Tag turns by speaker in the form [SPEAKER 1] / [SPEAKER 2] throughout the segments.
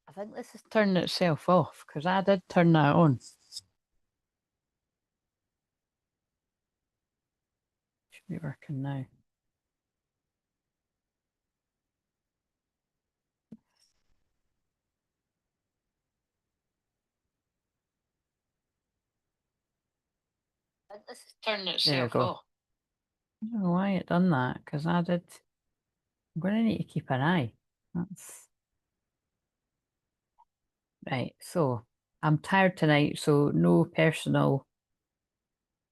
[SPEAKER 1] I think this is turning itself off because I did turn that on. Should be working now. I think this is turning itself off. I don't know why it done that because I did. I'm going to need to keep an eye. That's right. So I'm tired tonight, so no personal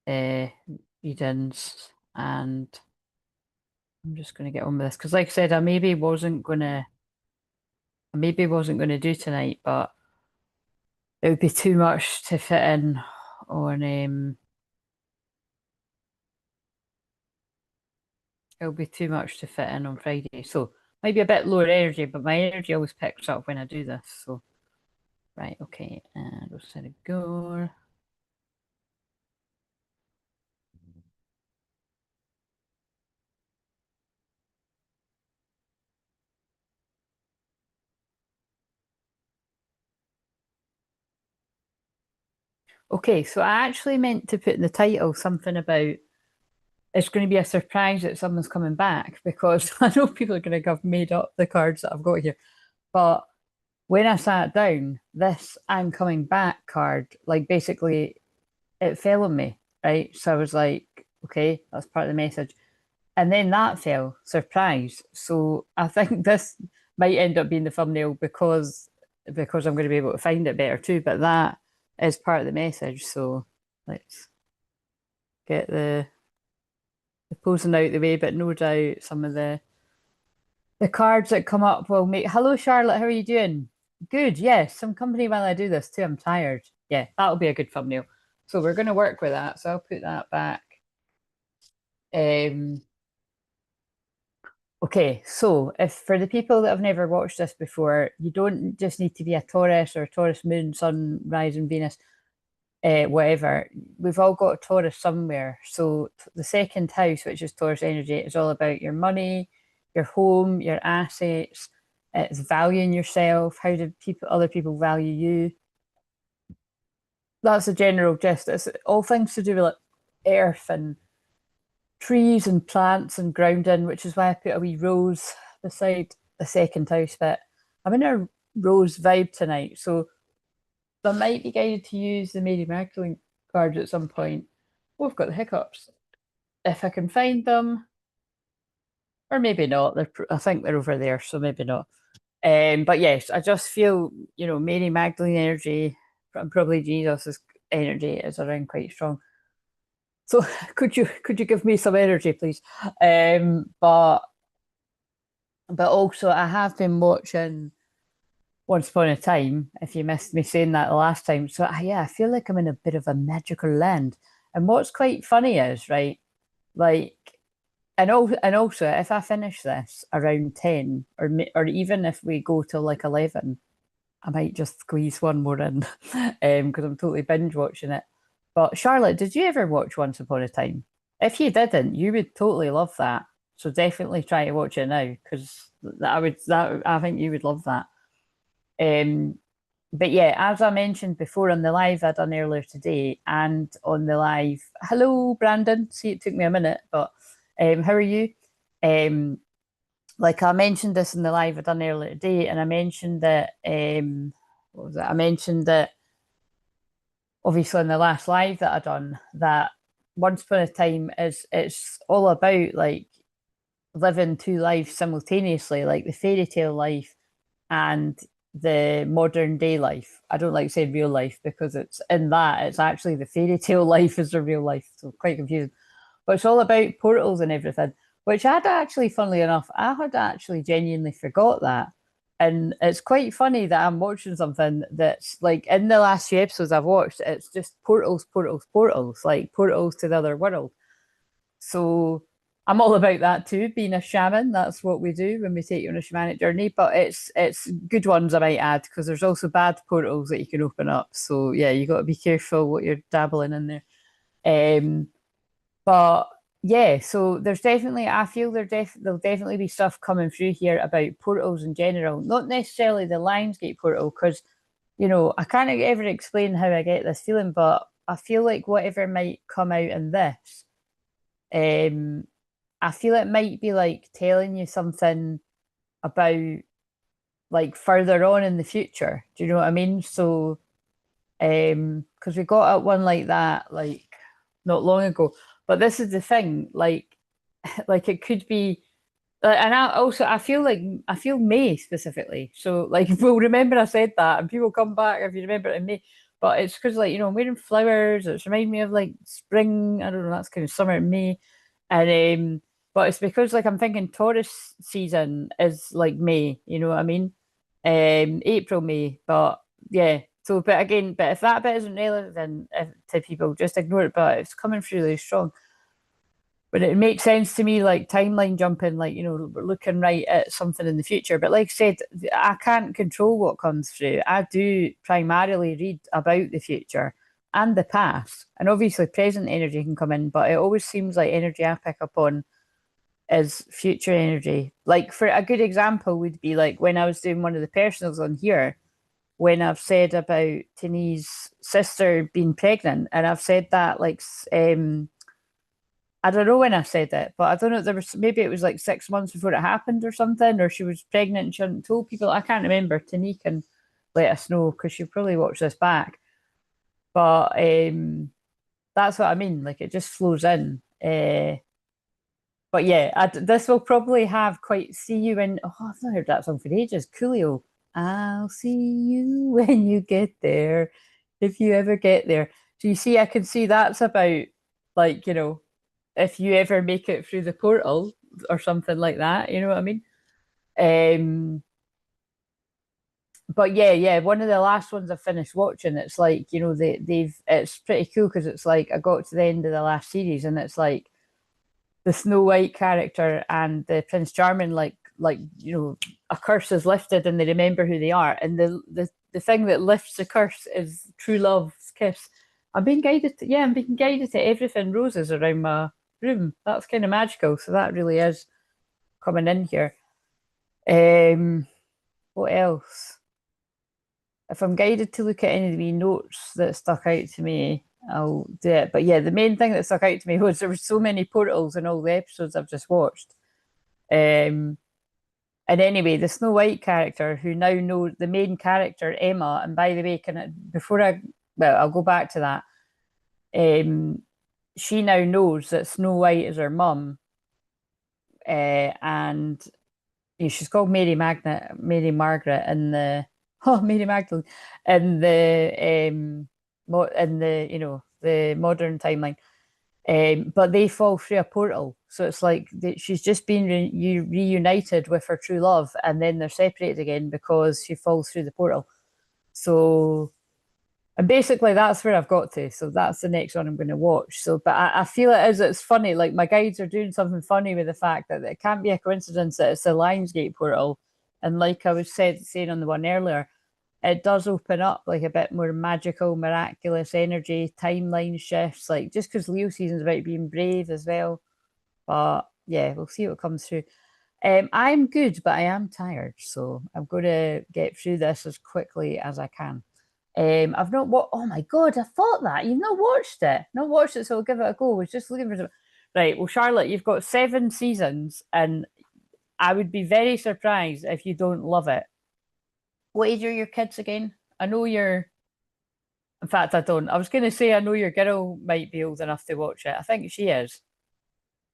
[SPEAKER 1] readings, and I'm just going to get on with this because, like I said, I maybe wasn't going to do tonight, but it would be too much to fit in on it'll be too much to fit in on Friday. So maybe a bit lower energy, but my energy always picks up when I do this. So right, okay, and we'll set a go. Okay, so I actually meant to put in the title something about it's going to be a surprise that someone's coming back because I know people are going to have made up the cards that I've got here. But when I sat down, this I'm coming back card, like basically it fell on me, right? So I was like, okay, that's part of the message. And then that fell, surprise. So I think this might end up being the thumbnail because I'm going to be able to find it better too. But that is part of the message. So let's get the posing out the way. But no doubt some of the cards that come up will make. Hello, Charlotte. How are you doing? Good. Yes, some company while I do this too. I'm tired. Yeah, that'll be a good thumbnail. So we're going to work with that. So I'll put that back. Okay, so if for the people that have never watched this before, you don't just need to be a Taurus or a Taurus moon, sun, rising Venus, whatever. We've all got a Taurus somewhere. So the second house, which is Taurus energy, is all about your money, your home, your assets. It's valuing yourself. How do other people value you? That's a general gist. It's all things to do with like earth and trees and plants and grounding, which is why I put a wee rose beside the second house bit. I'm in a rose vibe tonight, so I might be guided to use the Mary Magdalene cards at some point. Oh, I've got the hiccups. If I can find them, or maybe not. I think they're over there, so maybe not. But yes, I just feel, Mary Magdalene energy, and probably Jesus' energy is around quite strong. So could you give me some energy, please? But also I have been watching Once Upon a Time, if you missed me saying that the last time. So yeah, I feel like I'm in a bit of a magical land. And what's quite funny is, right, like and also if I finish this around 10 or even if we go till like 11, I might just squeeze one more in because I'm totally binge watching it. But Charlotte, did you ever watch Once Upon a Time? If you didn't, you would totally love that. So definitely try to watch it now because I think you would love that. Um, but yeah, as I mentioned before on the live I done earlier today and on the live, hello Brandon. See, it took me a minute, but how are you? Um, like I mentioned this in the live I done earlier today, and I mentioned that what was it? I mentioned that obviously in the last live that I done that Once Upon a Time it's all about like living two lives simultaneously, like the fairy tale life and the modern day life. I don't like saying real life because it's in that it's actually the fairy tale life is the real life, so quite confusing. But it's all about portals and everything, which I'd actually, funnily enough, I had actually genuinely forgot that. And it's quite funny that I'm watching something that's like in the last few episodes I've watched, it's just portals, portals, portals, like portals to the other world. So I'm all about that too, being a shaman. That's what we do when we take you on a shamanic journey. But it's good ones I might add because there's also bad portals that you can open up. So yeah, you got to be careful what you're dabbling in there. But yeah, so there's definitely, I feel there'll definitely be stuff coming through here about portals in general, not necessarily the Lionsgate portal, because, I can't ever explain how I get this feeling, but I feel like whatever might come out in this, um, I feel it might be like telling you something about like further on in the future. Do you know what I mean? So, because we got at one like that like not long ago. But this is the thing, like it could be, and I feel like I feel May specifically. So like we'll remember I said that, and people come back if you remember it in May. But it's because like I'm wearing flowers. It's reminding me of like spring. I don't know. That's kind of summer in May, and but it's because like I'm thinking Taurus season is like May. You know what I mean? April, May. But yeah. So, but again, but if that bit isn't relevant to people, just ignore it. But it's coming through really strong. But it makes sense to me, like timeline jumping, like, we're looking right at something in the future. But like I said, I can't control what comes through. I do primarily read about the future and the past. And obviously, present energy can come in, but it always seems like energy I pick up on is future energy. Like, for a good example, would be like when I was doing one of the personals on here, when I've said about Tani's sister being pregnant, and I've said that like, I don't know when I said it, but I don't know. There was maybe it was like 6 months before it happened or something, or she was pregnant and she hadn't told people. I can't remember. Tani can let us know because she'll probably watch this back. But that's what I mean. Like it just flows in. But yeah, this will probably have quite see you in. Oh, I've not heard that song for ages. Coolio. I'll see you when you get there, if you ever get there. So you see, I can see that's about like if you ever make it through the portal or something like that, you know what I mean? Um, but yeah, one of the last ones I finished watching, it's like, it's pretty cool because it's like I got to the end of the last series and it's like the Snow White character and the Prince Charming, a curse is lifted and they remember who they are. And the thing that lifts the curse is true love's kiss. I'm being guided to everything roses around my room. That's kind of magical. So that really is coming in here. Um, what else? If I'm guided to look at any of the notes that stuck out to me, I'll do it. But yeah, the main thing that stuck out to me was there were so many portals in all the episodes I've just watched. Um, and anyway, the Snow White character who now knows the main character, Emma, and by the way, I'll go back to that. She now knows that Snow White is her mum, and she's called Mary Margaret in the Mary Magdalene in the modern timeline. But they fall through a portal, so it's like she's just been reunited with her true love, and then they're separated again because she falls through the portal. So, and basically that's where I've got to. So that's the next one I'm going to watch. So, but I feel it's funny. Like my guides are doing something funny with the fact that it can't be a coincidence that it's the Lionsgate portal, and like I was saying on the one earlier, it does open up like a bit more magical, miraculous energy, timeline shifts, like just because Leo season's about being brave as well. But yeah, we'll see what comes through. I'm good, but I am tired, so I'm going to get through this as quickly as I can. I've not watched. Oh my god, I thought that you've not watched it. Not watched it, so I'll give it a go. I was just looking for some. Right. Well, Charlotte, you've got 7 seasons, and I would be very surprised if you don't love it. What age are your kids again? I know you're. In fact, I don't. I was going to say I know your girl might be old enough to watch it. I think she is,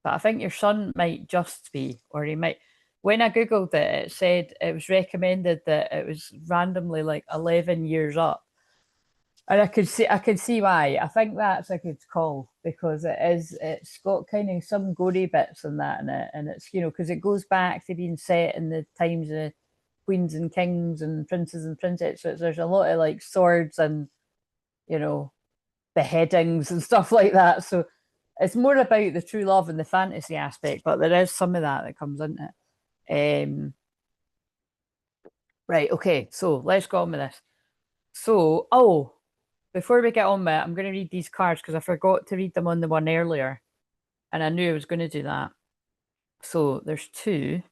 [SPEAKER 1] but I think your son might just be, or he might. When I googled it, it said it was recommended that it was randomly like 11 years up. And I can see why. I think that's a good call because it's got kind of some gory bits in that in it. And it's, because it goes back to being set in the times of queens and kings and princes and princesses. So there's a lot of like swords and, you know, beheadings and stuff like that. So it's more about the true love and the fantasy aspect, but there is some of that comes into it. Right, okay, so let's go on with this. So, before we get on with it, I'm going to read these cards because I forgot to read them on the one earlier. and I knew I was going to do that. So there's two.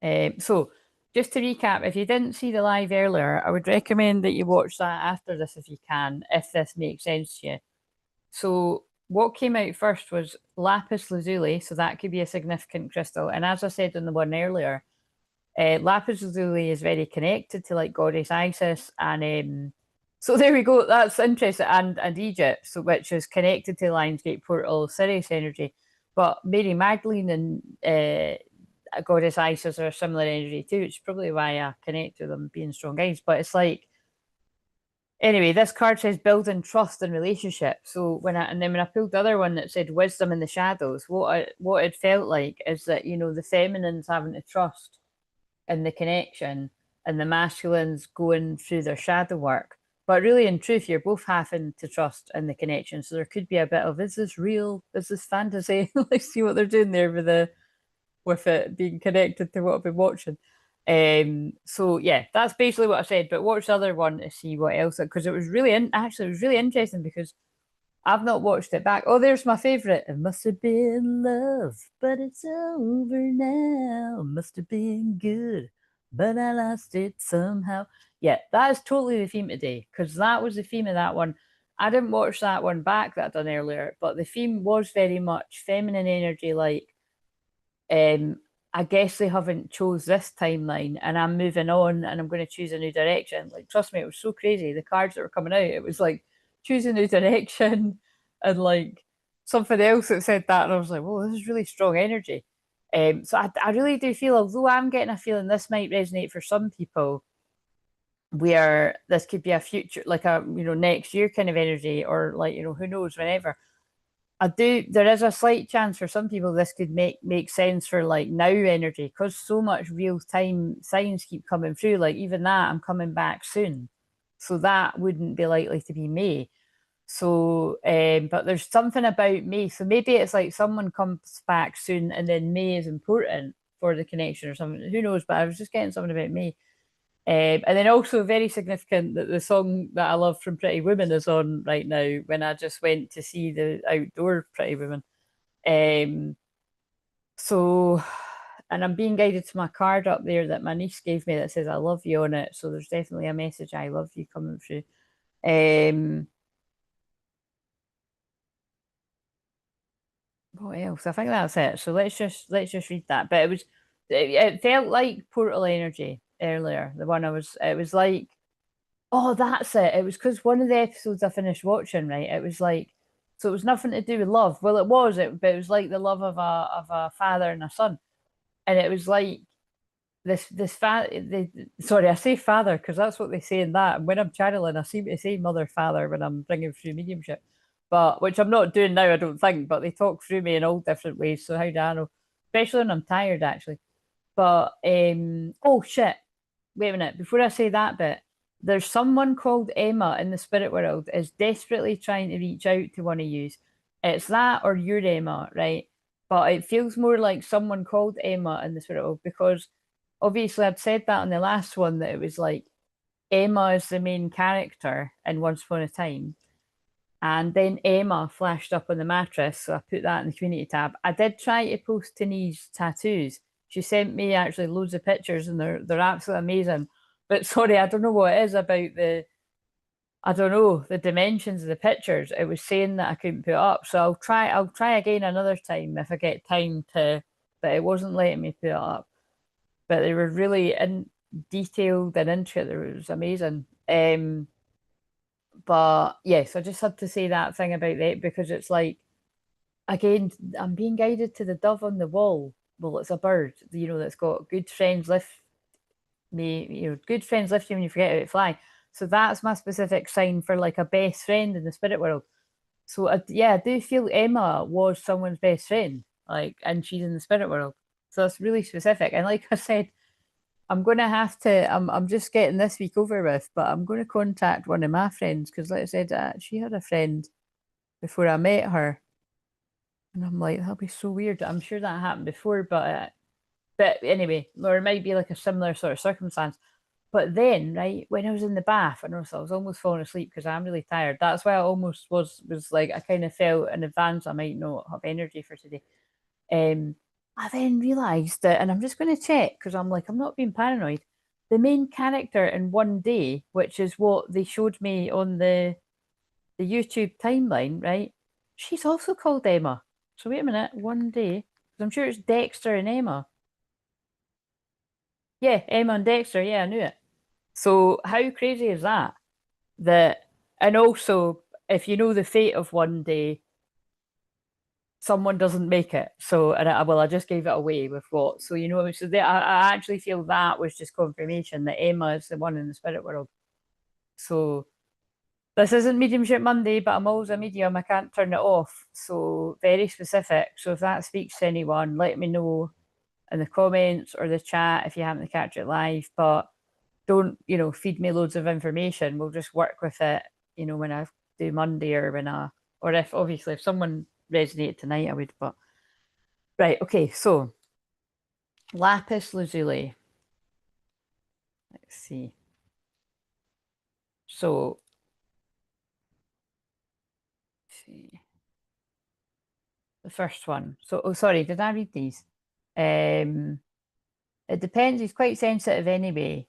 [SPEAKER 1] So just to recap, if you didn't see the live earlier, I would recommend that you watch that after this if you can, if this makes sense to you. So what came out first was lapis lazuli, so that could be a significant crystal. And as I said in the one earlier, lapis lazuli is very connected to like goddess Isis, and so there we go. That's interesting, and Egypt, so which is connected to Lionsgate portal, Sirius energy. But Mary Magdalene and goddess Isis are a similar energy too, which is probably why I connect with them being strong guides. But it's like, anyway, this card says building trust and relationship. So when I pulled the other one that said wisdom in the shadows, what it felt like is that, you know, the feminine's having to trust in the connection and the masculines going through their shadow work. But really, in truth, you're both having to trust in the connection. So there could be a bit of, is this real? Is this fantasy? Let's see what they're doing there with it being connected to what I've been watching. So yeah, that's basically what I said. But watch the other one to see what else, because it was really actually it was really interesting because I've not watched it back. Oh, there's my favorite. It must have been love, but it's over now. Must have been good, but I lost it somehow. Yeah, that is totally the theme today, because that was the theme of that one. I didn't watch that one back that I'd done earlier, but the theme was very much feminine energy, like I guess they haven't chose this timeline and I'm moving on and I'm going to choose a new direction. Like, trust me, it was so crazy. The cards that were coming out, it was like choose a new direction and like something else that said that. And I was like, whoa, this is really strong energy. So I really do feel, although I'm getting a feeling this might resonate for some people, where this could be a future, like a, you know, next year kind of energy, or like, you know, who knows, whenever. There is a slight chance for some people this could make sense for like now energy, because so much real time signs keep coming through. Like even that, I'm coming back soon. So that wouldn't be likely to be May. So, but there's something about May. So maybe it's like someone comes back soon and then May is important for the connection or something. Who knows? But I was just getting something about May. And then also very significant that the song that I love from Pretty Woman is on right now when I just went to see the outdoor Pretty Woman. Um, so, and I'm being guided to my card up there that my niece gave me that says I love you on it. So there's definitely a message I love you coming through. What else? I think that's it. So let's just read that. But it felt like portal energy earlier. The one it was like, oh, that's it. It was because one of the episodes I finished watching, right? It was like, so it was nothing to do with love. Well, it was but it was like the love of a father and a son, and it was like sorry, I say father because that's what they say in that. And when I'm channeling, I seem to say mother, father when I'm bringing through mediumship, but which I'm not doing now, I don't think. But they talk through me in all different ways. So how do I know? Especially when I'm tired, actually. But oh shit! Wait a minute. Before I say that bit, there's someone called Emma in the spirit world is desperately trying to reach out to one of you. It's that or you're Emma, right? But it feels more like someone called Emma in the spirit world because obviously I'd said that on the last one that it was like Emma is the main character in Once Upon a Time. And then Emma flashed up on the mattress, so I put that in the community tab. I did try to post Tani's tattoos. She sent me actually loads of pictures, and they're absolutely amazing. But sorry, I don't know what it is about I don't know the dimensions of the pictures. It was saying that I couldn't put it up, so I'll try again another time if I get time to. But it wasn't letting me put it up. But they were really detailed and intricate. It was amazing. But yes, I just had to say that thing about that because it's like, again, I'm being guided to the dove on the wall. Well, it's a bird, you know, that's got good friends lift me, you know, good friends lift you when you forget how to fly. So that's my specific sign for like a best friend in the spirit world. So yeah, I do feel Emma was someone's best friend, like, and she's in the spirit world. So that's really specific. And like I said, I'm gonna have to. I'm just getting this week over with, but I'm going to contact one of my friends because, like I said, she had a friend before I met her, and I'm like, that'll be so weird. I'm sure that happened before, but anyway, or it might be like a similar sort of circumstance. But then, right, when I was in the bath, I noticed I was almost falling asleep because I'm really tired. That's why I almost was like, I kind of felt in advance I might not have energy for today. Um, I then realised that, and I'm just going to check because I'm like, I'm not being paranoid. The main character in One Day, which is what they showed me on the YouTube timeline, right? She's also called Emma. So wait a minute, One Day. I'm sure it's Dexter and Emma. Yeah, Emma and Dexter. Yeah, I knew it. So how crazy is that? That and also, if you know the fate of One Day, someone doesn't make it. So, and I just gave it away with what. So, you know, so I actually feel that was just confirmation that Emma is the one in the spirit world. So, this isn't Mediumship Monday, but I'm always a medium. I can't turn it off. So, very specific. So, if that speaks to anyone, let me know in the comments or the chat if you happen to catch it live. But don't, you know, feed me loads of information. We'll just work with it, you know, when I do Monday or when I, or if obviously if someone resonated tonight, I would. But right, okay, so lapis lazuli. Let's see. So, let's see the first one. So, oh, sorry, did I read these? Um, it depends. He's quite sensitive anyway.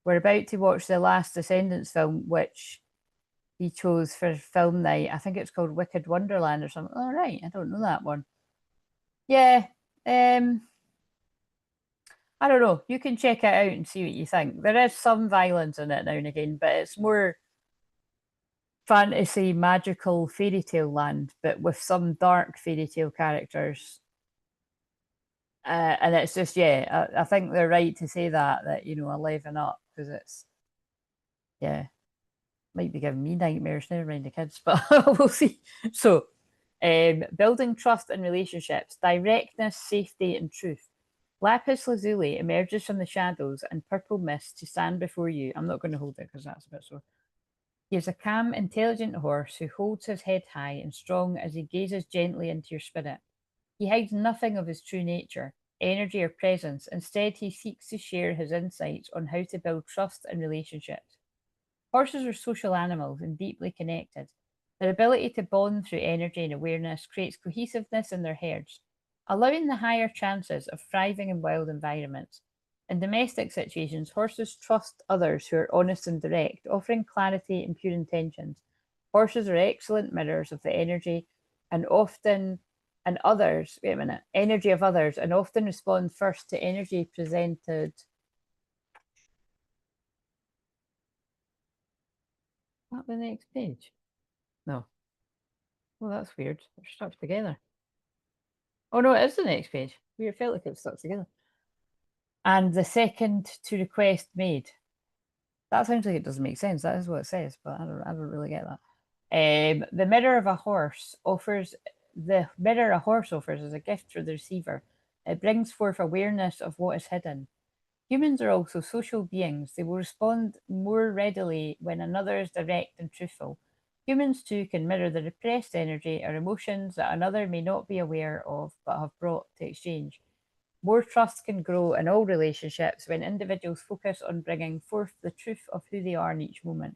[SPEAKER 1] We're about to watch the last Descendants film, which he chose for film night. I think it's called Wicked Wonderland or something. All right, I don't know that one. Yeah, I don't know. You can check it out and see what you think. There is some violence in it now and again, but it's more fantasy, magical fairy tale land, but with some dark fairy tale characters. And it's just, yeah, I think they're right to say that, you know, 11 up, because it's, yeah, might be giving me nightmares now around the kids, but we'll see. So, building trust in relationships, directness, safety, and truth. Lapis lazuli emerges from the shadows and purple mist to stand before you. I'm not going to hold it because that's a bit sore. He is a calm, intelligent horse who holds his head high and strong as he gazes gently into your spirit. He hides nothing of his true nature, energy, or presence. Instead, he seeks to share his insights on how to build trust and relationships. Horses are social animals and deeply connected. Their ability to bond through energy and awareness creates cohesiveness in their herds, allowing the higher chances of thriving in wild environments. In domestic situations, horses trust others who are honest and direct, offering clarity and pure intentions. Horses are excellent mirrors of the energy and often and others, wait a minute, energy of others, and often respond first to energy presented. What the next page? No. Well, that's weird. They're stuck together. Oh no, it is the next page. Weird, felt like it was stuck together. And the second to request made. That sounds like it doesn't make sense. That is what it says, but I don't really get that. The mirror of a horse offers the mirror a horse offers as a gift for the receiver. It brings forth awareness of what is hidden. Humans are also social beings. They will respond more readily when another is direct and truthful. Humans too can mirror the repressed energy or emotions that another may not be aware of but have brought to exchange. More trust can grow in all relationships when individuals focus on bringing forth the truth of who they are in each moment.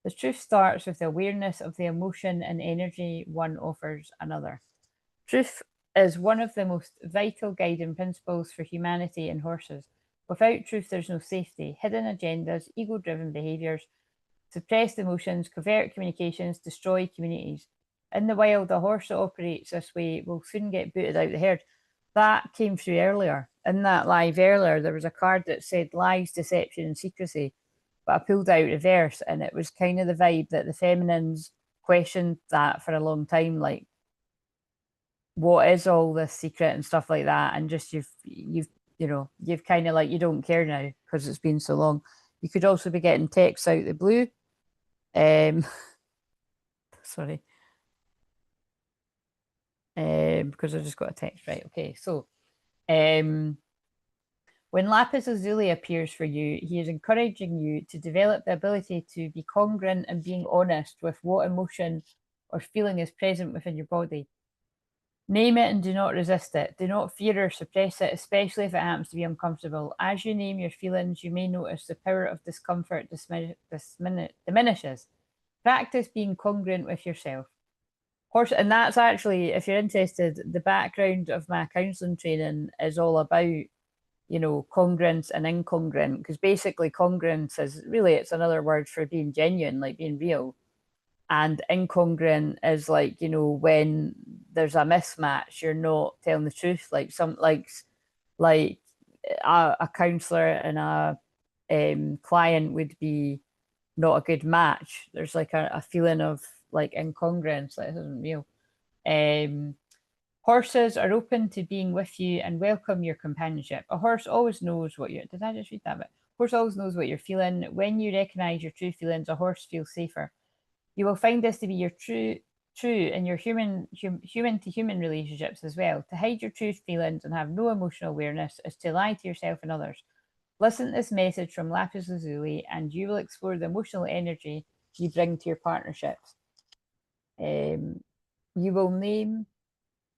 [SPEAKER 1] The truth starts with the awareness of the emotion and energy one offers another. Truth is one of the most vital guiding principles for humanity and horses. Without truth, there's no safety. Hidden agendas, ego driven behaviours, suppressed emotions, covert communications destroy communities. In the wild, a horse that operates this way will soon get booted out of the herd. That came through earlier. In that live earlier, there was a card that said lies, deception, and secrecy. But I pulled out reverse, and it was kind of the vibe that the feminines questioned that for a long time, like, what is all this secret and stuff like that, and just you've kind of like, you don't care now because it's been so long. You could also be getting texts out the blue. Sorry, because I just got a text. Right, okay, so um when lapis lazuli appears for you, he is encouraging you to develop the ability to be congruent and being honest with what emotion or feeling is present within your body. Name it and do not resist it. Do not fear or suppress it, especially if it happens to be uncomfortable. As you name your feelings, you may notice the power of discomfort diminishes. Practice being congruent with yourself. And that's actually, if you're interested, the background of my counselling training is all about, you know, congruence and incongruent, because basically congruence is really, it's another word for being genuine, like being real. And incongruent is like, you know, when there's a mismatch, you're not telling the truth. Like a counselor and a client would be not a good match. There's like a feeling of like incongruence that isn't real. Um, Horses are open to being with you and welcome your companionship. A horse always knows what you're. Did I just read that bit? Horse always knows what you're feeling. When you recognize your true feelings, a horse feels safer. You will find this to be your true in your human to human relationships as well. To hide your true feelings and have no emotional awareness is to lie to yourself and others. Listen to this message from Lapis Lazuli, and you will explore the emotional energy you bring to your partnerships. You will name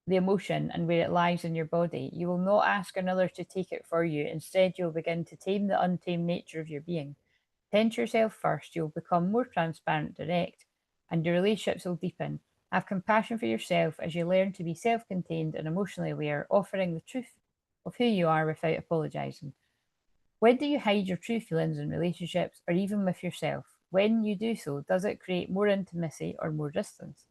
[SPEAKER 1] the emotion and where it lies in your body. You will not ask another to take it for you. Instead, you'll begin to tame the untamed nature of your being. Tend to yourself first. You'll become more transparent, direct, and your relationships will deepen. Have compassion for yourself as you learn to be self contained and emotionally aware, offering the truth of who you are without apologizing. When do you hide your true feelings in relationships or even with yourself? When you do so, does it create more intimacy or more distance?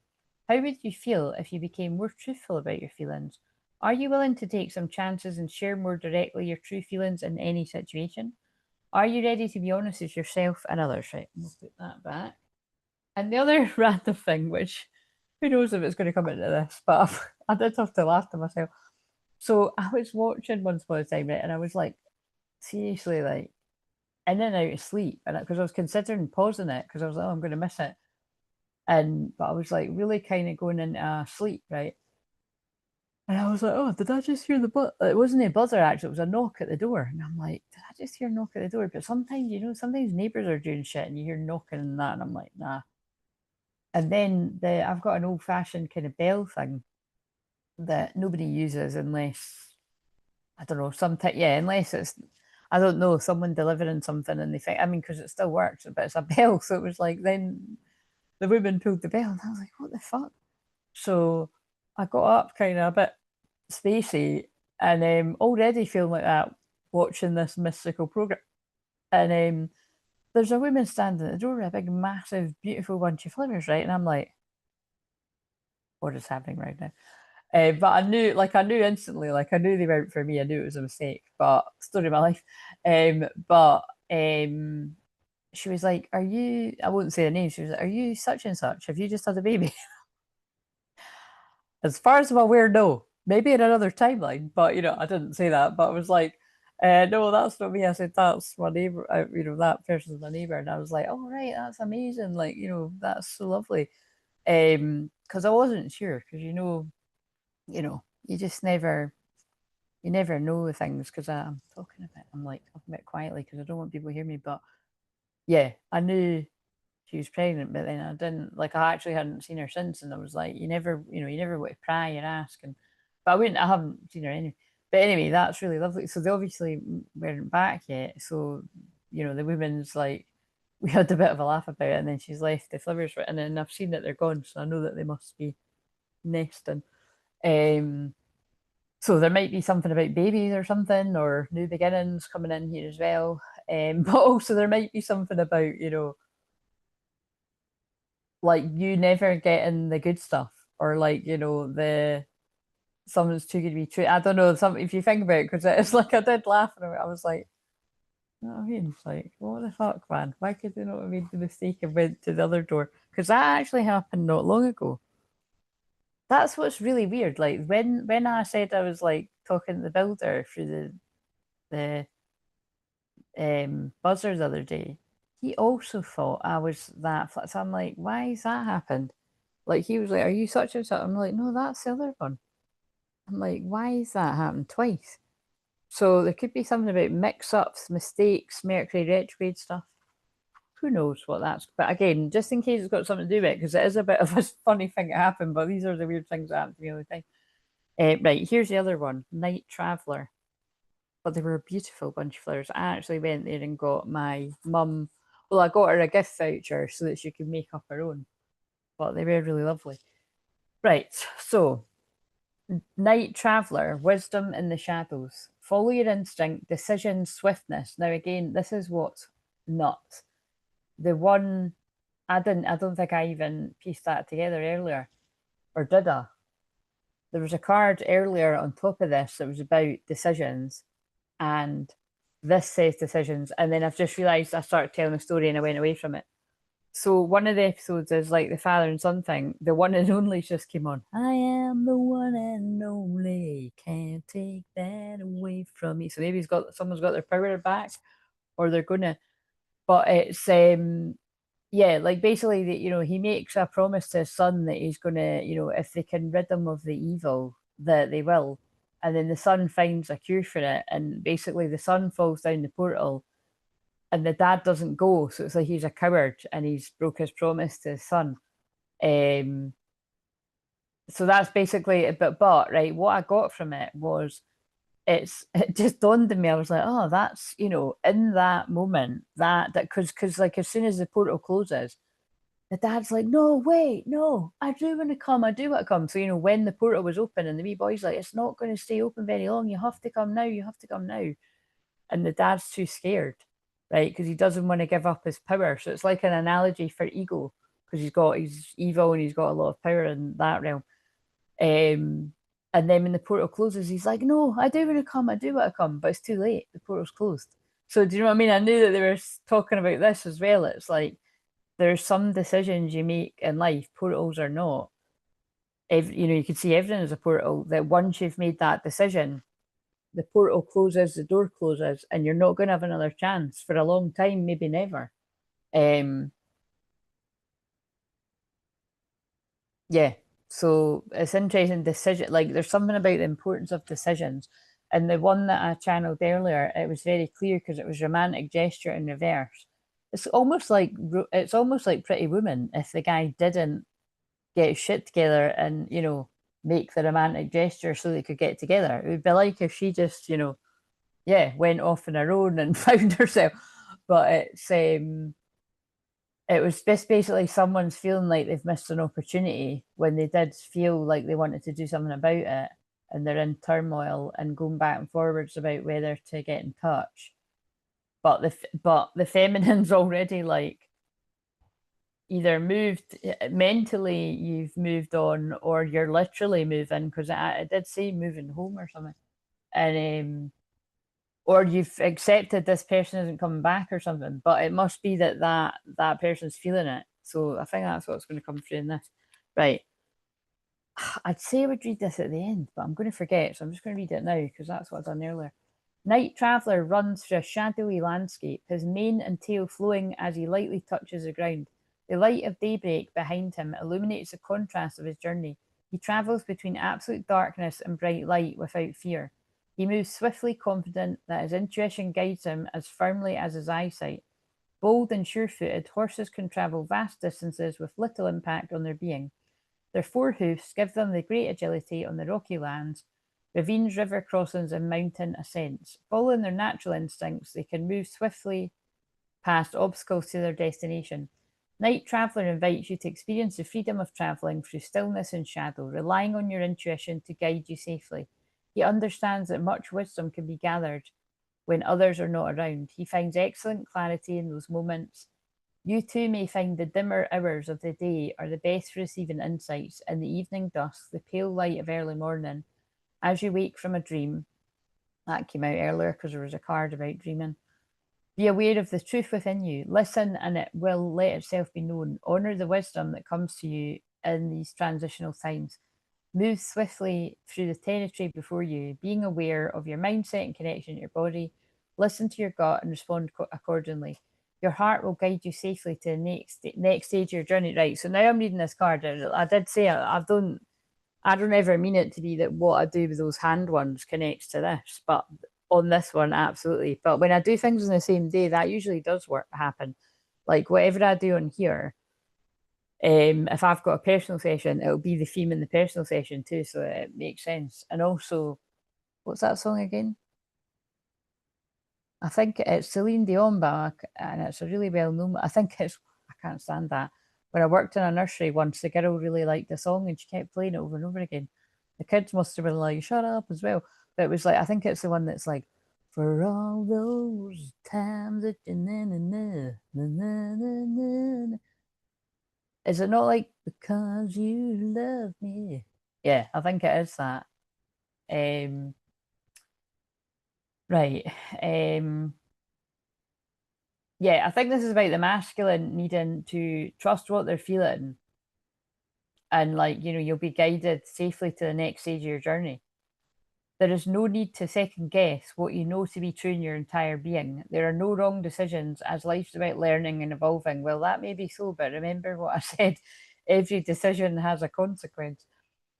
[SPEAKER 1] How would you feel if you became more truthful about your feelings? Are you willing to take some chances and share more directly your true feelings in any situation? Are you ready to be honest with yourself and others? Right, we'll put that back. And the other random thing, which who knows if it's going to come into this, but I did have to laugh to myself. So I was watching Once Upon a Time, right, and I was like, seriously, like in and out of sleep, and because I was considering pausing it because I was like, oh, I'm going to miss it, and but I was like really kind of going into sleep, right, and I was like, oh, did I just hear the it wasn't a buzzer actually, it was a knock at the door, and I'm like, did I just hear a knock at the door? But sometimes, you know, sometimes neighbors are doing shit and you hear knocking and that, and I'm like, nah. And then I've got an old fashioned kind of bell thing that nobody uses unless I don't know, sometimes, yeah, unless it's, I don't know, someone delivering something and they think, I mean, because it still works, but it's a bell. So it was like, then the woman pulled the bell and I was like, what the fuck? So I got up kind of a bit spacey and already feeling like that watching this mystical program. And there's a woman standing at the door with a big, massive, beautiful bunch of flowers, right? And I'm like, what is happening right now? But I knew instantly, like I knew they weren't for me. I knew it was a mistake, but story of my life. But she was like, "Are you?" I won't say the name. She was like, "Are you such and such? Have you just had a baby?" As far as I'm aware, no. Maybe in another timeline, but you know, I didn't say that. But I was like, "No, that's not me." I said, "That's my neighbor. You know, that person's my neighbor." And I was like, "Oh right, that's amazing. Like, you know, that's so lovely." Because I wasn't sure, because you know, you never know the things because I'm talking a bit. I'm like talking a bit quietly because I don't want people to hear me. But yeah, I knew she was pregnant, but then I didn't like. I actually hadn't seen her since, and I was like, you never want to pry or ask, and but I haven't seen her anyway. But anyway, that's really lovely. So they obviously weren't back yet. So you know, the woman's like, we had a bit of a laugh about it, and then she's left the flowers, and then I've seen that they're gone, so I know that they must be nesting. Um, so there might be something about babies or something, or new beginnings coming in here as well. But also there might be something about, you know, like you never getting the good stuff, or like, you know, the someone's too good to be true. I don't know, some if you think about it, because it's like I did laugh and I was like, you know what I mean? It's like, what the fuck, man? Why could they not have made the mistake and went to the other door? Because that actually happened not long ago. That's what's really weird. Like when I said I was like talking to the builder through the buzzer the other day, he also thought I was that. So I'm like, why has that happened? Like he was like, "Are you such and such?" I'm like, "No, that's the other one." I'm like, "Why has that happened twice?" So there could be something about mix-ups, mistakes, Mercury retrograde stuff. Who knows what that's? But again, just in case it's got something to do with it, because it is a bit of a funny thing to happen. But these are the weird things that happen to me all the time. Right, here's the other one, Night Traveller. But they were a beautiful bunch of flowers. I actually went there and got my mum, well, I got her a gift voucher so that she could make up her own. But they were really lovely. Right, so Night Traveller, wisdom in the shadows. Follow your instinct, decision, swiftness. Now again, this is what's nuts. The one I don't think I even pieced that together earlier. Or did I? There was a card earlier on top of this that was about decisions, and this says decisions, and then I've just realised I started telling a story and I went away from it. So one of the episodes is like the father and son thing. The one and only just came on. I am the one and only. Can't take that away from me. So maybe someone's got their power back, or they're gonna. But it's yeah, like basically that he makes a promise to his son that he's gonna if they can rid him of the evil that they will, and then the son finds a cure for it, and basically the son falls down the portal and the dad doesn't go, so it's like he's a coward and he's broke his promise to his son. um so that's basically it. But right, what I got from it was it just dawned on me. I was like, oh, that's in that moment that because like as soon as the portal closes, the dad's like, no, wait, no, I do want to come, I do want to come. So, when the portal was open and the wee boy's like, it's not going to stay open very long, you have to come now, you have to come now. And the dad's too scared, right? Because he doesn't want to give up his power. So it's like an analogy for ego, because he's evil and he's got a lot of power in that realm. And then when the portal closes, he's like, no, I do want to come, I do want to come, but it's too late, the portal's closed. So do you know what I mean? I knew that they were talking about this as well. It's like, there's some decisions you make in life, portals or not. You can see everything as a portal, that once you've made that decision, the portal closes, the door closes, and you're not going to have another chance for a long time, maybe never. Um, yeah. So it's interesting decision. Like there's something about the importance of decisions. And the one that I channeled earlier, it was very clear because it was romantic gesture in reverse. It's almost like Pretty Woman if the guy didn't get shit together and make the romantic gesture so they could get together. It would be like if she just yeah, went off on her own and found herself. But it was just basically someone's feeling like they've missed an opportunity when they did feel like they wanted to do something about it, and they're in turmoil and going back and forwards about whether to get in touch. But the feminine's already like either moved mentally, you've moved on, or you're literally moving, because I did say moving home or something, and or you've accepted this person isn't coming back or something. But it must be that person's feeling it. So I think that's what's going to come through in this. Right. I'd say I would read this at the end, but I'm going to forget, so I'm just going to read it now because that's what I've done earlier. Night Traveller runs through a shadowy landscape, his mane and tail flowing as he lightly touches the ground. The light of daybreak behind him illuminates the contrast of his journey. He travels between absolute darkness and bright light without fear. He moves swiftly, confident that his intuition guides him as firmly as his eyesight. Bold and sure-footed, horses can travel vast distances with little impact on their being. Their four hoofs give them the great agility on the rocky lands, ravines, river crossings, and mountain ascents. Following their natural instincts, they can move swiftly past obstacles to their destination. Night Traveller invites you to experience the freedom of travelling through stillness and shadow, relying on your intuition to guide you safely. He understands that much wisdom can be gathered when others are not around. He finds excellent clarity in those moments. You too may find the dimmer hours of the day are the best for receiving insights. In the evening dusk, the pale light of early morning, as you wake from a dream. That came out earlier because there was a card about dreaming. Be aware of the truth within you. Listen and it will let itself be known. Honour the wisdom that comes to you in these transitional times. Move swiftly through the territory before you, being aware of your mindset and connection to your body. Listen to your gut and respond accordingly. Your heart will guide you safely to the next stage of your journey. Right, so now I'm reading this card. I did say I don't ever mean it to be that what I do with those hand ones connects to this, but on this one, absolutely. But when I do things on the same day, that usually does happen. Like whatever I do on here, If I've got a personal session, it'll be the theme in the personal session too, so it makes sense. And also, what's that song again? I think it's Celine Dion back, and it's a really well known. I think it's, I can't stand that. When I worked in a nursery once, the girl really liked the song and she kept playing it over and over again. The kids must have been like, "Shut up" as well. But it was like, I think it's the one that's like, for all those times that you na na na na na na na na. Is it not like because you love me? Yeah, I think it is that. Um, right. Um, yeah, I think this is about the masculine needing to trust what they're feeling and, like, you'll be guided safely to the next stage of your journey. There is no need to second guess what you know to be true in your entire being. There are no wrong decisions as life's about learning and evolving. Well, that may be so, but remember what I said, every decision has a consequence.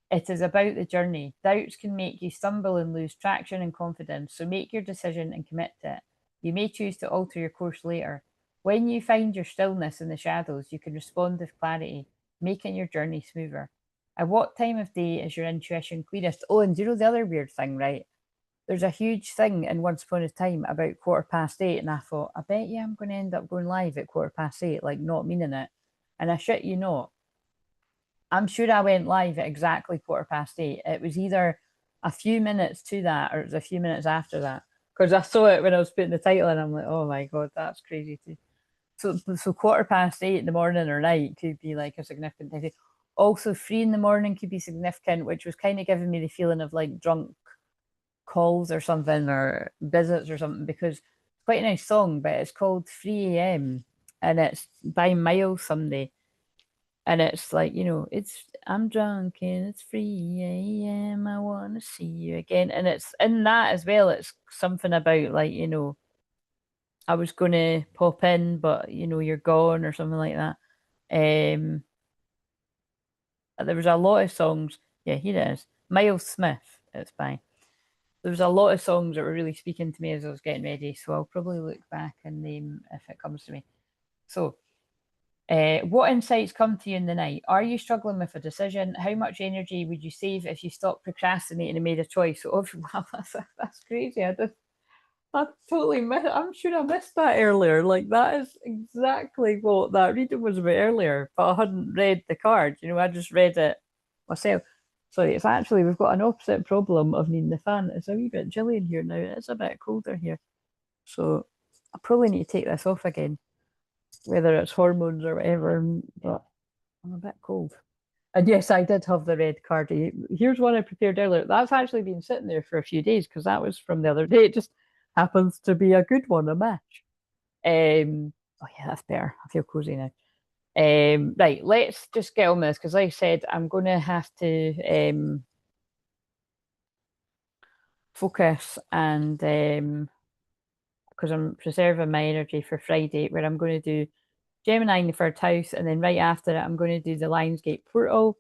[SPEAKER 1] It is about the journey. Doubts can make you stumble and lose traction and confidence, so make your decision and commit to it. You may choose to alter your course later. When you find your stillness in the shadows, you can respond with clarity, making your journey smoother. At what time of day is your intuition clearest? Oh, and do you know the other weird thing, right? There's a huge thing in Once Upon a Time about 8:15, and I thought, I bet you I'm going to end up going live at 8:15, like not meaning it. And I shit you not, I'm sure I went live at exactly 8:15. It was either a few minutes to that or it was a few minutes after that. Because I saw it when I was putting the title and I'm like, oh my God, that's crazy too. So 8:15 in the morning or night could be like a significant time. Also, 3 in the morning could be significant, which was kind of giving me the feeling of like drunk calls or something or visits or something, because it's quite a nice song, but it's called 3 a.m. and it's by Miles Someday. And it's like, it's I'm drunk and it's 3 a.m. I wanna see you again. And it's in that as well, it's something about like, I was gonna pop in, but you're gone or something like that. Um there was a lot of songs. Yeah, here it is. Miles Smith, it's by. There was a lot of songs that were really speaking to me as I was getting ready, so I'll probably look back and name if it comes to me. So what insights come to you in the night? Are you struggling with a decision? How much energy would you save if you stopped procrastinating and made a choice? So, oh, wow, that's crazy. I totally missed. I'm sure I missed that earlier. Like that is exactly what that reading was about earlier. But I hadn't read the card. I just read it myself. Sorry, it's actually we've got an opposite problem of needing the fan. It's a wee bit chilly in here now. It's a bit colder here, so I probably need to take this off again, whether it's hormones or whatever. But I'm a bit cold. And yes, I did have the red card. Here's one I prepared earlier. That's actually been sitting there for a few days because that was from the other day. It just happens to be a good one, a match. Oh yeah, that's better. I feel cozy now. Right, let's just get on with this because, like I said, I'm going to have to focus and because I'm preserving my energy for Friday, where I'm going to do Gemini in the third house, and then right after it, I'm going to do the Lionsgate portal,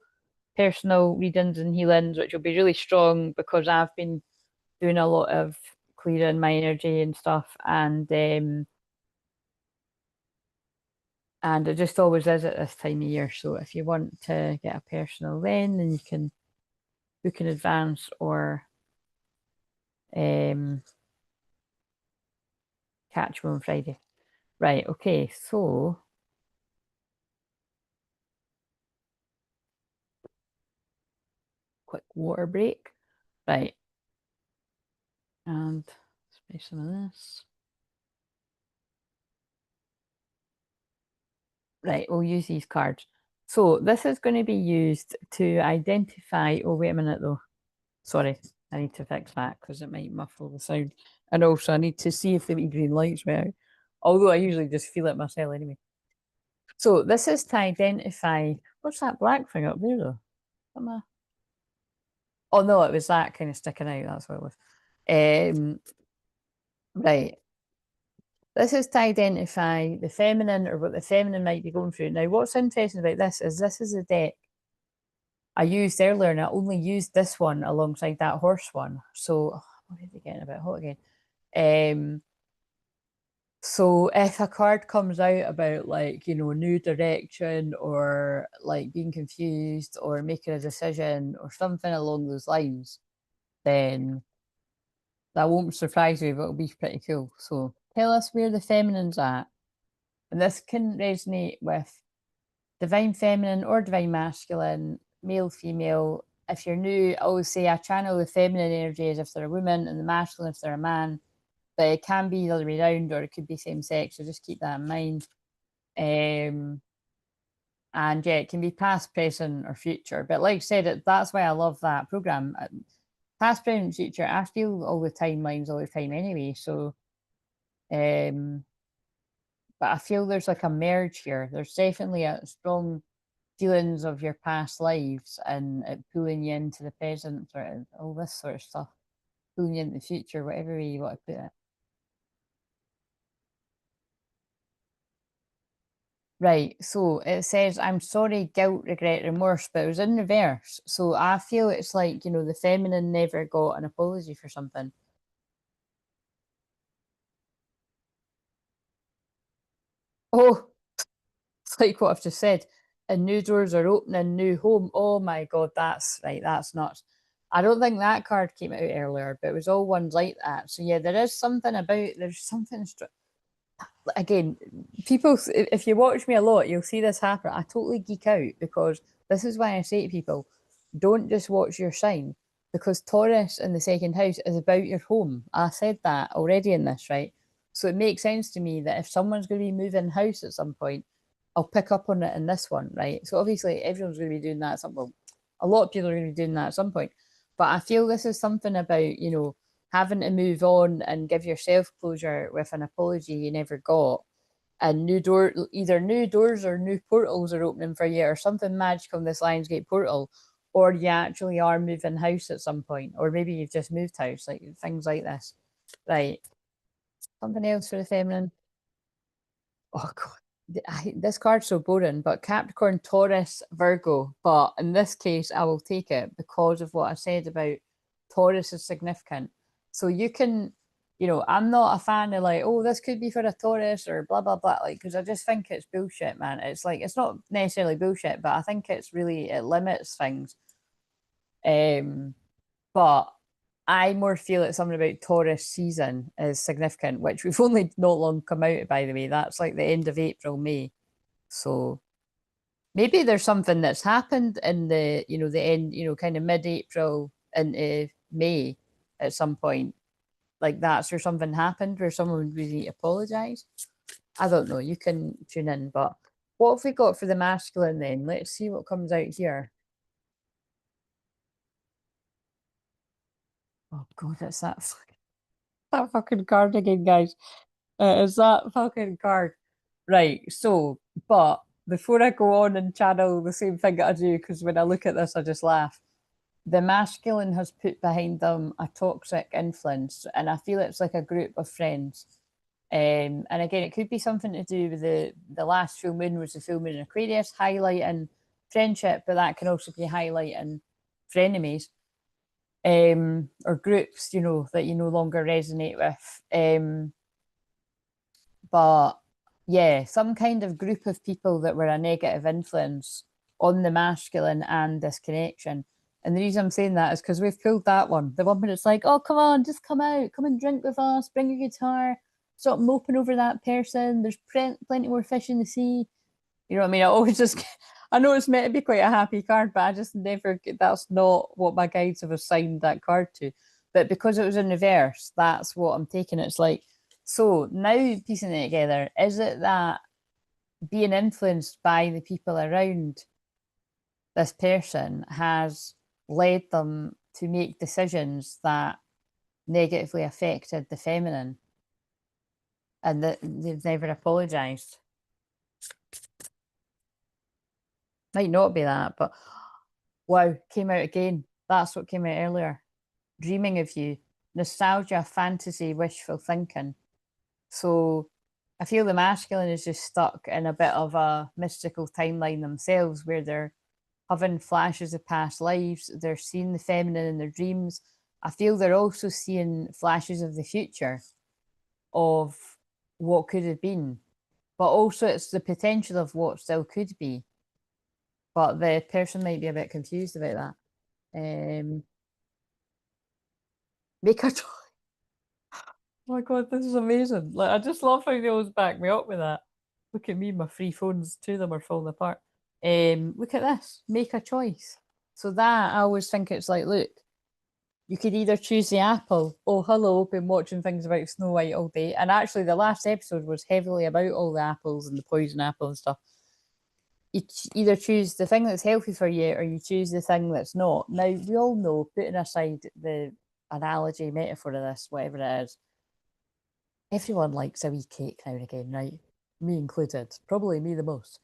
[SPEAKER 1] personal readings and healings, which will be really strong because I've been doing a lot of clearing my energy and stuff, and it just always is at this time of year. So if you want to get a personal, then you can book in advance or um, catch me on Friday. Right. Okay. So quick water break. Right. And spray some of this. Right, we'll use these cards. So this is going to be used to identify. Oh, wait a minute though. Sorry, I need to fix that because it might muffle the sound. And also, I need to see if the wee green lights went out. Although I usually just feel it myself anyway. So this is to identify. What's that black thing up there though? Oh no, it was that kind of sticking out. That's what it was. Right. This is to identify the feminine or what the feminine might be going through. Now, what's interesting about this is a deck I used earlier, and I only used this one alongside that horse one. So, what are they getting about hot again? So if a card comes out about like, you know, new direction or like being confused or making a decision or something along those lines, then that won't surprise you, but it'll be pretty cool. So tell us where the feminine's at. And this can resonate with divine feminine or divine masculine, male, female. If you're new, I always say I channel the feminine energy as if they're a woman and the masculine if they're a man. But it can be the other way around or it could be same sex, so just keep that in mind. And yeah, it can be past, present, or future. But like I said, that's why I love that program. Past, present, future, I feel all the timelines all the time anyway. So, but I feel there's like a merge here. There's definitely a strong feelings of your past lives and it pulling you into the present, sort of all this sort of stuff, pulling you into the future, whatever way you want to put it. Right, so it says, I'm sorry, guilt, regret, remorse, but it was in reverse. So I feel it's like, you know, the feminine never got an apology for something. Oh, it's like what I've just said. And new doors are opening, new home. Oh my God, that's right, that's nuts. I don't think that card came out earlier, but it was all ones like that. So yeah, there is something about, there's something, again, people, if you watch me a lot, you'll see this happen. I totally geek out because this is why I say to people, don't just watch your sign because Taurus in the second house is about your home. I said that already in this, right? So it makes sense to me that if someone's going to be moving house at some point, I'll pick up on it in this one, right? So obviously everyone's going to be doing that at some point. A lot of people are going to be doing that at some point. But I feel this is something about, you know, having to move on and give yourself closure with an apology you never got. And either new doors or new portals are opening for you, or something magical in this Lionsgate portal, or you actually are moving house at some point, or maybe you've just moved house, like things like this. Right. Something else for the feminine. Oh God, this card's so boring. But Capricorn, Taurus, Virgo. But in this case, I will take it because of what I said about Taurus is significant. So you can, you know, I'm not a fan of like, oh, this could be for a Taurus or blah blah blah. Like, because I just think it's bullshit, man. It's like it's not necessarily bullshit, but I think it's really it limits things. Um, but I more feel it's something about Taurus season is significant, which we've only not long come out of, by the way. That's like the end of April, May. So maybe there's something that's happened in the, you know, the end, you know, kind of mid-April into May at some point. Like that's where something happened where someone would really apologize. I don't know. You can tune in, but what have we got for the masculine then? Let's see what comes out here. Oh God, it's that fucking card again, guys. Is that fucking card. Right. So, but before I go on and channel the same thing that I do, because when I look at this, I just laugh. The masculine has put behind them a toxic influence, and I feel it's like a group of friends. And again, it could be something to do with the last full moon was the full moon in Aquarius, highlighting friendship, but that can also be highlighting frenemies or groups, you know, that you no longer resonate with. But yeah, some kind of group of people that were a negative influence on the masculine and this connection. And the reason I'm saying that is because we've pulled that one. The one where it's like, oh, come on, just come out, come and drink with us, bring your guitar, stop moping over that person. There's plenty more fish in the sea. You know what I mean? I always just, I know it's meant to be quite a happy card, but I just never, that's not what my guides have assigned that card to. But because it was in reverse, that's what I'm taking. It's like, so now piecing it together, is it that being influenced by the people around this person has led them to make decisions that negatively affected the feminine and that they've never apologized? Might not be that, but wow, came out again. That's what came out earlier. Dreaming of you, nostalgia, fantasy, wishful thinking. So I feel the masculine is just stuck in a bit of a mystical timeline themselves where they're having flashes of past lives, they're seeing the feminine in their dreams. I feel they're also seeing flashes of the future of what could have been, but also it's the potential of what still could be. But the person might be a bit confused about that. Make a choice. Oh my god, this is amazing. Like, I just love how they always back me up with that. Look at me, my free phones, two of them are falling apart. Look at this. Make a choice. So that I always think it's like, look, you could either choose the apple. Oh, hello, been watching things about Snow White all day. And actually the last episode was heavily about all the apples and the poison apple and stuff. You either choose the thing that's healthy for you or you choose the thing that's not. Now we all know, putting aside the analogy, metaphor of this, whatever it is, everyone likes a wee cake now and again, right? Me included, probably me the most.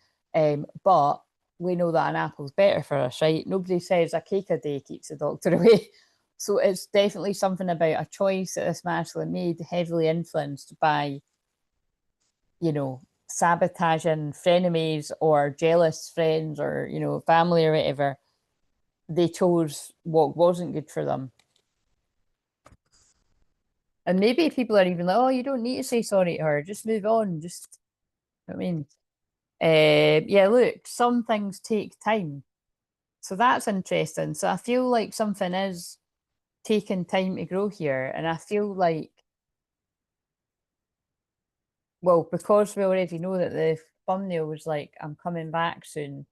[SPEAKER 1] But we know that an apple's better for us, right? Nobody says a cake a day keeps the doctor away. So it's definitely something about a choice that this masculine made, heavily influenced by, you know, sabotaging frenemies or jealous friends or, you know, family or whatever. They chose what wasn't good for them. And maybe people are even like, oh, you don't need to say sorry to her. Just move on. Just, I mean, yeah, look, some things take time. So that's interesting. So I feel like something is taking time to grow here. And I feel like, well, because we already know that the thumbnail was like, I'm coming back soon.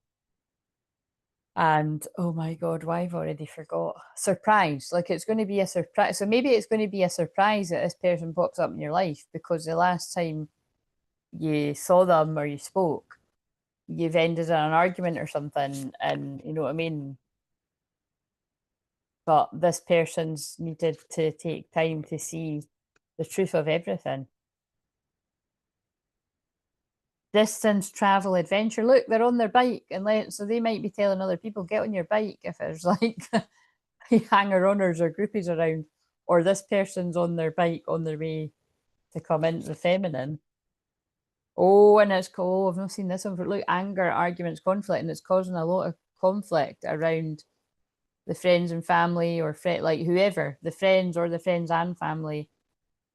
[SPEAKER 1] And oh my God, why I've already forgot. Surprise. Like it's going to be a surprise. So maybe it's going to be a surprise that this person pops up in your life because the last time you saw them or you spoke, you've ended in an argument or something. And you know what I mean? But this person's needed to take time to see the truth of everything. Distance, travel, adventure. Look, they're on their bike, and so they might be telling other people, get on your bike if there's like hanger-oners or groupies around, or this person's on their bike on their way to come into the feminine. Oh, and it's cool. I've not seen this one for look, anger, arguments, conflict, and it's causing a lot of conflict around the friends and family or like whoever, the friends or the friends and family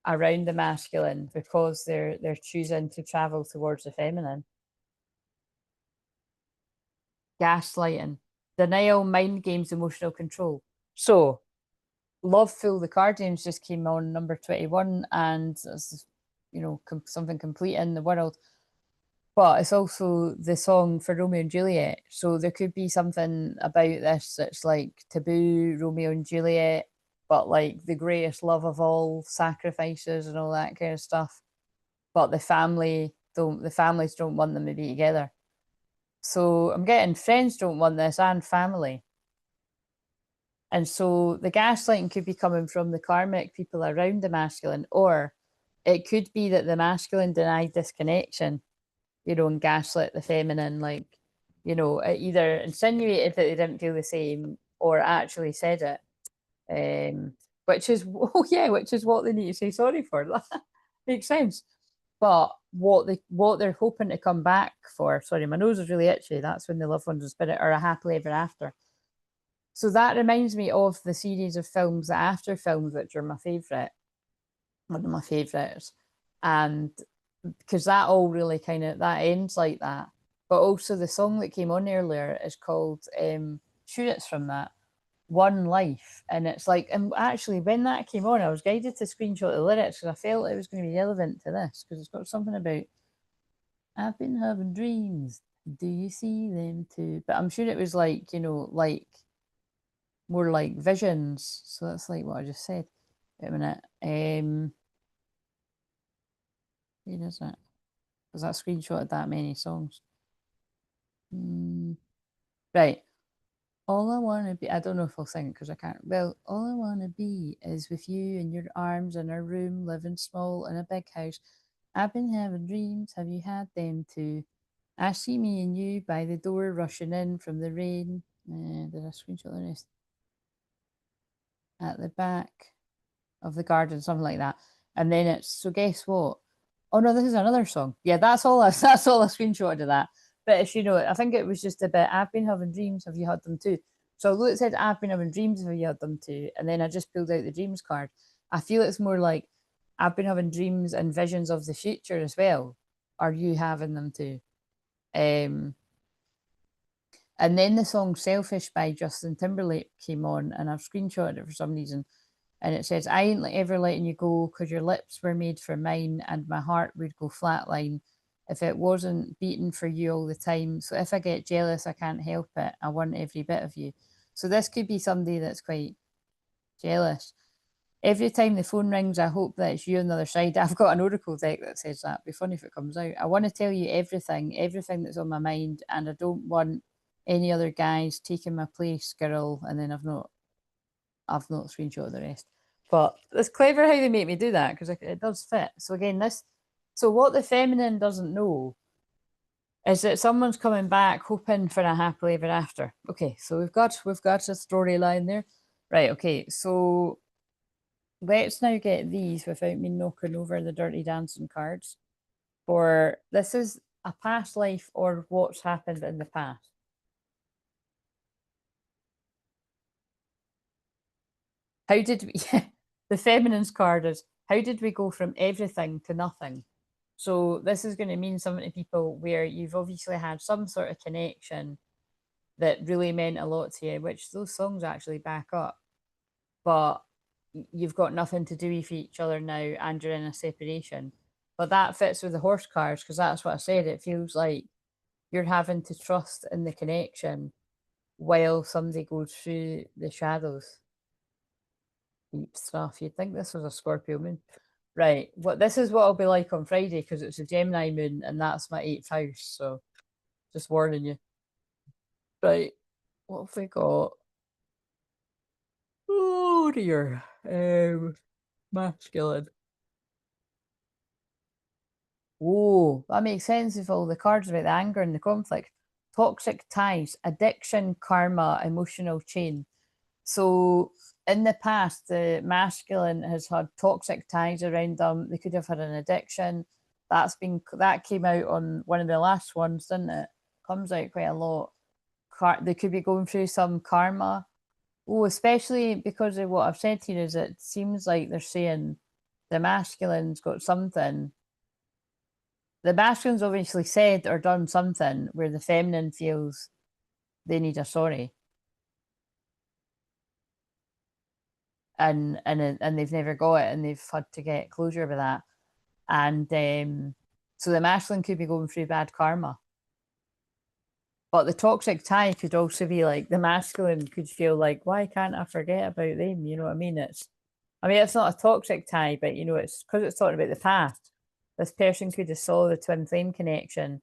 [SPEAKER 1] around the masculine because they're choosing to travel towards the feminine. Gaslighting, denial, mind games, emotional control. So Loveful, the Cardians just came on number 21 and it's, you know, something complete in the world. But it's also the song for Romeo and Juliet. So there could be something about this that's like taboo, Romeo and Juliet, but like the greatest love of all, sacrifices and all that kind of stuff. But the families don't want them to be together. So I'm getting friends don't want this and family. And so the gaslighting could be coming from the karmic people around the masculine, or it could be that the masculine denied this connection, you know, and gaslit the feminine, like, you know, it either insinuated that they didn't feel the same or actually said it. Which is oh yeah, which is what they need to say sorry for. That makes sense. But what they're hoping to come back for, sorry, my nose is really itchy. That's when the loved ones in spirit are a happily ever after. So that reminds me of the series of films, the After films, which are my favourite, one of my favourites. And because that all really kind of that ends like that. But also the song that came on earlier is called Sure It's from that. One Life. And it's like, and actually when that came on, I was guided to screenshot the lyrics because I felt it was going to be relevant to this because it's got something about I've been having dreams. Do you see them too? But I'm sure it was like, you know, like more like visions. So that's like what I just said. Wait a minute. Where is it? Because that screenshotted that many songs. Right. All I want to be, I don't know if I'll sing it because I can't. Well, all I want to be is with you in your arms in a room, living small in a big house. I've been having dreams. Have you had them too? I see me and you by the door rushing in from the rain. Did I screenshot the rest? At the back of the garden, something like that. And then it's so guess what? Oh no, this is another song. Yeah, that's all I that's all I screenshotted of that. But if you know it, I think it was just a bit I've been having dreams, have you had them too? So although it said I've been having dreams, have you had them too? And then I just pulled out the dreams card. I feel it's more like I've been having dreams and visions of the future as well. Are you having them too? And then the song Selfish by Justin Timberlake came on, and I've screenshotted it for some reason. And it says, I ain't ever letting you go because your lips were made for mine and my heart would go flatline if it wasn't beating for you all the time. So if I get jealous, I can't help it. I want every bit of you. So this could be somebody that's quite jealous. Every time the phone rings, I hope that it's you on the other side. I've got an oracle deck that says that. It'd be funny if it comes out. I want to tell you everything that's on my mind, and I don't want any other guys taking my place, girl. And then I've not screenshot the rest. But it's clever how they make me do that because it does fit. So again, so what the feminine doesn't know is that someone's coming back hoping for a happily ever after. Okay, so we've got a storyline there. Right, okay, so let's now get these without me knocking over the Dirty Dancing cards. For this is a past life or what's happened in the past. How did we the feminine's card is how did we go from everything to nothing? So this is going to mean something to people where you've obviously had some sort of connection that really meant a lot to you, which those songs actually back up. But you've got nothing to do with each other now and you're in a separation. But that fits with the horse cards because that's what I said. It feels like you're having to trust in the connection while somebody goes through the shadows. Deep stuff. You'd think this was a Scorpio moon. Right. Well, this is what I'll be like on Friday because it's a Gemini moon and that's my 8th house. So just warning you. Right. What have we got? Oh dear. Masculine. Oh, that makes sense with all the cards about the anger and the conflict. Toxic ties, addiction, karma, emotional chain. So in the past, the masculine has had toxic ties around them. They could have had an addiction. That came out on one of the last ones, didn't it? Comes out quite a lot. They could be going through some karma. Oh, especially because of what I've said here is it seems like they're saying the masculine's got something. The masculine's obviously said or done something where the feminine feels they need a sorry. And they've never got it and they've had to get closure with that. And so the masculine could be going through bad karma. But the toxic tie could also be like the masculine could feel like, why can't I forget about them? You know what I mean? It's not a toxic tie, but you know, it's because it's talking about the past. This person could have saw the twin flame connection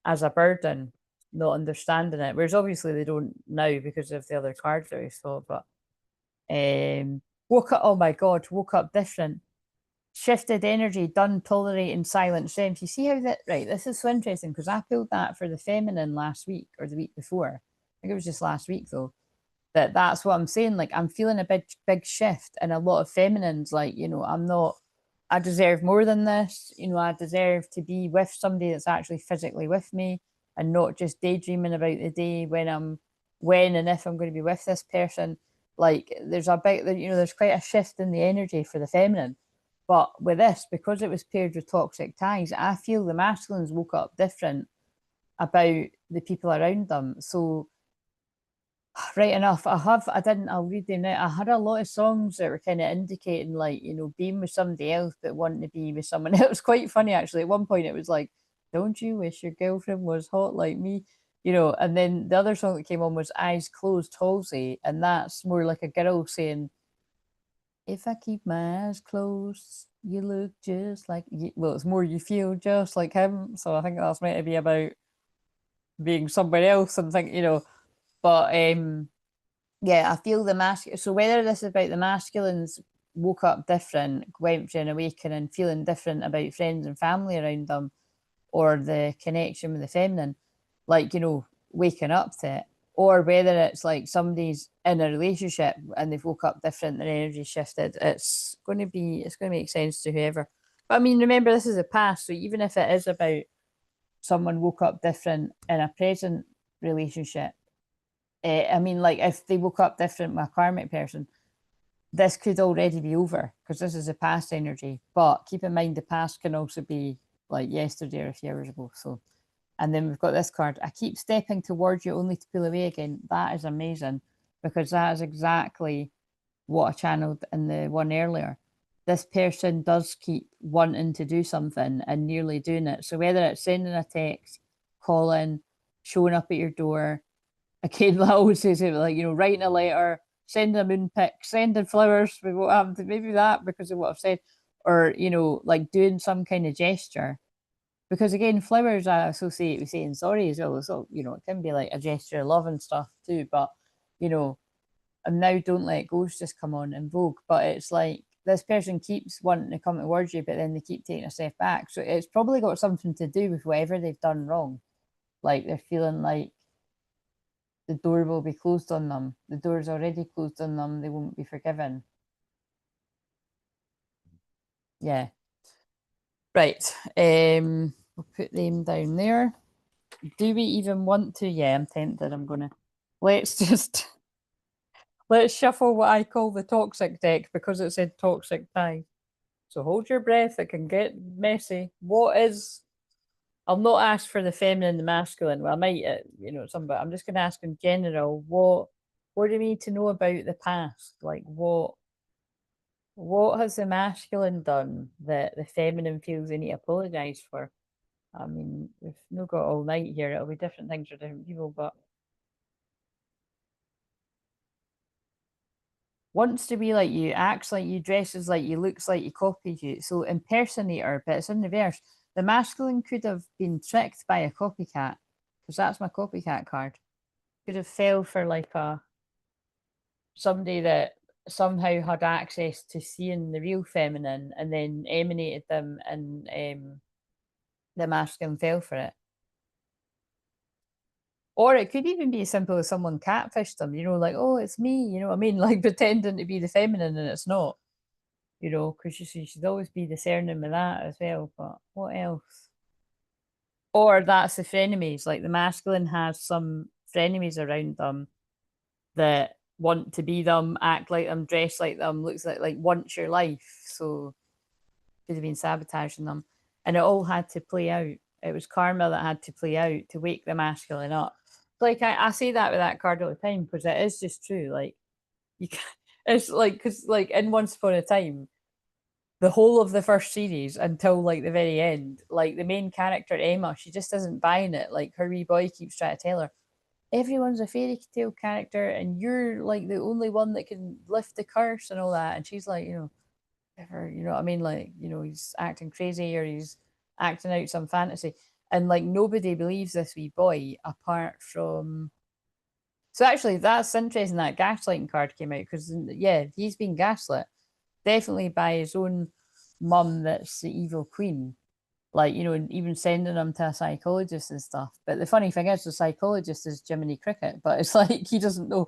[SPEAKER 1] as a burden, not understanding it. Whereas obviously they don't now because of the other cards that we saw. But woke up, oh my God, woke up different. Shifted energy, done tolerating silent strength. You see how that, right? This is so interesting because I pulled that for the feminine last week or the week before. I think it was just last week though. That's what I'm saying. Like I'm feeling a big shift and a lot of feminines, like, you know, I deserve more than this. You know, I deserve to be with somebody that's actually physically with me and not just daydreaming about the day when and if I'm going to be with this person. Like there's there's quite a shift in the energy for the feminine. But with this, because it was paired with toxic ties, I feel the masculines woke up different about the people around them. So right enough. I'll read them now. I had a lot of songs that were kind of indicating, like, you know, being with somebody else, but wanting to be with someone else. Quite funny, actually. At one point, it was like, don't you wish your girlfriend was hot like me? You know, and then the other song that came on was Eyes Closed, Halsey. And that's more like a girl saying, if I keep my eyes closed, you look just like, well, it's more you feel just like him. So I think that's meant to be about being somebody else and think, you know, but yeah, I feel the masculine. So whether this is about the masculines woke up different, went through an awakening, feeling different about friends and family around them, or the connection with the feminine, like, you know, waking up to it, or whether it's like somebody's in a relationship and they've woke up different, their energy shifted. It's going to make sense to whoever. But I mean, remember, this is the past, so even if it is about someone woke up different in a present relationship, I mean, like if they woke up different with a karmic person, this could already be over because this is a past energy. But keep in mind, the past can also be like yesterday or a few hours ago. So, and then we've got this card. I keep stepping towards you only to pull away again. That is amazing because that is exactly what I channeled in the one earlier. This person does keep wanting to do something and nearly doing it. So whether it's sending a text, calling, showing up at your door, again, I always say like, writing a letter, sending a moon pic, sending flowers, what happened to maybe that because of what I've said, or like doing some kind of gesture. Because again, flowers I associate with saying sorry as well. So, it can be like a gesture of love and stuff too. But, you know, and now Don't Let Go's just come on in vogue. But it's like this person keeps wanting to come towards you, but then they keep taking a step back. So it's probably got something to do with whatever they've done wrong. Like they're feeling like the door will be closed on them. The door's already closed on them. They won't be forgiven. Yeah. Right. We'll put them down there. Do we even want to? Yeah, I'm tempted. I'm gonna let's just let's shuffle what I call the toxic deck because it said toxic ties. So hold your breath, it can get messy. What is I'll not ask for the feminine and the masculine. Well, I might some, but I'm just gonna ask in general, what do we need to know about the past? Like what has the masculine done that the feminine feels they need to apologise for? I mean, we've not got all night here. It'll be different things for different people, but wants to be like you, acts like you, dresses like you, looks like you, copies you. So impersonator, but it's in reverse. The masculine could have been tricked by a copycat, because that's my copycat card. Could have fell for like somebody that somehow had access to seeing the real feminine and then emanated them, and the masculine fell for it. Or it could even be as simple as someone catfished them, like, oh, it's me, you know what I mean? Like pretending to be the feminine and it's not, because you should always be discerning with that as well. But what else? Or that's the frenemies, like the masculine has some frenemies around them that want to be them, act like them, dress like them, looks like wants your life. So could have been sabotaging them. And it all had to play out. It was karma that had to play out to wake the masculine up. Like I say that with that card all the time because it is just true. Like you can it's like because like in Once Upon a Time, the whole of the first series until like the very end, like the main character Emma, she just isn't buying it. Like her wee boy keeps trying to tell her, everyone's a fairy tale character and you're like the only one that can lift the curse and all that. And she's like, ever, you know what I mean? Like, he's acting crazy or he's acting out some fantasy. And like nobody believes this wee boy apart from. So actually, that's interesting that gaslighting card came out because, yeah, he's been gaslit definitely by his own mum that's the evil queen. Like, and even sending him to a psychologist and stuff. But the funny thing is, the psychologist is Jiminy Cricket, but it's like he doesn't know,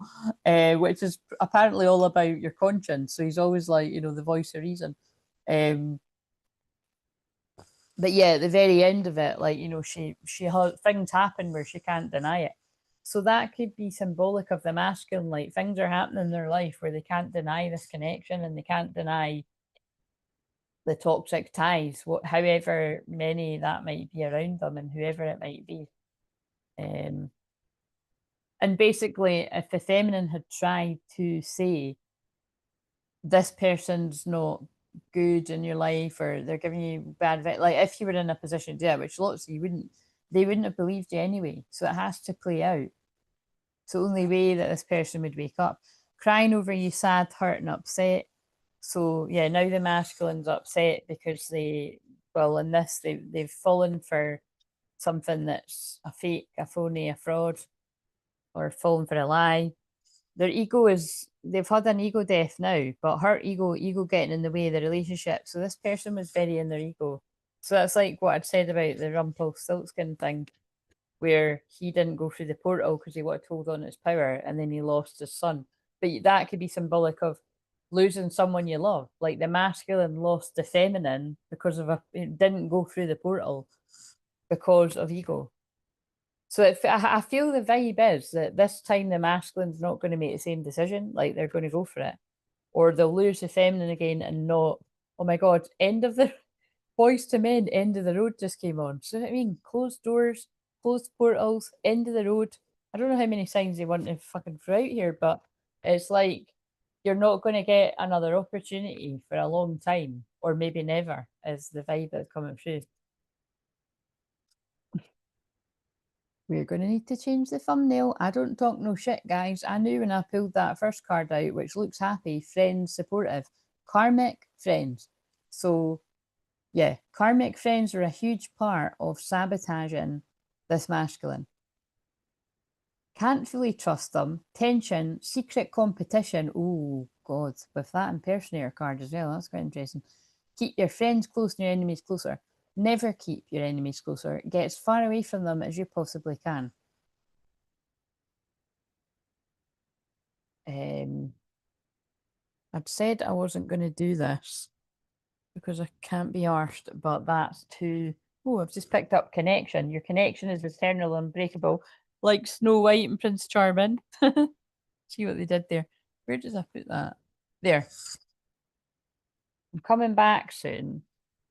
[SPEAKER 1] which is apparently all about your conscience. So he's always like, the voice of reason. Um, but yeah, at the very end of it, like she has things happen where she can't deny it. So that could be symbolic of the masculine. Like things are happening in their life where they can't deny this connection and they can't deny the toxic ties, however many that might be around them and whoever it might be. Um, and basically, if the feminine had tried to say this person's not good in your life or they're giving you bad advice, like if you were in a position to do it, which lots of you wouldn't, they wouldn't have believed you anyway. So it has to play out. It's the only way that this person would wake up. Crying over you, sad, hurt, and upset. So yeah, now the masculine's upset because well, in this they've fallen for something that's a fake, a phony, a fraud, or fallen for a lie. Their ego they've had an ego death now, but her ego getting in the way of the relationship. So this person was very in their ego. So that's like what I'd said about the Rumpelstiltskin thing, where he didn't go through the portal because he wanted to hold on his power and then he lost his son. But that could be symbolic of losing someone you love. Like the masculine lost the feminine because of it didn't go through the portal because of ego. So I feel the vibe is that this time the masculine's not going to make the same decision. Like they're going to go for it. or they'll lose the feminine again and not, oh my God, end of the Boys to Men, end of the road just came on. So I mean, closed doors, closed portals, end of the road. I don't know how many signs they want to fucking throw out here, but it's like you're not going to get another opportunity for a long time, or maybe never, is the vibe that's coming through. We're going to need to change the thumbnail. I don't talk no shit, guys. I knew when I pulled that first card out, which looks happy, friends, supportive, karmic friends. So yeah, karmic friends are a huge part of sabotaging this masculine. Can't fully trust them. Tension, secret competition. Oh, God, with that impersonator card as well. That's quite interesting. Keep your friends close and your enemies closer. Never keep your enemies closer. Get as far away from them as you possibly can. I'd said I wasn't going to do this because I can't be arsed, but that's too. Oh, I've just picked up connection. Your connection is eternal and unbreakable, like Snow White and Prince Charming. See what they did there. Where does I put that? There. I'm coming back soon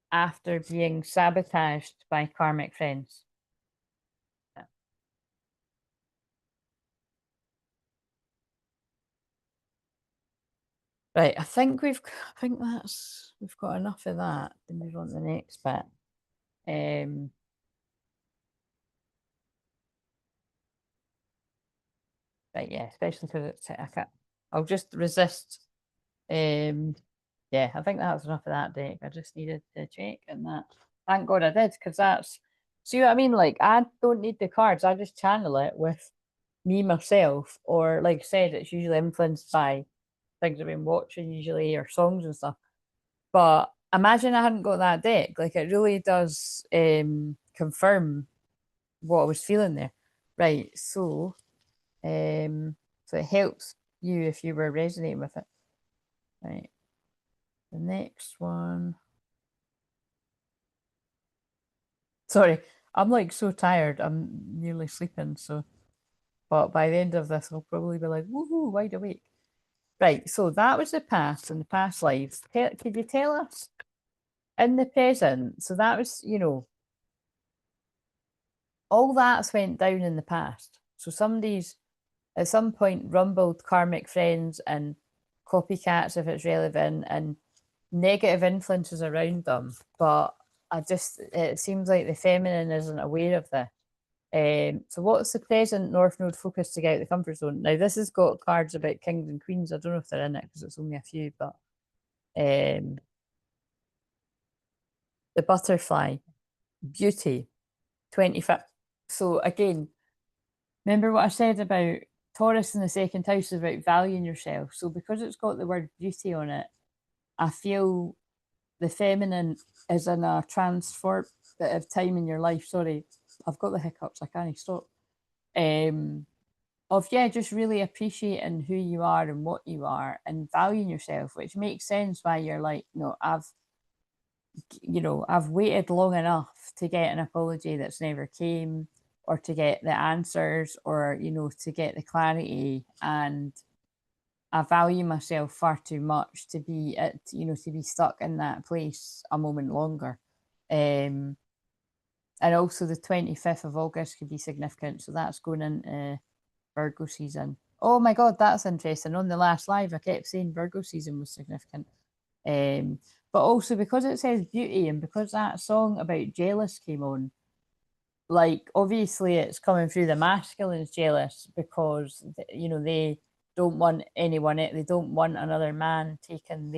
[SPEAKER 1] after being sabotaged by karmic friends. Right, I think we've got enough of that to move on to the next bit. Right, yeah, especially because it's I'll just resist. Yeah, I think that's enough of that deck. I just needed to check and that. Thank God I did, because that's see what I mean? Like I don't need the cards, I just channel it with me myself, or like I said, it's usually influenced by things I've been watching usually or songs and stuff. But imagine I hadn't got that deck. Like it really does confirm what I was feeling there. Right, so it helps you if you were resonating with it. Right. The next one. Sorry, I'm like so tired. I'm nearly sleeping. So, but by the end of this, I'll probably be like, woohoo, wide awake. Right. So that was the past and the past lives. Could you tell us in the present? So that was, all that's went down in the past. So somebody's at some point rumbled karmic friends and copycats if it's relevant and negative influences around them. But it seems like the feminine isn't aware of this. So what's the present North Node focus to get out of the comfort zone? Now this has got cards about kings and queens. I don't know if they're in it because it's only a few, but um, the butterfly, beauty, 25. So again, remember what I said about Taurus in the second house is about valuing yourself. So because it's got the word beauty on it, I feel the feminine is in a transformative time in your life. Sorry, I've got the hiccups. I can't stop. Of yeah, just really appreciating who you are and what you are and valuing yourself, which makes sense why you're like, no, I've waited long enough to get an apology that's never came, or to get the answers, or to get the clarity, and I value myself far too much to be stuck in that place a moment longer. And also the 25th of August could be significant. So that's going into Virgo season. Oh my God, that's interesting. On the last live, I kept saying Virgo season was significant. But also because it says beauty and because that song about jealous came on, like obviously it's coming through the masculine's jealous because they don't want anyone, they don't want another man taking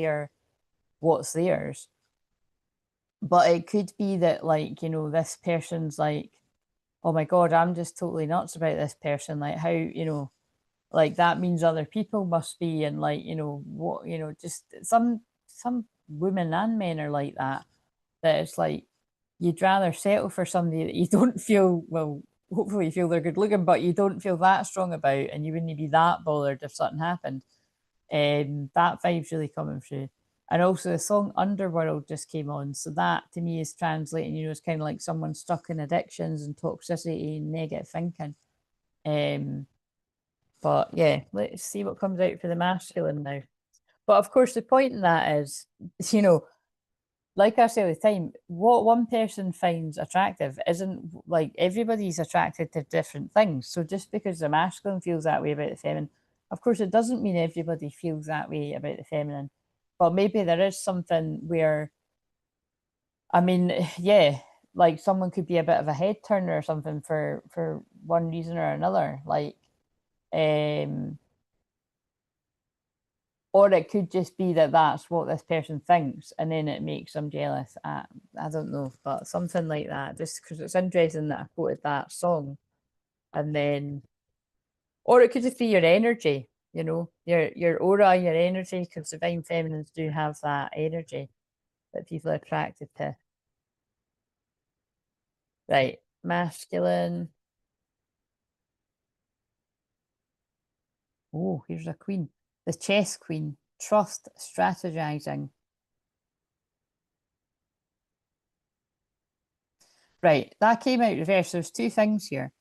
[SPEAKER 1] what's theirs. But it could be that like this person's like, oh my God, I'm just totally nuts about this person, like how like that means other people must be, and like what just some women and men are like that, that it's like you'd rather settle for somebody that you don't feel, well, hopefully you feel they're good looking, but you don't feel that strong about, and you wouldn't be that bothered if something happened. That vibe's really coming through. And also the song Underworld just came on. So that to me is translating, it's kind of like someone stuck in addictions and toxicity and negative thinking. But yeah, let's see what comes out for the masculine now. But of course, the point in that is, you know, like I say all the time, what one person finds attractive isn't like everybody's attracted to different things. So just because the masculine feels that way about the feminine, of course, it doesn't mean everybody feels that way about the feminine. But maybe there is something where, I mean, yeah, like someone could be a bit of a head turner or something for one reason or another. Like, um, or it could just be that that's what this person thinks and then it makes them jealous. I don't know, but something like that, just because it's interesting that I quoted that song. And then, or it could just be your energy, you know, your aura, your energy, because divine feminines do have that energy that people are attracted to. Right, masculine. Oh, here's a queen. The chess queen. Trust, strategizing. Right, that came out reverse. There's two things here.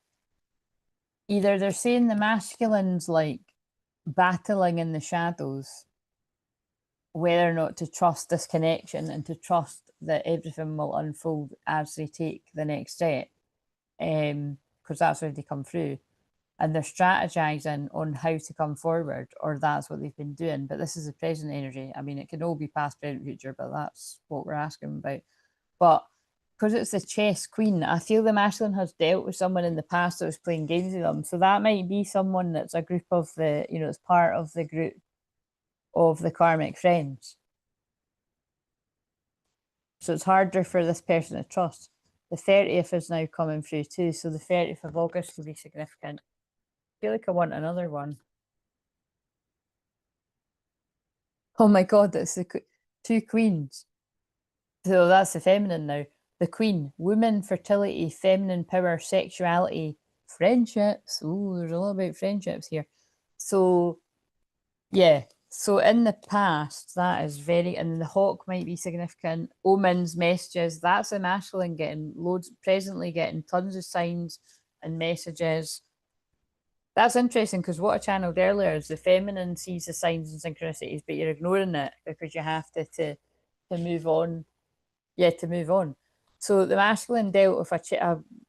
[SPEAKER 1] Either they're saying the masculine's like battling in the shadows, whether or not to trust this connection and to trust that everything will unfold as they take the next step, because that's how they come through. And they're strategizing on how to come forward, or that's what they've been doing. But this is the present energy. I mean, it can all be past, present, future, but that's what we're asking about. But because it's the chess queen, I feel the masculine has dealt with someone in the past that was playing games with them. So that might be someone that's a group of the, you know, it's part of the group of the karmic friends. So it's harder for this person to trust. The 30th is now coming through too. So the 30th of August will be significant. I feel like I want another one. Oh my God, that's the two queens. So that's the feminine now. The queen, woman, fertility, feminine power, sexuality, friendships. Oh, there's a lot about friendships here. So, yeah. So in the past, that is very, and the hawk might be significant. Omens, messages. That's the masculine getting loads, presently getting tons of signs and messages. That's interesting because what I channeled earlier is the feminine sees the signs and synchronicities, but you're ignoring it because you have to move on. Yeah, to move on. So the masculine dealt with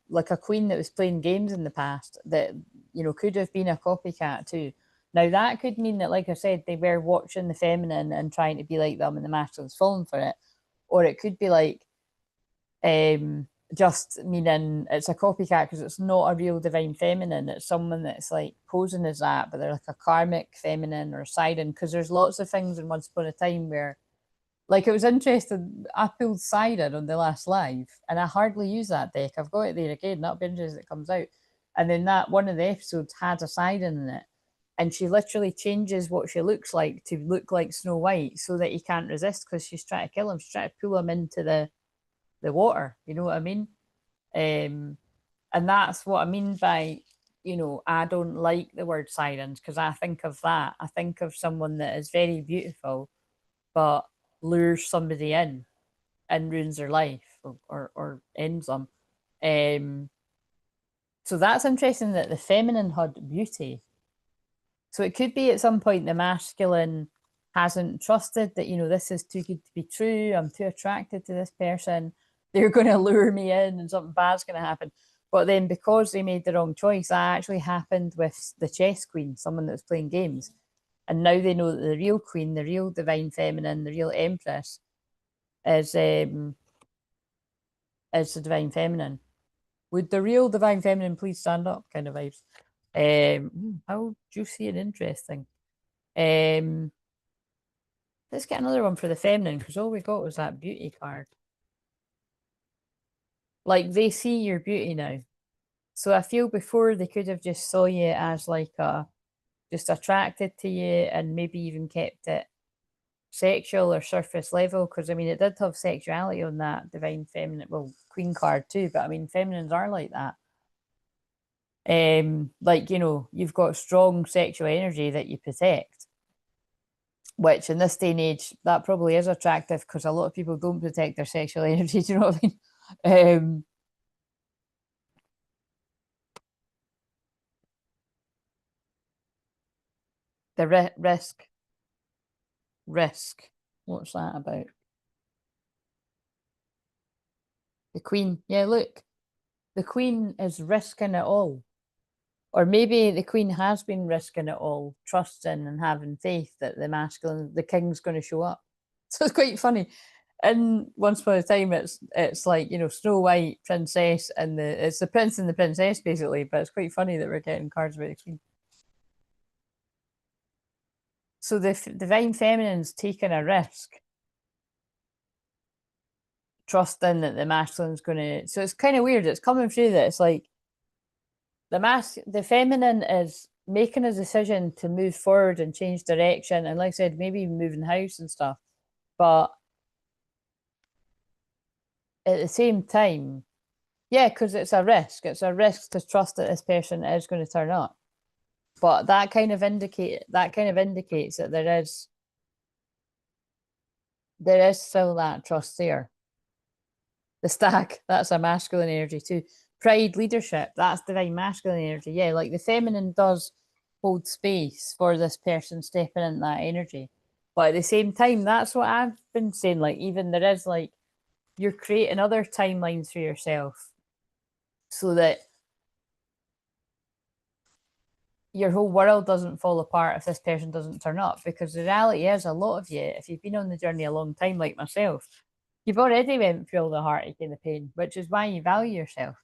[SPEAKER 1] like a queen that was playing games in the past that, you know, could have been a copycat too. Now that could mean that, like I said, they were watching the feminine and trying to be like them, and the masculine's falling for it. Or it could be like just meaning it's a copycat because it's not a real divine feminine. It's someone that's like posing as that, but they're like a karmic feminine or siren. Because there's lots of things in Once Upon a Time where, like, it was interesting. I pulled siren on the last live, and I hardly use that deck. I've got it there again. That'll be interesting as it comes out. And then that one of the episodes had a siren in it, and she literally changes what she looks like to look like Snow White so that he can't resist because she's trying to kill him. She's trying to pull him into the water. You know what I mean? Um, and that's what I mean by, you know, I don't like the word sirens because I think of that. I think of someone that is very beautiful but lures somebody in and ruins their life or ends them. Um, so that's interesting that the feminine had beauty. So it could be at some point the masculine hasn't trusted that, you know, this is too good to be true. I'm too attracted to this person. They're going to lure me in and something bad's going to happen. But then because they made the wrong choice, that actually happened with the chess queen, someone that was playing games. And now they know that the real queen, the real divine feminine, the real empress is the divine feminine. Would the real divine feminine please stand up? Kind of vibes. How juicy and interesting. Um, let's get another one for the feminine because all we got was that beauty card. Like they see your beauty now. So I feel before they could have just saw you as like a just attracted to you and maybe even kept it sexual or surface level because I mean it did have sexuality on that divine feminine, well, queen card too, but I mean feminines are like that. Like, you know, you've got strong sexual energy that you protect, which in this day and age that probably is attractive because a lot of people don't protect their sexual energy. Do you know what I mean? The risk. Risk. What's that about? The Queen. Yeah, look. The Queen is risking it all. Or maybe the Queen has been risking it all, trusting and having faith that the masculine, the king's going to show up. So it's quite funny. And once upon a time, it's like, you know, Snow White, princess, and it's the prince and the princess basically. But it's quite funny that we're getting cards about the Queen. So the divine feminine's taking a risk, trusting that the masculine's going to. So it's kind of weird. It's coming through that it's like the feminine is making a decision to move forward and change direction, and like I said, maybe even moving house and stuff. But at the same time, yeah, because it's a risk. It's a risk to trust that this person is going to turn up. But that kind of indicates that there is still that trust there. The Stag, that's a masculine energy too. Pride, leadership, that's divine masculine energy. Yeah, like the feminine does hold space for this person stepping in that energy. But at the same time, that's what I've been saying. Like, even there is like, you're creating other timelines for yourself so that your whole world doesn't fall apart if this person doesn't turn up. Because the reality is, a lot of you, if you've been on the journey a long time, like myself, you've already went through all the heartache and the pain, which is why you value yourself.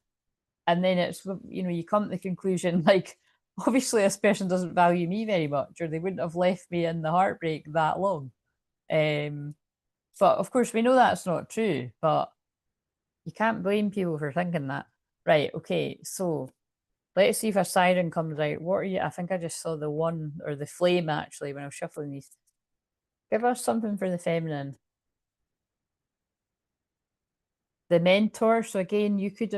[SPEAKER 1] And then it's, you know, you come to the conclusion, like, obviously this person doesn't value me very much, or they wouldn't have left me in the heartbreak that long. But of course, we know that's not true, but you can't blame people for thinking that. Right, okay, so let's see if a siren comes out. What are you? I think I just saw the one or the flame actually when I was shuffling these. Give us something for the feminine. The mentor. So again, you could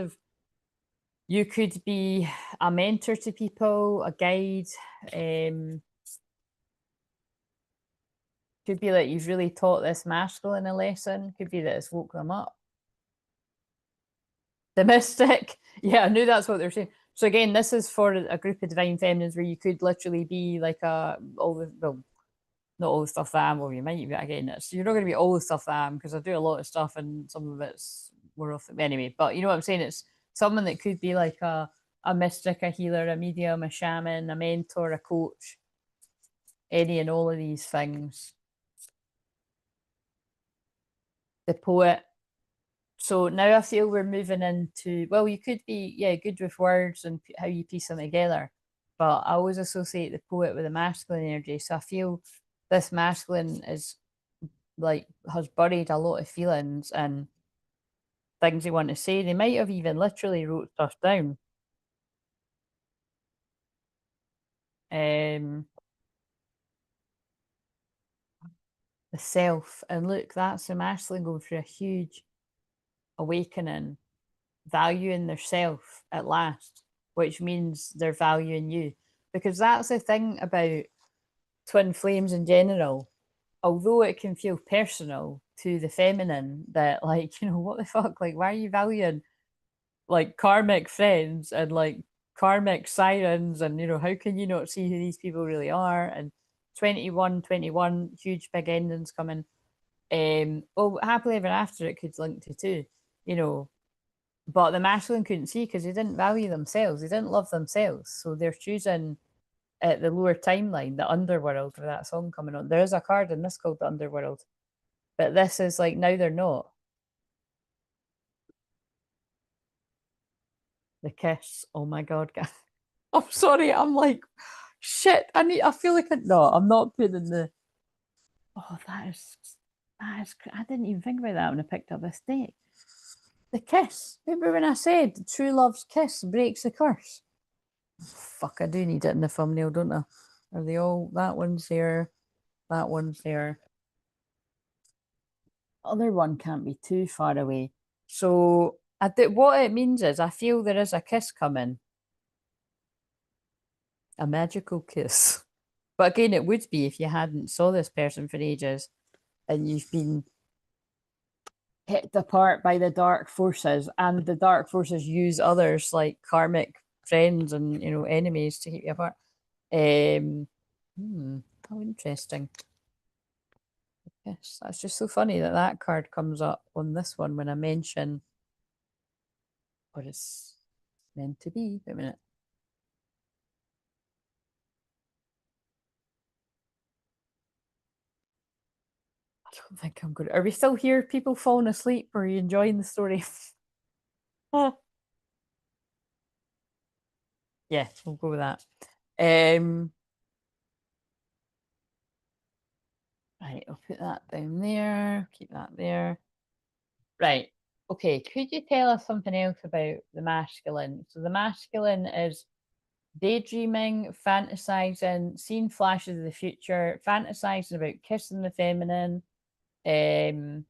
[SPEAKER 1] be a mentor to people, a guide. Could be that you've really taught this masculine a lesson. Could be that it's woke them up. The mystic. Yeah, I knew that's what they're saying. So again, this is for a group of divine feminines where you could literally be like all the, well, not all the stuff that I am. Well, you might be again. You're not going to be all the stuff that I am because I do a lot of stuff and some of it's more off anyway. But you know what I'm saying? It's someone that could be like a mystic, a healer, a medium, a shaman, a mentor, a coach, any and all of these things. The poet. So now I feel we're moving into, well, you could be, yeah, good with words and how you piece them together. But I always associate the poet with the masculine energy. So I feel this masculine is like has buried a lot of feelings and things they want to say. They might have even literally wrote stuff down. The self. And look, that's the masculine going through a huge awakening, valuing their self at last, which means they're valuing you. Because that's the thing about twin flames in general. Although it can feel personal to the feminine, that like, you know, what the fuck? Like, why are you valuing like karmic friends and like karmic sirens? And, you know, how can you not see who these people really are? And 21, huge big endings coming. Well, happily ever after it could link to too, you know, but the masculine couldn't see because they didn't value themselves, they didn't love themselves, so they're choosing the lower timeline, the underworld, for that song coming on. There is a card in this called the underworld, but this is like now they're not. The kiss. Oh my god, guys. I'm sorry. I'm like, shit. I feel like no. I'm not putting the. Oh, that is. I didn't even think about that when I picked up this deck. The kiss. Remember when I said true love's kiss breaks the curse? Fuck, I do need it in the thumbnail, don't I? Are they all? That one's there. That one's there. Other one can't be too far away. So what it means is I feel there is a kiss coming. A magical kiss. But again, it would be if you hadn't saw this person for ages and you've been picked apart by the dark forces, and the dark forces use others like karmic friends and, you know, enemies to keep you apart. How interesting. Yes, that's just so funny that that card comes up on this one when I mention what it's meant to be. Wait a minute. I don't think I'm good. Are we still here? People falling asleep? Or are you enjoying the story? Yeah, we'll go with that. Right, I'll put that down there. Keep that there. Right. Okay. Could you tell us something else about the masculine? So the masculine is daydreaming, fantasizing, seeing flashes of the future, fantasizing about kissing the feminine. Um,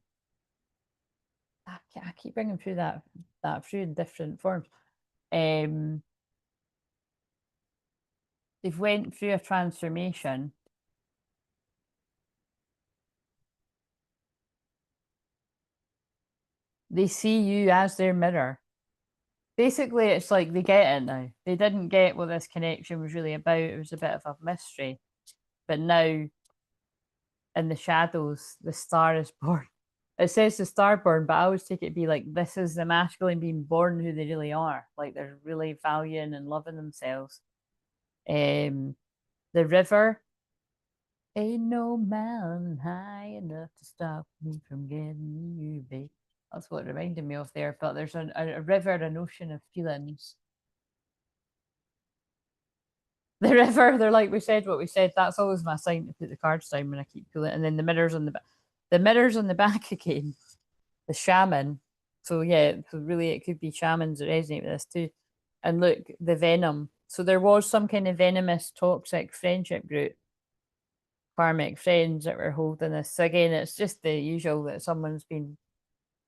[SPEAKER 1] I keep bringing through that through in different forms. Um, they've went through a transformation. They see you as their mirror. Basically, it's like they get it now. They didn't get what this connection was really about. It was a bit of a mystery. But now, in the shadows, the star is born. It says the star born, but I always take it to be like this is the masculine being born who they really are. Like they're really valuing and loving themselves. Um, the river ain't no mountain high enough to stop me from getting you, babe. That's what it reminded me of there. But there's a river, an ocean of feelings. The river, they're like we said what we said. That's always my sign to put the cards down when I keep pulling. And then the mirrors on the back, the mirrors on the back again. The shaman. So yeah, so really it could be shamans that resonate with this too. And look, the venom. So there was some kind of venomous, toxic friendship group, karmic friends that were holding this. So again, it's just the usual that someone's been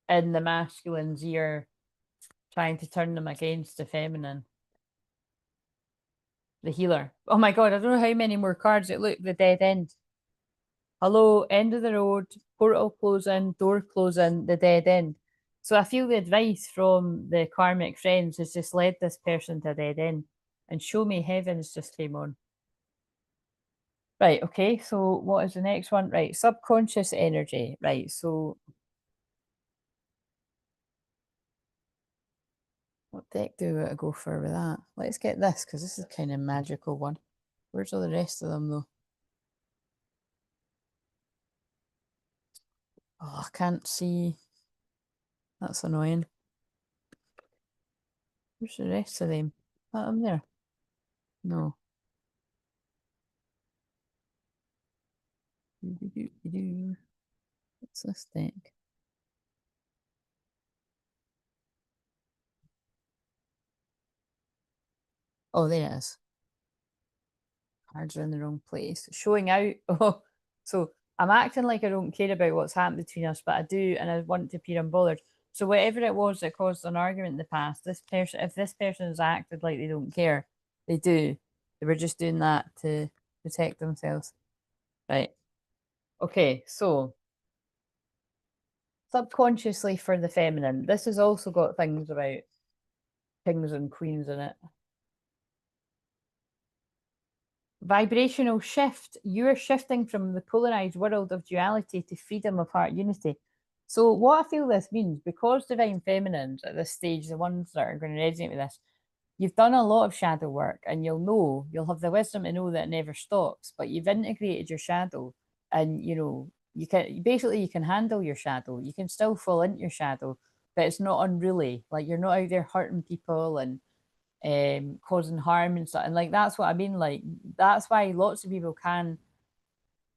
[SPEAKER 1] in the masculine's ear trying to turn them against the feminine. The healer. Oh my god, I don't know how many more cards it look, the dead end. Hello, end of the road, portal closing, door closing, the dead end. So I feel the advice from the karmic friends has just led this person to a dead end. And show me heavens just came on. Right, okay, so what is the next one? Right, subconscious energy. Right, so what deck do I go for with that? Let's get this because this is kind of magical one. Where's all the rest of them though? Oh, I can't see. That's annoying. Where's the rest of them? That them there? No. What's this deck? Oh, there it is. Cards are in the wrong place. Showing out. Oh, so I'm acting like I don't care about what's happened between us, but I do, and I want to appear unbothered. So whatever it was that caused an argument in the past, this person, if this person has acted like they don't care, they do. They were just doing that to protect themselves. Right. Okay. So subconsciously for the feminine, this has also got things about kings and queens in it. Vibrational shift. You're shifting from the polarized world of duality to freedom of heart unity. So, what I feel this means, because divine feminines at this stage, the ones that are going to resonate with this, you've done a lot of shadow work and you'll have the wisdom to know that it never stops, but you've integrated your shadow and you can basically you can handle your shadow. You can still fall into your shadow, but it's not unruly. Like you're not out there hurting people and causing harm and stuff. And like that's what I mean. Like that's why lots of people can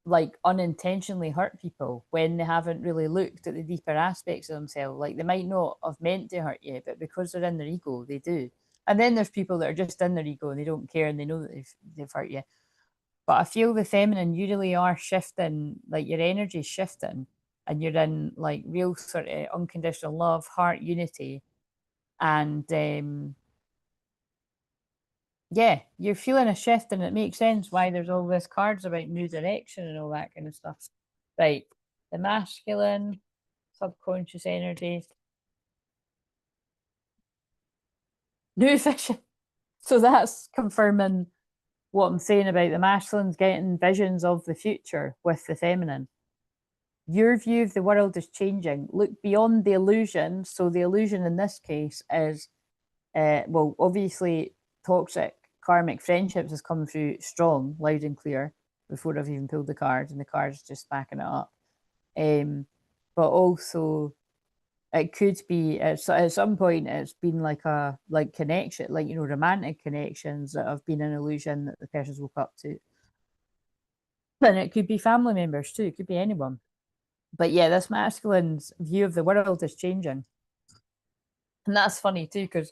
[SPEAKER 1] like unintentionally hurt people when they haven't really looked at the deeper aspects of themselves. Like they might not have meant to hurt you, but because they're in their ego, they do. And then there's people that are just in their ego and they don't care and they know that they've hurt you. But I feel the feminine, you really are shifting, like your energy's shifting and you're in like real sort of unconditional love, heart unity. And yeah, you're feeling a shift, and it makes sense why there's all these cards about new direction and all that kind of stuff. Right. The masculine, subconscious energies, new vision. So that's confirming what I'm saying about the masculines getting visions of the future with the feminine. your view of the world is changing. Look beyond the illusion. So the illusion in this case is, well, obviously toxic karmic friendships is coming through strong, loud and clear before I've even pulled the card, and the card's just backing it up. But also it could be at some point it's been like a connection, like romantic connections that have been an illusion that the person's woke up to. And it could be family members too, it could be anyone. But yeah, this masculine's view of the world is changing. And that's funny too, because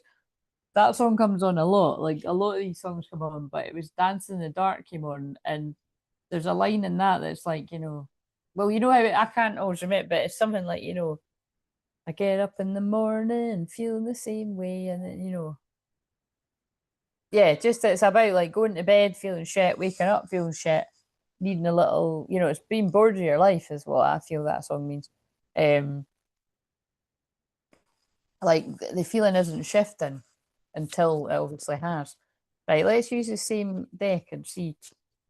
[SPEAKER 1] that song comes on a lot. Like a lot of these songs come on, but it was Dancing in the Dark came on, and there's a line in that that's like, well, you know how I can't always remember, but it's something like, I get up in the morning feeling the same way, and then, yeah, just it's about like going to bed feeling shit, waking up feeling shit, needing a little, it's being bored of your life is what I feel that song means. Like the feeling isn't shifting until it obviously has. Right, let's use the same deck and see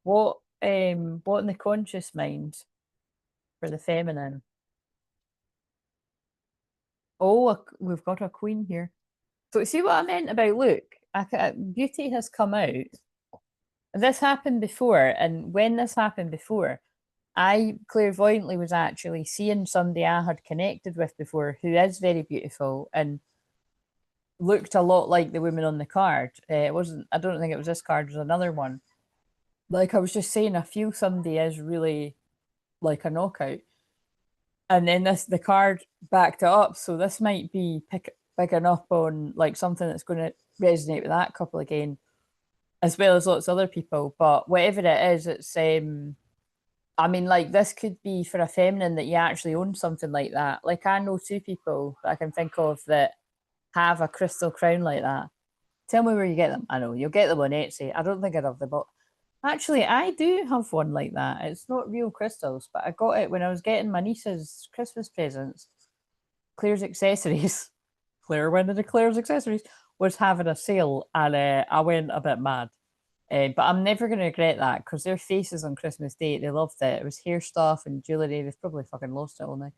[SPEAKER 1] what in the conscious mind for the feminine. Oh, we've got a queen here. So see what I meant about look, beauty has come out. This happened before, and when this happened before, I clairvoyantly was actually seeing somebody I had connected with before who is very beautiful and looked a lot like the woman on the card. It wasn't, I don't think it was this card, it was another one. Like I was just saying, I feel somebody is really like a knockout. And then the card backed it up. So this might be picking up on like something that's going to resonate with that couple again, as well as lots of other people. But whatever it is, it's I mean, like this could be for a feminine that you actually own something like that. Like I know two people that I can think of that have a crystal crown like that. Tell me where you get them. I know you'll get them on Etsy. I don't think I'd have them, but actually, I do have one like that. It's not real crystals, but I got it when I was getting my niece's Christmas presents. Claire's Accessories, Claire, one of the Claire's Accessories, was having a sale, and I went a bit mad. But I'm never going to regret that because their faces on Christmas Day, they loved it. It was hair stuff and jewellery. They've probably fucking lost it all now.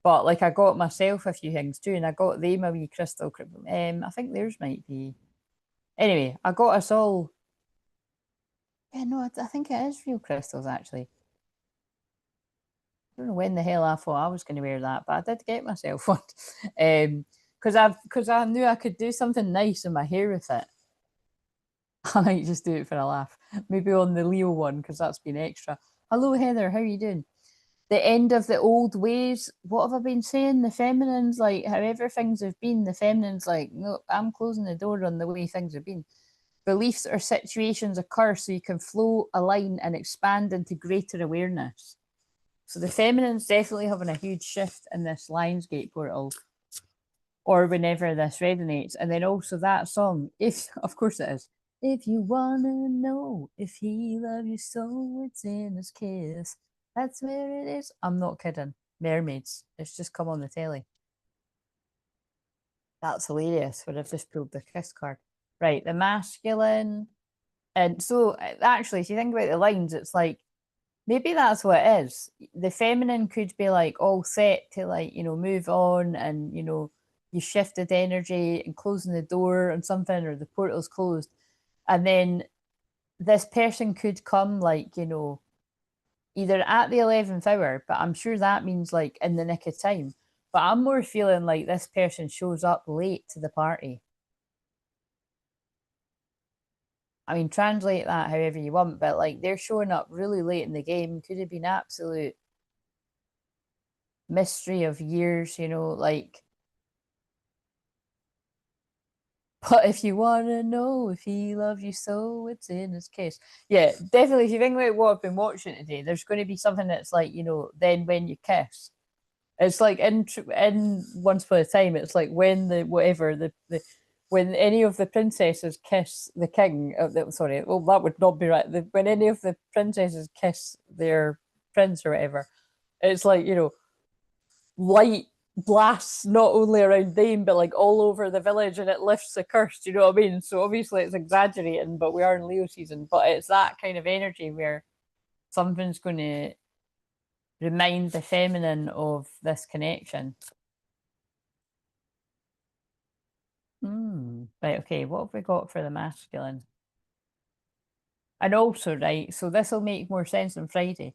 [SPEAKER 1] But like I got myself a few things too, and I got them a wee crystal. I think theirs might be. Anyway, I got us all. Yeah, no, I think it is real crystals actually. I don't know when the hell I thought I was going to wear that, but I did get myself one. Because I knew I could do something nice in my hair with it. I might just do it for a laugh. Maybe on the Leo one because that's been extra. Hello Heather, how are you doing? The end of the old ways. What have I been saying? The feminine's like, however things have been, the feminine's like, no, I'm closing the door on the way things have been. Beliefs or situations occur so you can flow, align, and expand into greater awareness. So the feminine's definitely having a huge shift in this Lionsgate portal, or whenever this resonates. And then also that song, if of course it is. If you wanna know if he loves you so, it's in his kiss. That's where it is. I'm not kidding. Mermaids. It's just come on the telly. That's hilarious. But I've just pulled the kiss card. Right, the masculine. And so actually, if you think about the lines, it's like maybe that's what it is. The feminine could be like all set to like, move on and, you shifted energy and closing the door on something or the portal's closed. And then this person could come like, either at the 11th hour, but I'm sure that means like in the nick of time. But I'm more feeling like this person shows up late to the party. I mean, translate that however you want, but like they're showing up really late in the game. Could have been absolute mystery of years, like. But if you want to know if he loves you so, it's in his case. Yeah, definitely. If you think about what I've been watching today, there's going to be something that's like, then when you kiss. It's like in Once Upon a Time, it's like when the whatever the when any of the princesses kiss the king. Sorry, well that would not be right. When any of the princesses kiss their prince or whatever, it's like light blasts not only around them but like all over the village, and it lifts the curse. Do you know what I mean? So obviously it's exaggerating, but we are in Leo season. But it's that kind of energy where something's going to remind the feminine of this connection. Right, okay, what have we got for the masculine? And also, right, so this will make more sense on Friday.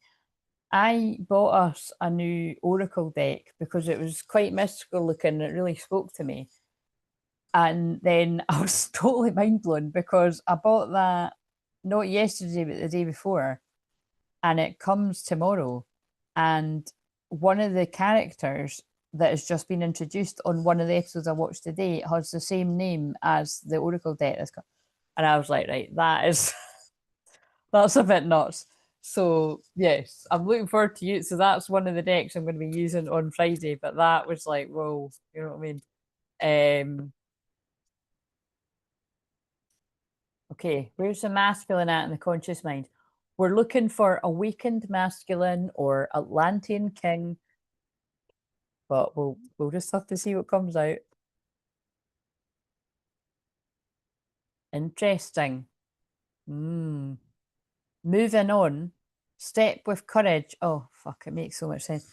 [SPEAKER 1] I bought us a new Oracle deck because it was quite mystical looking. It really spoke to me. And then I was totally mind blown because I bought that not yesterday, but the day before, and it comes tomorrow. And one of the characters that has just been introduced on one of the episodes I watched today has the same name as the Oracle deck. And I was like, right, that is that's a bit nuts. So yes, I'm looking forward to you. So that's one of the decks I'm going to be using on Friday. But that was like, whoa, you know what I mean? Okay, where's the masculine at in the conscious mind? We're looking for awakened masculine or Atlantean king, but we'll just have to see what comes out. Interesting. Moving on. Step with courage. Oh fuck, it makes so much sense.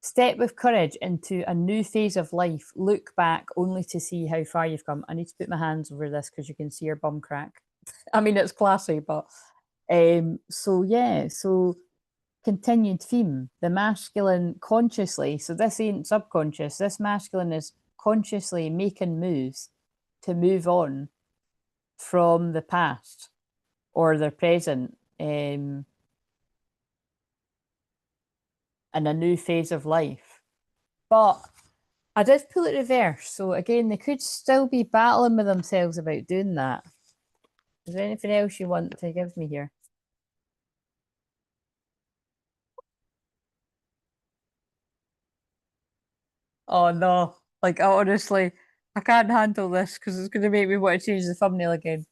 [SPEAKER 1] Step with courage into a new phase of life. Look back only to see how far you've come. I need to put my hands over this because you can see your bum crack. I mean, it's classy, but so yeah, so continued theme, the masculine consciously. So this ain't subconscious. This masculine is consciously making moves to move on from the past or their present, in a new phase of life. But I did pull it reverse. So again, they could still be battling with themselves about doing that. Is there anything else you want to give me here? Oh no. Like honestly, I can't handle this because it's gonna make me want to change the thumbnail again.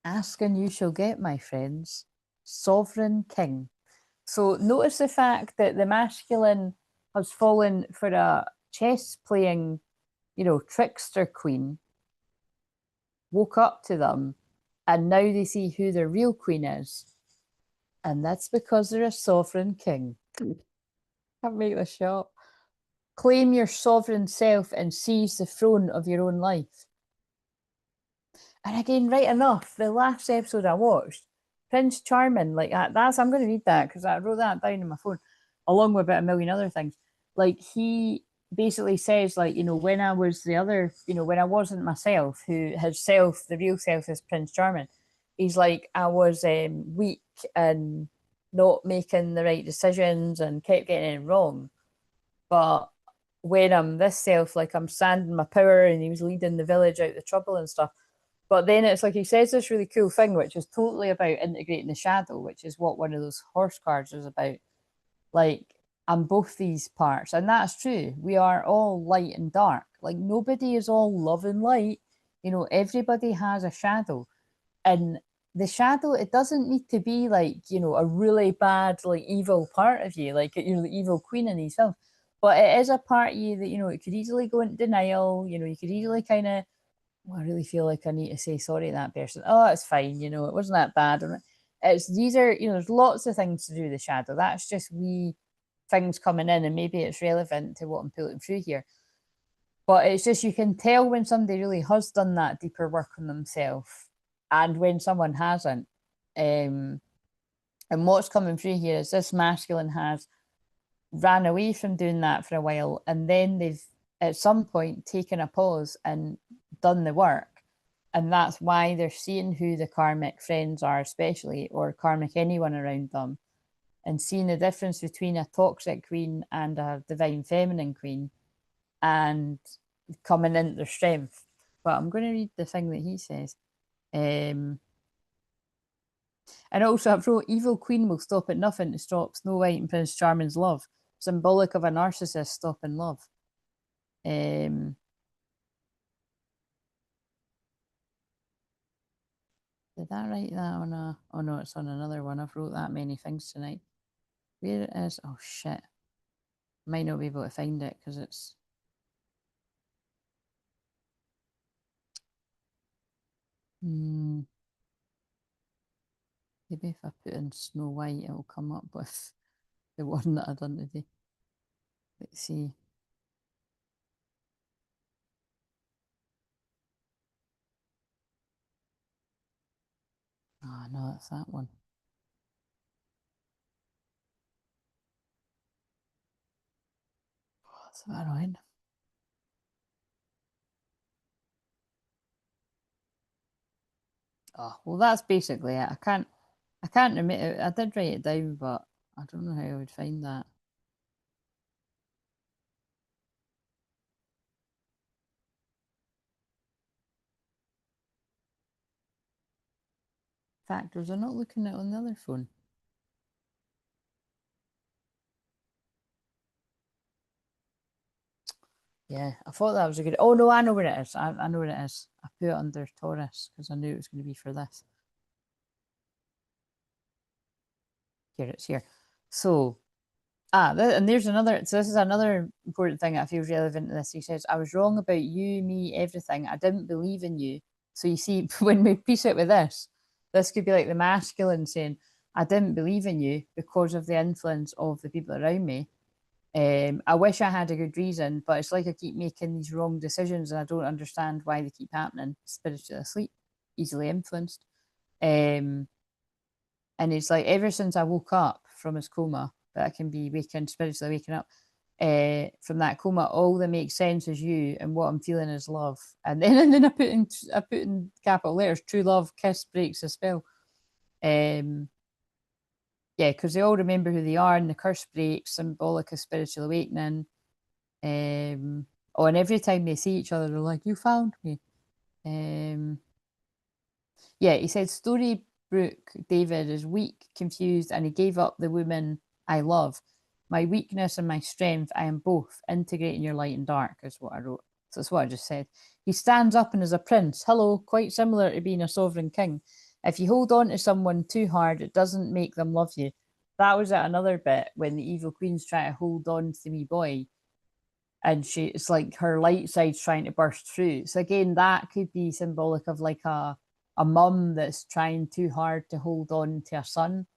[SPEAKER 1] Ask and you shall get, my friends. Sovereign king. So notice the fact that the masculine has fallen for a chess playing, trickster queen, woke up to them, and now they see who their real queen is. And that's because they're a sovereign king. Can't make this shit up. Claim your sovereign self and seize the throne of your own life. And again, right enough, the last episode I watched, Prince Charming, like that's I'm going to read that because I wrote that down in my phone, along with about a million other things. Like he basically says, like when I was when I wasn't myself, who his self, the real self, is Prince Charming. He's like I was weak and not making the right decisions and kept getting it wrong. But when I'm this self, like I'm standing my power, and he was leading the village out of the trouble and stuff. But then it's like he says this really cool thing, which is totally about integrating the shadow, which is what one of those horse cards is about. Like, I'm both these parts. And that's true. We are all light and dark. Like, nobody is all love and light. Everybody has a shadow. And the shadow, it doesn't need to be like, a really bad, like, evil part of you, like, the evil queen in these films. But it is a part of you that, it could easily go into denial. You could easily kind of I really feel like I need to say sorry to that person. Oh, it's fine, it wasn't that bad. It's these are, there's lots of things to do with the shadow. That's just wee things coming in, and maybe it's relevant to what I'm pulling through here. But it's just you can tell when somebody really has done that deeper work on themselves and when someone hasn't. Um, and what's coming through here is this masculine has ran away from doing that for a while, and then they've at some point taken a pause and done the work. And that's why they're seeing who the karmic friends are, especially, or karmic anyone around them, and seeing the difference between a toxic queen and a divine feminine queen, and coming into their strength. But I'm going to read the thing that he says. Um, and also, I've wrote Evil Queen will stop at nothing to stop Snow White and Prince Charming's love, symbolic of a narcissist stopping love. Um, did I write that on a? Oh no, it's on another one. I've wrote that many things tonight. Where it is? Oh shit! Might not be able to find it because it's. Hmm, maybe if I put in Snow White, it will come up with. The one that I done today. Let's see. Oh no, that's that one. Oh, that's a bit annoying. Oh, well, that's basically it. I can't remember it. I did write it down, but I don't know how I would find that. Factors are not looking at it on the other phone. Yeah, I thought that was a good. Oh no, I know where it is. I know where it is. I put it under Taurus because I knew it was going to be for this. Here, it's here. So, and there's another. So this is another important thing that feels relevant to this. He says, "I was wrong about you, me, everything. I didn't believe in you." So you see, when we piece it with this could be like the masculine saying, "I didn't believe in you because of the influence of the people around me. I wish I had a good reason, but it's like I keep making these wrong decisions and I don't understand why they keep happening. Spiritually asleep, easily influenced." Um, and it's like ever since I woke up from his coma, that I can be waking, spiritually waking up from that coma, all that makes sense is you, and what I'm feeling is love. And then I put in capital letters, true love, kiss breaks the spell. Um, yeah, because they all remember who they are, and the curse breaks, symbolic of spiritual awakening. Oh, and every time they see each other, they're like, "You found me." Um, yeah, he said Storybrooke David is weak, confused, and he gave up the woman I love. My weakness and my strength, I am both. Integrating your light and dark is what I wrote. So that's what I just said. He stands up and is a prince. Hello, quite similar to being a sovereign king. If you hold on to someone too hard, it doesn't make them love you. That was at another bit when the evil queen's trying to hold on to me boy, and it's like her light side's trying to burst through. So again, that could be symbolic of like a mum that's trying too hard to hold on to her son,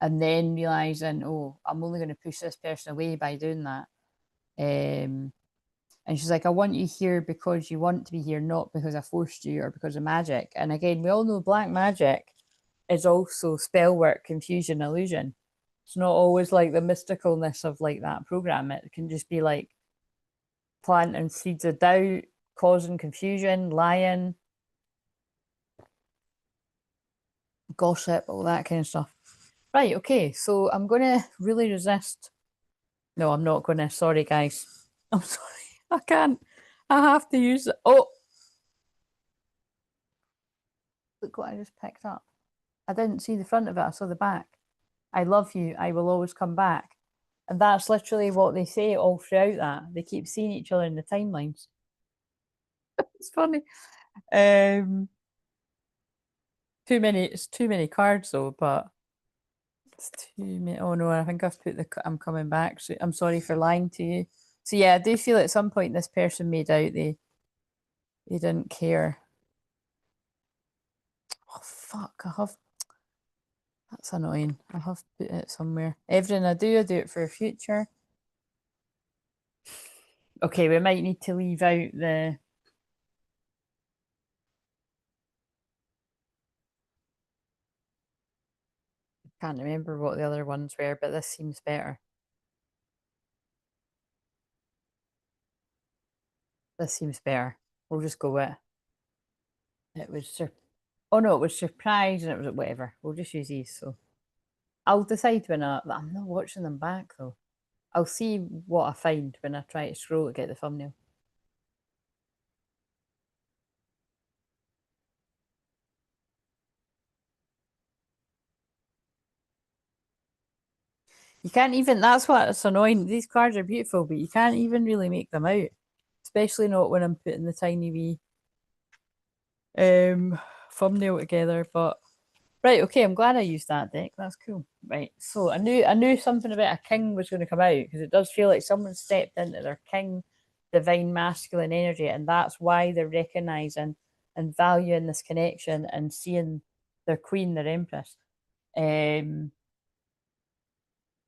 [SPEAKER 1] and then realizing, oh, I'm only going to push this person away by doing that. And she's like, I want you here because you want to be here, not because I forced you or because of magic. And again, we all know black magic is also spell work, confusion, illusion. It's not always like the mysticalness of like that program. It can just be like planting seeds of doubt, causing confusion, lying, gossip, all that kind of stuff. Right, okay, so I'm going to really resist. No, I'm not going to. Sorry, guys. I'm sorry. I can't. I have to use it. Oh, look what I just picked up. I didn't see the front of it, I saw the back. I love you. I will always come back. And that's literally what they say all throughout that. They keep seeing each other in the timelines. It's funny. Um, it's too many cards though, but it's too many. Oh no, I think I've put I'm coming back. So I'm sorry for lying to you. So yeah, I do feel at some point this person made out they didn't care. Oh fuck, that's annoying. I have put it somewhere. Everything I do it for a future. Okay, we might need to leave out the can't remember what the other ones were, but this seems better. This seems better. We'll just go with it. It was oh no, it was surprise and it was whatever. We'll just use these. So I'll decide when I'm not watching them back though. I'll see what I find when I try to scroll to get the thumbnail. You can't even, that's what's annoying. These cards are beautiful, but you can't even really make them out. Especially not when I'm putting the tiny wee thumbnail together. But right, okay, I'm glad I used that deck. That's cool. Right. So I knew something about a king was going to come out because it does feel like someone stepped into their king divine masculine energy, and that's why they're recognizing and valuing this connection and seeing their queen, their empress. Um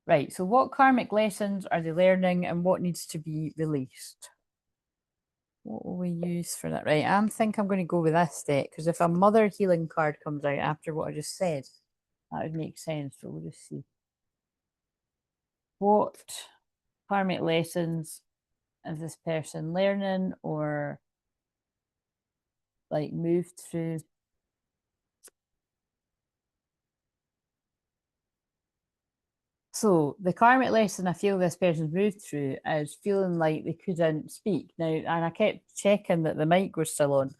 [SPEAKER 1] Right, so what karmic lessons are they learning and what needs to be released? What will we use for that? Right, I think I'm going to go with this deck because if a mother healing card comes out after what I just said, that would make sense. So we'll just see. What karmic lessons is this person learning or like moved through? So the karmic lesson I feel this person's moved through is feeling like they couldn't speak. Now, and I kept checking that the mic was still on.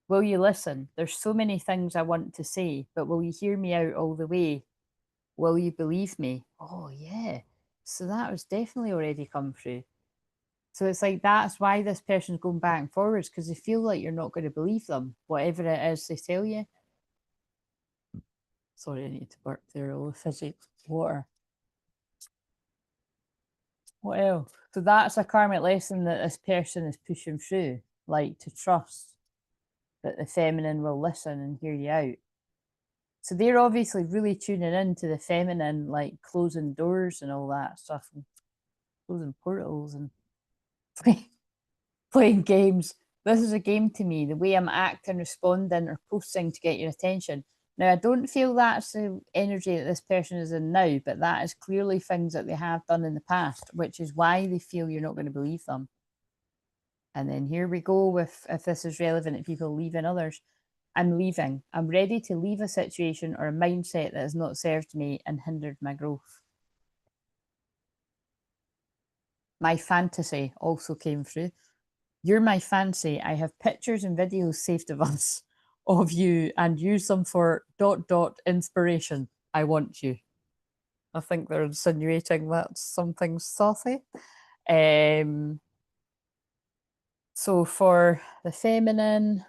[SPEAKER 1] Will you listen? There's so many things I want to say, but will you hear me out all the way? Will you believe me? Oh, yeah. So that was definitely already come through. So it's like that's why this person's going back and forwards because they feel like you're not going to believe them, whatever it is they tell you. Sorry, I need to burp there. All the fizzy water. What else? So that's a karmic lesson that this person is pushing through, like to trust that the feminine will listen and hear you out. So they're obviously really tuning into the feminine, like closing doors and all that stuff, and closing portals and playing games. This is a game to me. The way I'm acting, responding, or posting to get your attention. Now, I don't feel that's the energy that this person is in now, but that is clearly things that they have done in the past, which is why they feel you're not going to believe them. And then here we go with if this is relevant to people leaving others. I'm leaving. I'm ready to leave a situation or a mindset that has not served me and hindered my growth. My fantasy also came through. You're my fancy. I have pictures and videos saved of us, of you, and use them for ... inspiration. I want you. I think they're insinuating that's something saucy. So for the feminine,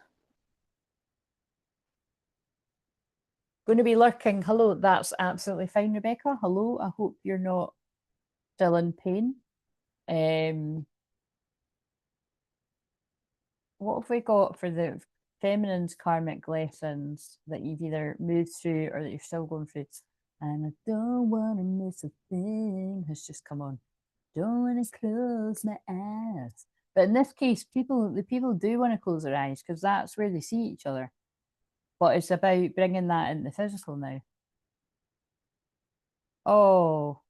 [SPEAKER 1] going to be lurking. Hello, that's absolutely fine, Rebecca. Hello, I hope you're not still in pain. What have we got for the feminine's karmic lessons that you've either moved through or that you're still going through? And I don't want to miss a thing has just come on. Don't want to close my eyes. But in this case, the people do want to close their eyes because that's where they see each other. But it's about bringing that into the physical now. Oh,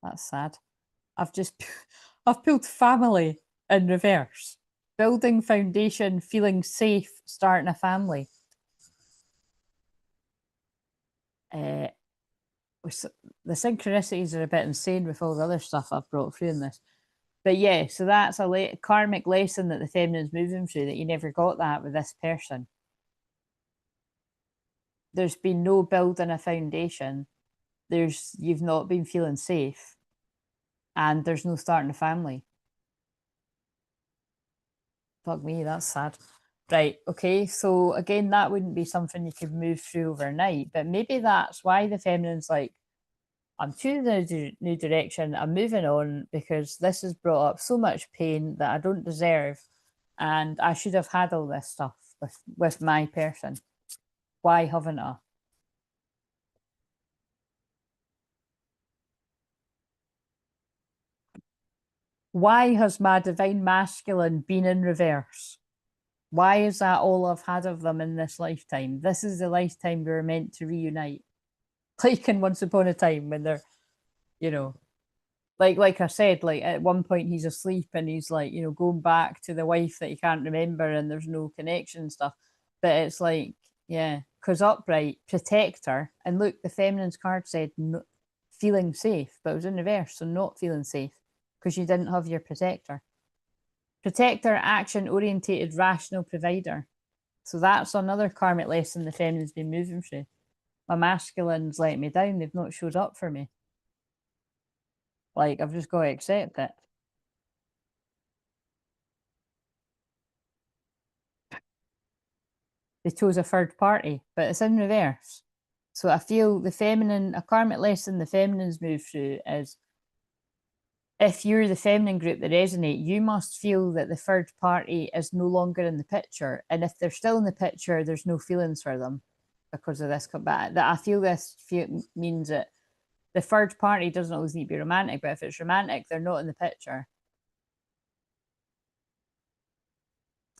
[SPEAKER 1] that's sad. I've just I've pulled family in reverse. Building foundation, feeling safe, starting a family. Uh, the synchronicities are a bit insane with all the other stuff I've brought through in this. But yeah, so that's a karmic lesson that the feminine's moving through that you never got that with this person. There's been no building a foundation. You've not been feeling safe, and there's no starting a family. Fuck me, that's sad. Right, okay, so again, that wouldn't be something you could move through overnight, but maybe that's why the feminine's like, I'm choosing a new direction, I'm moving on because this has brought up so much pain that I don't deserve, and I should have had all this stuff with my person. Why haven't I? Why has my divine masculine been in reverse? Why is that all I've had of them in this lifetime? This is the lifetime we were meant to reunite. Like in Once Upon a Time when they're, you know, like I said, like at one point he's asleep and he's like, going back to the wife that he can't remember and there's no connection and stuff. But it's like, yeah, because upright, protector, and look, the feminine's card said no, feeling safe, but it was in reverse, so not feeling safe because you didn't have your protector. Protector, action orientated, rational provider. So that's another karmic lesson the feminine's been moving through. My masculine's let me down. They've not showed up for me. Like, I've just got to accept it. They chose a third party, but it's in reverse. So I feel a karmic lesson the feminines move through is if you're the feminine group that resonate, you must feel that the third party is no longer in the picture. And if they're still in the picture, there's no feelings for them because of this. But I feel this means that the third party doesn't always need to be romantic, but if it's romantic, they're not in the picture.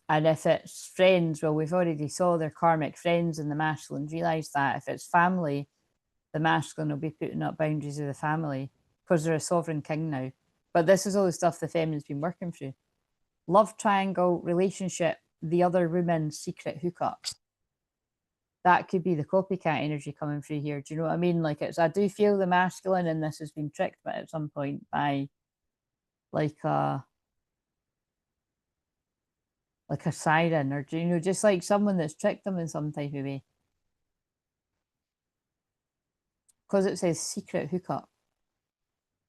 [SPEAKER 1] And if it's friends, well, we've already saw their karmic friends and the masculine realize that. If it's family, the masculine will be putting up boundaries of the family because they're a sovereign king now. But this is all the stuff the feminine's been working through. Love triangle, relationship, the other woman's secret hookup. That could be the copycat energy coming through here. Do you know what I mean? Like I do feel the masculine in this has been tricked, but at some point by like a siren, or just like someone that's tricked them in some type of way. Because it says secret hookup.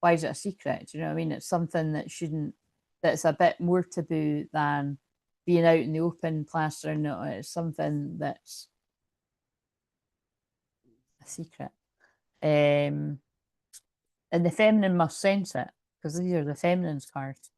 [SPEAKER 1] Why is it a secret? Do you know what I mean? It's something that shouldn't, that's a bit more taboo than being out in the open, plastering it. It's something that's a secret. And the feminine must sense it, because these are the feminine's cards.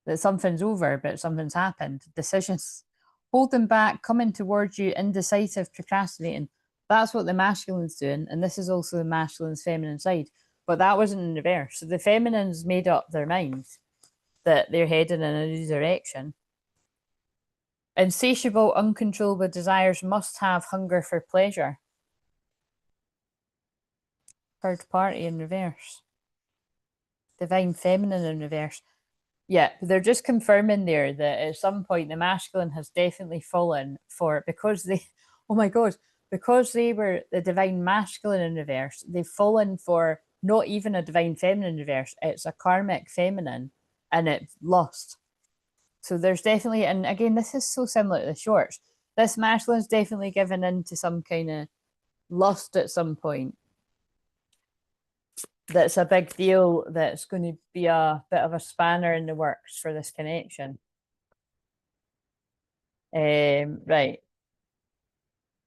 [SPEAKER 1] That something's over, but something's happened. Decisions holding back, coming towards you, indecisive, procrastinating. That's what the masculine's doing. And this is also the masculine's feminine side. But that wasn't in reverse. So the feminine's made up their minds that they're heading in a new direction. Insatiable, uncontrollable desires must have hunger for pleasure. Third party in reverse. Divine feminine in reverse. Yeah, they're just confirming there that at some point the masculine has definitely fallen for, because they, oh my God, because they were the divine masculine in reverse, they've fallen for not even a divine feminine in reverse, it's a karmic feminine, and it's lost. So there's definitely, and again, this is so similar to the shorts. This masculine's definitely given in to some kind of lust at some point. That's a big deal, that's going to be a bit of a spanner in the works for this connection. Right.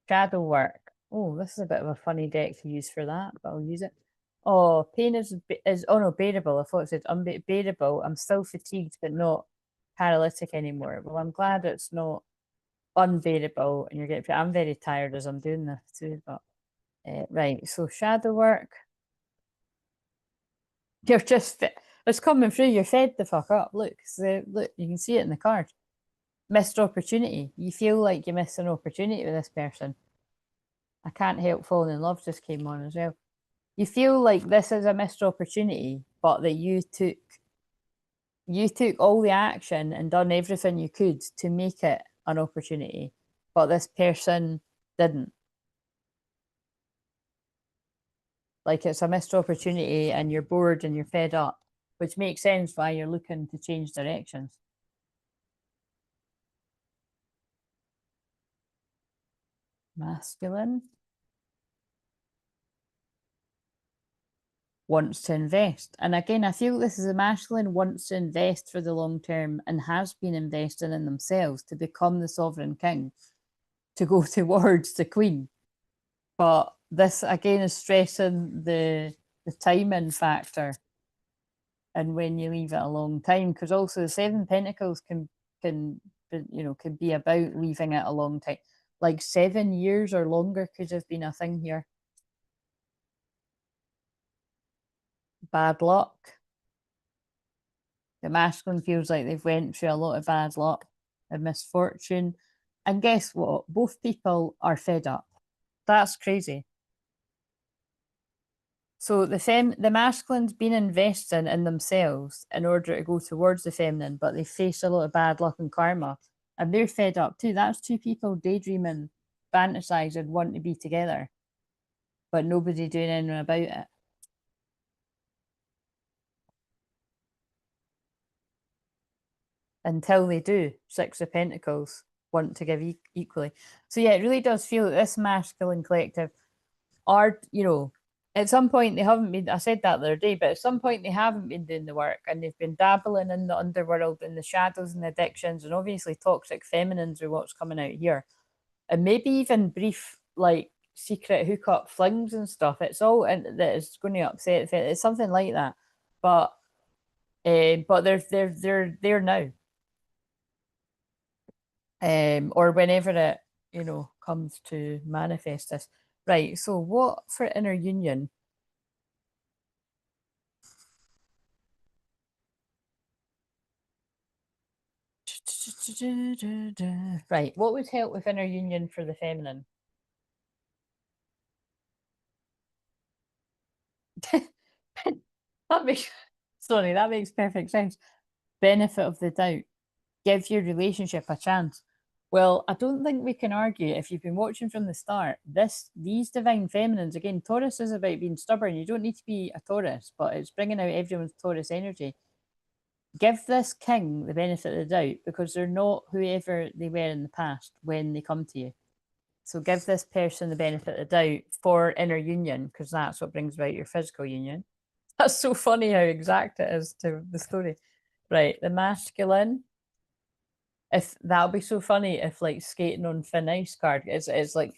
[SPEAKER 1] Shadow work. Oh, this is a bit of a funny deck to use for that, but I'll use it. Oh, pain is oh no, bearable. I thought it said unbearable. I'm still fatigued, but not paralytic anymore. Well, I'm glad it's not unbearable and you're getting, I'm very tired as I'm doing this too, but right. So shadow work. You're just, it's coming through. You're fed the fuck up. Look, so look, you can see it in the card. Missed opportunity. You feel like you missed an opportunity with this person. I can't help falling in love just came on as well. You feel like this is a missed opportunity, but that you took all the action and done everything you could to make it an opportunity, but this person didn't. Like it's a missed opportunity and you're bored and you're fed up, which makes sense why you're looking to change directions. Masculine wants to invest. And again, I feel this is a masculine wants to invest for the long term and has been investing in themselves to become the sovereign king, to go towards the queen. But this again is stressing the timing factor and when you leave it a long time, because also the Seven Pentacles can be about leaving it a long time. Like 7 years or longer could have been a thing here. Bad luck. The masculine feels like they've went through a lot of bad luck and misfortune. And guess what? Both people are fed up. That's crazy. So the masculine's been investing in themselves in order to go towards the feminine, but they face a lot of bad luck and karma, and they're fed up too. That's two people daydreaming, fantasizing, wanting to be together, but nobody doing anything about it. Until they do. Six of Pentacles, want to give equally. So yeah, it really does feel that this masculine collective are, at some point they haven't been, I said that the other day, but at some point they haven't been doing the work and they've been dabbling in the underworld and the shadows and the addictions and obviously toxic feminines are what's coming out here. And maybe even brief, like, secret hookup flings and stuff. It's all that is going to upset. It's something like that. But they're there now. Or whenever it, comes to manifest this. Right, so what for inner union? Right, what would help with inner union for the feminine? That makes sorry, that makes perfect sense. Benefit of the doubt. Give your relationship a chance. Well, I don't think we can argue if you've been watching from the start. These divine feminines again. Taurus is about being stubborn. You don't need to be a Taurus, but it's bringing out everyone's Taurus energy. Give this king the benefit of the doubt because they're not whoever they were in the past when they come to you. So give this person the benefit of the doubt for inner union because that's what brings about your physical union. That's so funny how exact it is to the story. Right, the masculine. If that'll be so funny if like skating on thin ice card it's like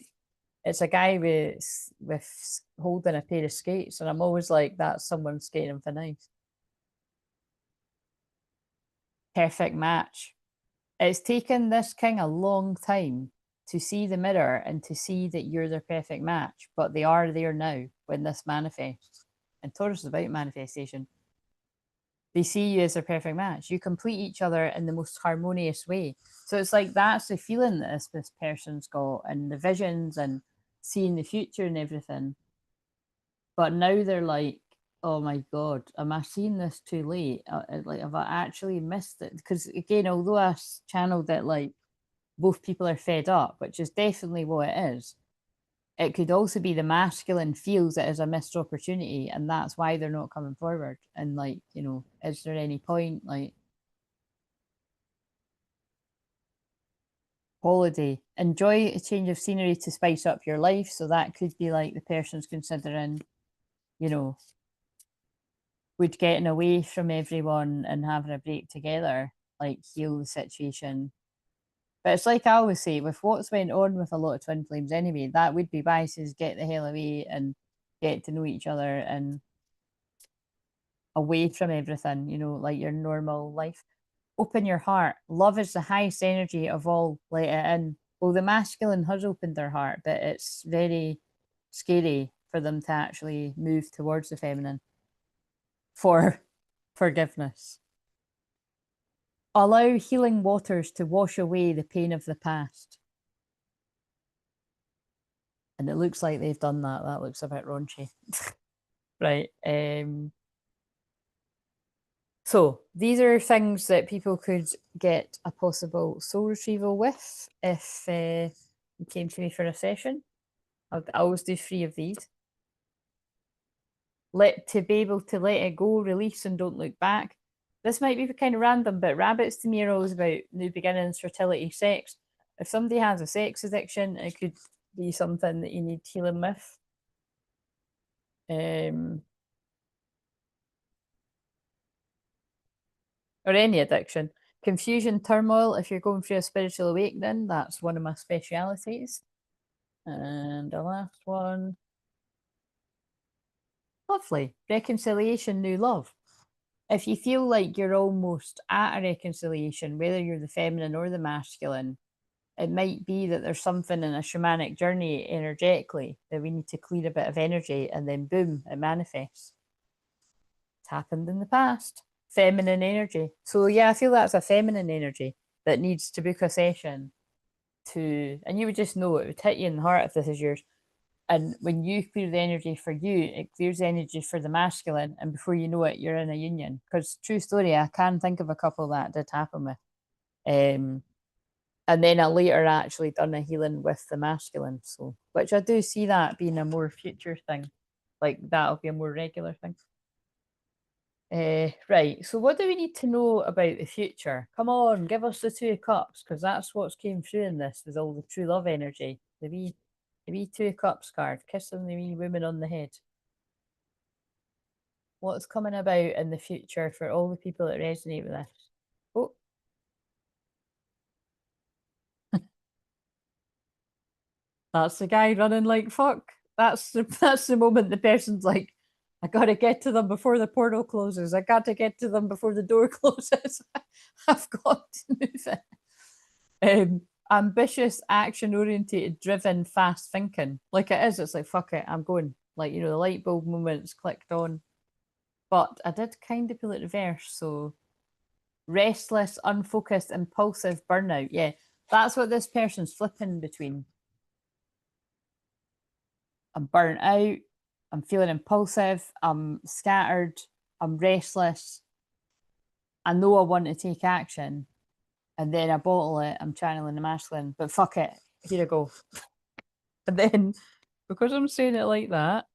[SPEAKER 1] it's a guy with holding a pair of skates, and I'm always like that's someone skating on thin ice. Perfect match. It's taken this king a long time to see the mirror and to see that you're their perfect match, but they are there now when this manifests. And Taurus is about manifestation. They see you as their perfect match. You complete each other in the most harmonious way. So it's like that's the feeling that this person's got and the visions and seeing the future and everything. But now they're like, oh my God, am I seeing this too late? Like, have I actually missed it? Because again, although I channeled that like both people are fed up, which is definitely what it is, it could also be the masculine feels it as a missed opportunity and that's why they're not coming forward. And like, is there any point? Like, holiday, enjoy a change of scenery to spice up your life. So that could be like the person's considering, you know, would getting away from everyone and having a break together, like heal the situation. But it's like I always say, with what's went on with a lot of twin flames anyway, that would be biases, get the hell away and get to know each other and away from everything, like your normal life. Open your heart. Love is the highest energy of all. Let it in. Well, the masculine has opened their heart, but it's very scary for them to actually move towards the feminine for forgiveness. Allow healing waters to wash away the pain of the past. And it looks like they've done that. That looks a bit raunchy. Right. So these are things that people could get a possible soul retrieval with if you came to me for a session. I always do 3 of these. To be able to let it go, release, and don't look back. This might be kind of random, but rabbits to me are always about new beginnings, fertility, sex. If somebody has a sex addiction, it could be something that you need healing with. Or any addiction. Confusion, turmoil, if you're going through a spiritual awakening, that's one of my specialities. And the last one, lovely. Reconciliation, new love. If you feel like you're almost at a reconciliation, whether you're the feminine or the masculine, it might be that there's something in a shamanic journey energetically that we need to clear a bit of energy and then boom, it manifests. It's happened in the past. Feminine energy. So yeah, I feel that's a feminine energy that needs to book a session and you would just know it would hit you in the heart if this is yours. And when you clear the energy for you, it clears the energy for the masculine. And before you know it, you're in a union. Because true story, I can think of a couple that did happen with. And then I later actually done a healing with the masculine. So, which I do see that being a more future thing. Like that'll be a more regular thing. Right. So what do we need to know about the future? Come on, give us the 2 of Cups, because that's what's came through in this with all the true love energy. The wee 2 of Cups card, kissing the wee woman on the head. What's coming about in the future for all the people that resonate with this? Oh, that's the guy running like fuck. That's the moment the person's like, I gotta get to them before the portal closes. I got to get to them before the door closes. I've got to move it. ambitious, action orientated, driven, fast thinking. Like it is, it's like, fuck it, I'm going. Like, you know, the light bulb moments clicked on. But I did kind of feel it reverse. So restless, unfocused, impulsive, burnout. Yeah, that's what this person's flipping between. I'm burnt out. I'm feeling impulsive. I'm scattered. I'm restless. I know I want to take action. And then I bottle it. I'm channeling the masculine. But fuck it. Here I go. And then, because I'm saying it like that,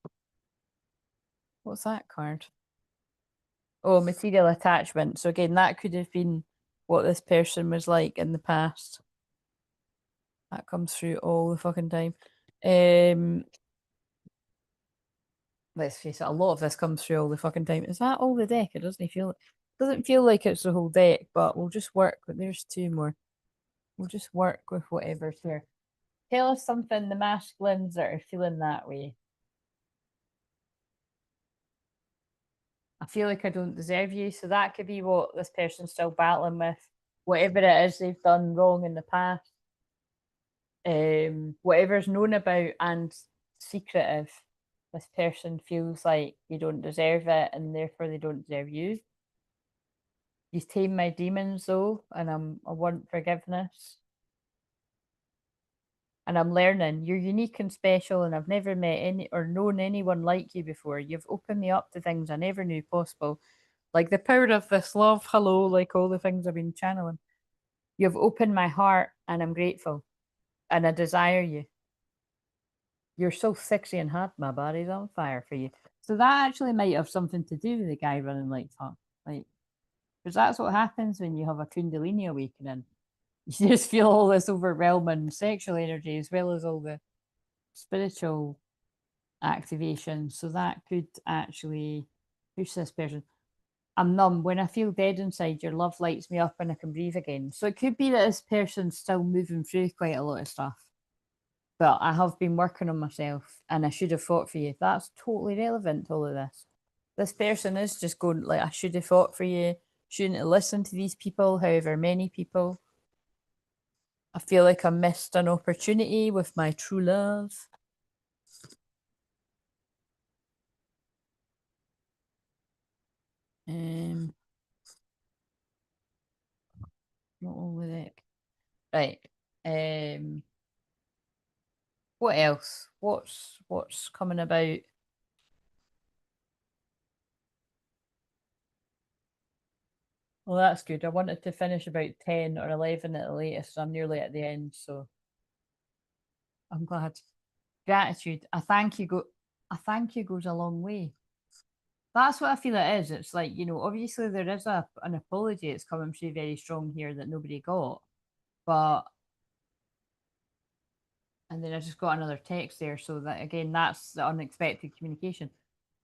[SPEAKER 1] what's that card? Oh, material attachment. So again, that could have been what this person was like in the past. That comes through all the fucking time. Um, let's face it, a lot of this comes through all the fucking time. Is that all the deck? It doesn't feel like it's the whole deck, but we'll just work with there's two more. We'll just work with whatever's here. Tell us something the masculines that are feeling that way. I feel like I don't deserve you. So that could be what this person's still battling with. Whatever it is they've done wrong in the past. Whatever's known about and secretive, this person feels like you don't deserve it and therefore they don't deserve you. You tame my demons though, and I want forgiveness. And I'm learning. You're unique and special, and I've never met any or known anyone like you before. You've opened me up to things I never knew possible. Like the power of this love, hello, like all the things I've been channeling. You've opened my heart and I'm grateful. And I desire you. You're so sexy and hot, my body's on fire for you. So that actually might have something to do with the guy running like fuck. Like, because that's what happens when you have a Kundalini awakening. You just feel all this overwhelming sexual energy as well as all the spiritual activation. So that could actually push this person. I'm numb. When I feel dead inside, your love lights me up and I can breathe again. So it could be that this person's still moving through quite a lot of stuff. But I have been working on myself and I should have fought for you. That's totally relevant to all of this. This person is just going like, I should have fought for you. Shouldn't have listened to these people, however many people. I feel like I missed an opportunity with my true love. Um, not all with it. Right. Um, what else? What's coming about? Well, that's good. I wanted to finish about 10 or 11 at the latest. So I'm nearly at the end, so I'm glad. Gratitude. A thank you goes a long way. That's what I feel it is. It's like, you know, obviously there is an apology. It's coming through very strong here that nobody got. But and then I just got another text there. So that again, that's the unexpected communication.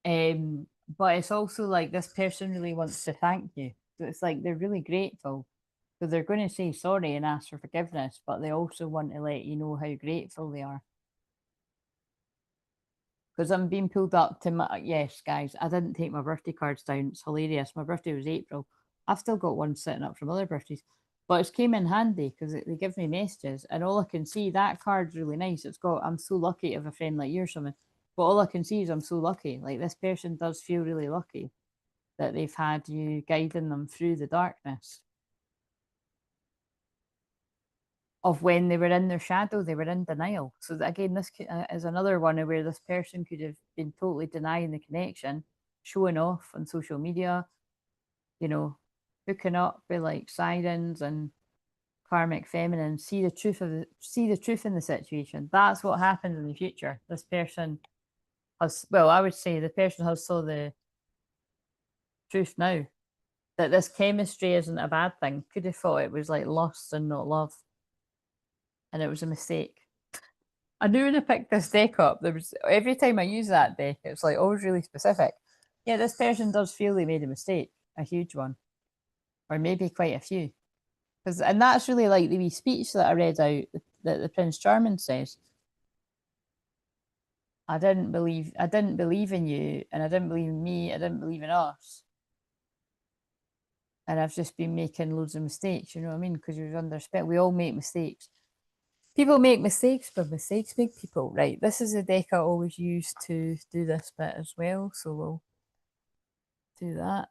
[SPEAKER 1] But it's also like this person really wants to thank you. So it's like they're really grateful. So they're going to say sorry and ask for forgiveness, but they also want to let you know how grateful they are. Because I'm being pulled up to my yes, guys. I didn't take my birthday cards down. It's hilarious. My birthday was April. I've still got one sitting up from other birthdays, but it's came in handy because they give me messages, and all I can see that card's really nice. It's got I'm so lucky to have a friend like you or something. But all I can see is I'm so lucky. Like this person does feel really lucky that they've had you guiding them through the darkness of when they were in their shadow, they were in denial. So that, again, this is another one where this person could have been totally denying the connection, showing off on social media, you know, hooking up with like sirens and karmic feminine, see the truth in the situation. That's what happens in the future. This person has well, I would say the person has saw the truth now. That this chemistry isn't a bad thing. Could have thought it was like lust and not love. And it was a mistake. I knew when I picked this deck up, there was every time I use that deck, it's like always really specific. Yeah, this person does feel they made a mistake, a huge one, or maybe quite a few. Because and that's really like the wee speech that I read out that the Prince Charming says. I didn't believe in you, and I didn't believe in me, I didn't believe in us. And I've just been making loads of mistakes, you know what I mean? Because you're under spell. We all make mistakes. People make mistakes, but mistakes make people. Right. This is a deck I always use to do this bit as well. So we'll do that.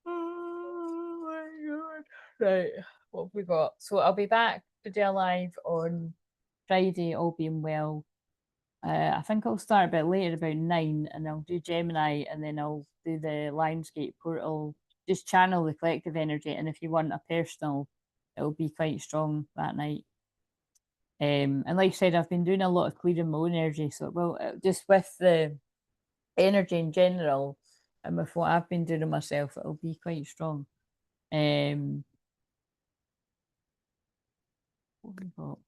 [SPEAKER 1] Oh my god. Right. What have we got? So I'll be back to do a live on Friday, all being well. I think I'll start a bit later, about 9, and I'll do Gemini, and then I'll do the Lionsgate portal. Just channel the collective energy, and if you want a personal, it'll be quite strong that night. And like I said, I've been doing a lot of clearing my own energy, so well, just with the energy in general, and with what I've been doing myself, it'll be quite strong. What we got?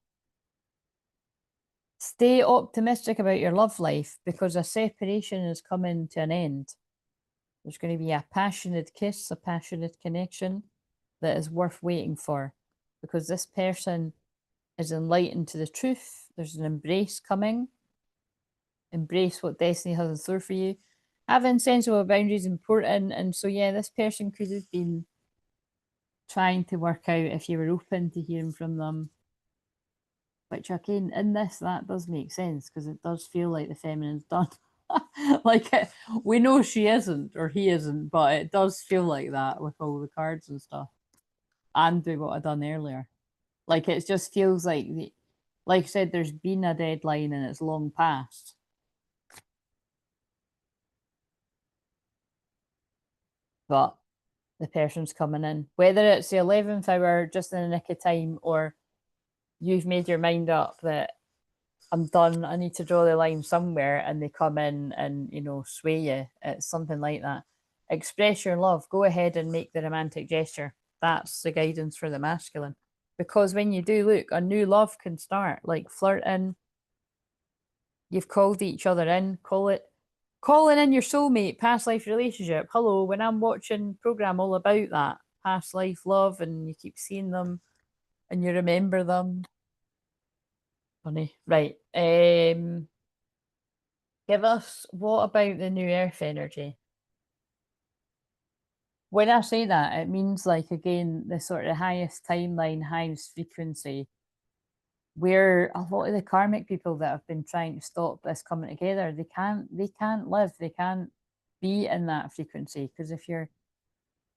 [SPEAKER 1] Stay optimistic about your love life because a separation is coming to an end. There's going to be a passionate kiss, a passionate connection that is worth waiting for because this person is enlightened to the truth. There's an embrace coming. Embrace what destiny has in store for you. Having sensible boundaries is important. And so, yeah, this person could have been trying to work out if you were open to hearing from them. Which, again, in this, that does make sense because it does feel like the feminine's done. Like we know she isn't or he isn't, but it does feel like that with all the cards and stuff. And with what I done earlier. Like it just feels like like I said, there's been a deadline and it's long past. But the person's coming in. Whether it's the 11th hour just in the nick of time or you've made your mind up that I'm done, I need to draw the line somewhere, and they come in and, you know, sway you. It's something like that. Express your love. Go ahead and make the romantic gesture. That's the guidance for the masculine. Because when you do, look, a new love can start, like flirting. You've called each other in, calling in your soulmate, past life relationship. Hello, when I'm watching program all about that, past life love, and you keep seeing them and you remember them. Funny. Right. Give us, what about the new earth energy? When I say that, it means like again the sort of highest timeline, highest frequency, where a lot of the karmic people that have been trying to stop this coming together, they can't live, they can't be in that frequency. Because if you're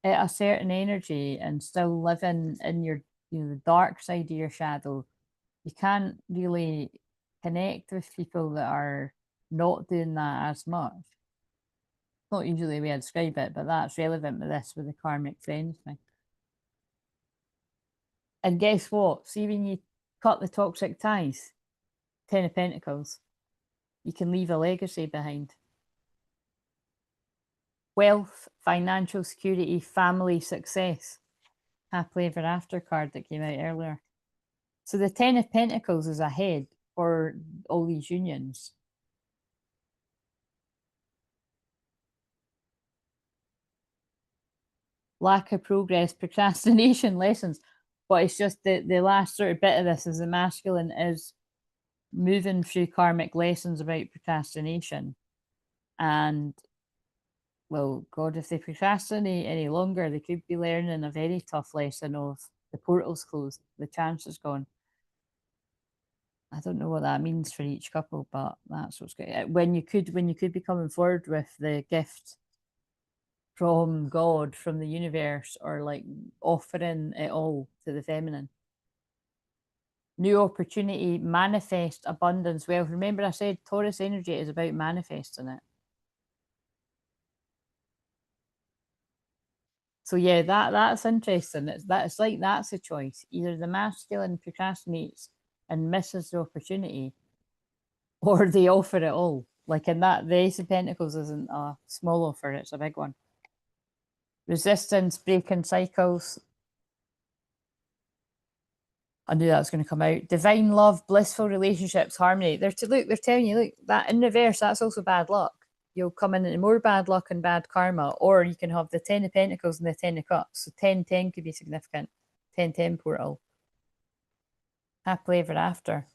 [SPEAKER 1] at a certain energy and still living in your, you know, the dark side of your shadow, you can't really connect with people that are not doing that as much. Not usually the way I describe it, but that's relevant with this with the karmic friends thing. And guess what? See, when you cut the toxic ties, 10 of Pentacles, you can leave a legacy behind. Wealth, financial security, family success. Happily ever after card that came out earlier. So the 10 of Pentacles is ahead for all these unions. Lack of progress, procrastination, lessons. But it's just that the last sort of bit of this is the masculine is moving through karmic lessons about procrastination. And, well, God, if they procrastinate any longer, they could be learning a very tough lesson of the portal's closed, the chance is gone. I don't know what that means for each couple, but that's what's good. When you could be coming forward with the gift from God, from the universe, or like offering it all to the feminine. New opportunity, manifest abundance, wealth. Remember, I said Taurus energy is about manifesting it. So yeah, that's interesting. It's like that's a choice. Either the masculine procrastinates and misses the opportunity, or they offer it all. Like in that, the Ace of Pentacles isn't a small offer; it's a big one. Resistance, breaking cycles. I knew that was going to come out. Divine love, blissful relationships, harmony. They're telling you, look, that in reverse, that's also bad luck. You'll come into more bad luck and bad karma, or you can have the 10 of Pentacles and the 10 of Cups. So 10-10 could be significant. 10-10 portal. Happily ever after.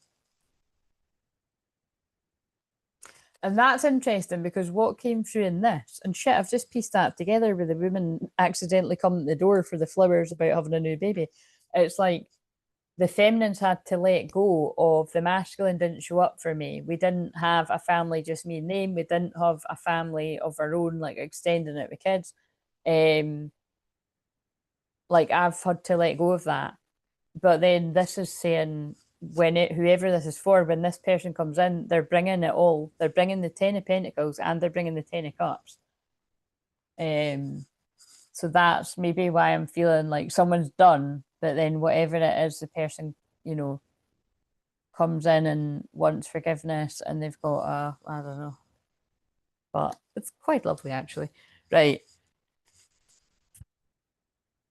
[SPEAKER 1] And that's interesting because what came through in this, and shit, I've just pieced that together with the woman accidentally coming to the door for the flowers about having a new baby. It's like the feminines had to let go of the masculine didn't show up for me. We didn't have a family, just me and them. We didn't have a family of our own, like extending it with kids. Like I've had to let go of that. But then this is saying when it whoever this is for, when this person comes in, they're bringing it all. They're bringing the 10 of Pentacles and they're bringing the 10 of Cups. So that's maybe why I'm feeling like someone's done, but then whatever it is, the person, you know, comes in and wants forgiveness and they've got a, I don't know. But it's quite lovely actually. Right.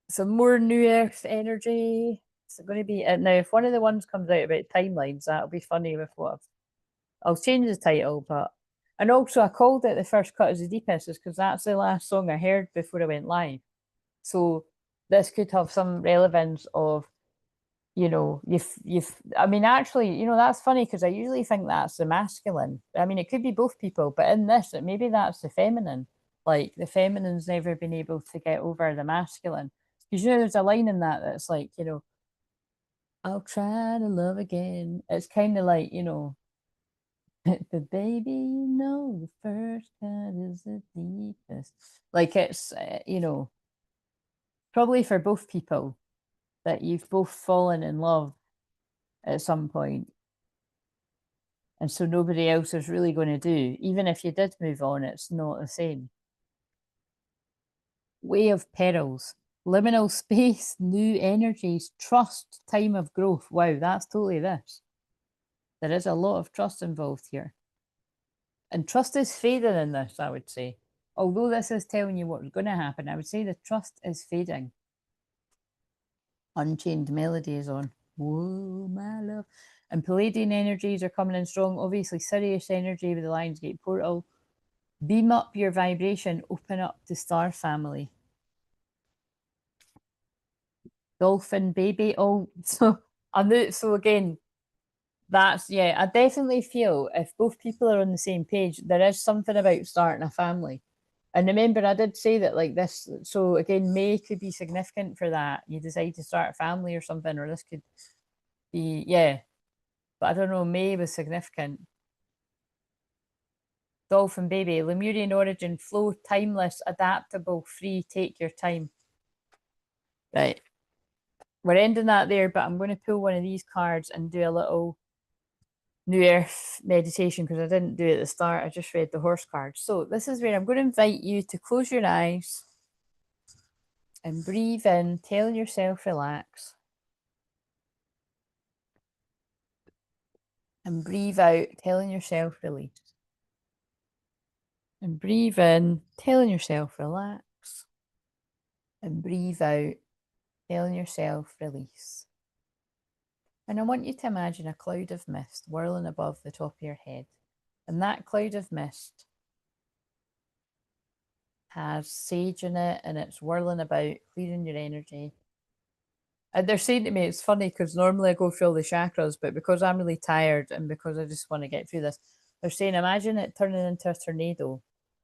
[SPEAKER 1] Some more New Earth energy. It's going to be now. If one of the ones comes out about timelines, that'll be funny with what I'll change the title. But and also I called it the first cut as the deepest, is because that's the last song I heard before I went live. So this could have some relevance of, you know, you've. I mean, actually, you know, that's funny because I usually think that's the masculine. I mean, it could be both people, but in this, maybe that's the feminine. Like the feminine's never been able to get over the masculine. Because you know, there's a line in that that's like, you know, I'll try to love again. It's kind of like, you know, the baby, you know, the first cut is the deepest. Like it's, you know, probably for both people that you've both fallen in love at some point. And so nobody else is really going to do. Even if you did move on, it's not the same. Way of Perils. Liminal space, new energies, trust, time of growth. Wow, that's totally this. There is a lot of trust involved here. And trust is fading in this, I would say. Although this is telling you what's going to happen, I would say the trust is fading. Unchained Melody is on. Whoa, my love. And Palladian energies are coming in strong. Obviously, Sirius energy with the Lionsgate portal. Beam up your vibration. Open up to Star Family. Dolphin baby. Oh, so I knew. So again, that's yeah. I definitely feel if both people are on the same page, there is something about starting a family. And remember, I did say that like this. So again, May could be significant for that. You decide to start a family or something, or this could be yeah. But I don't know. May was significant. Dolphin baby, Lemurian origin, flow, timeless, adaptable, free. Take your time. Right. We're ending that there, but I'm going to pull one of these cards and do a little New Earth meditation because I didn't do it at the start. I just read the horse card. So this is where I'm going to invite you to close your eyes and breathe in, telling yourself relax. And breathe out, telling yourself release. And breathe in, telling yourself relax. And breathe out, telling yourself release. And I want you to imagine a cloud of mist whirling above the top of your head. And that cloud of mist has sage in it and it's whirling about, clearing your energy. And they're saying to me, it's funny because normally I go through all the chakras, but because I'm really tired and because I just want to get through this, they're saying, imagine it turning into a tornado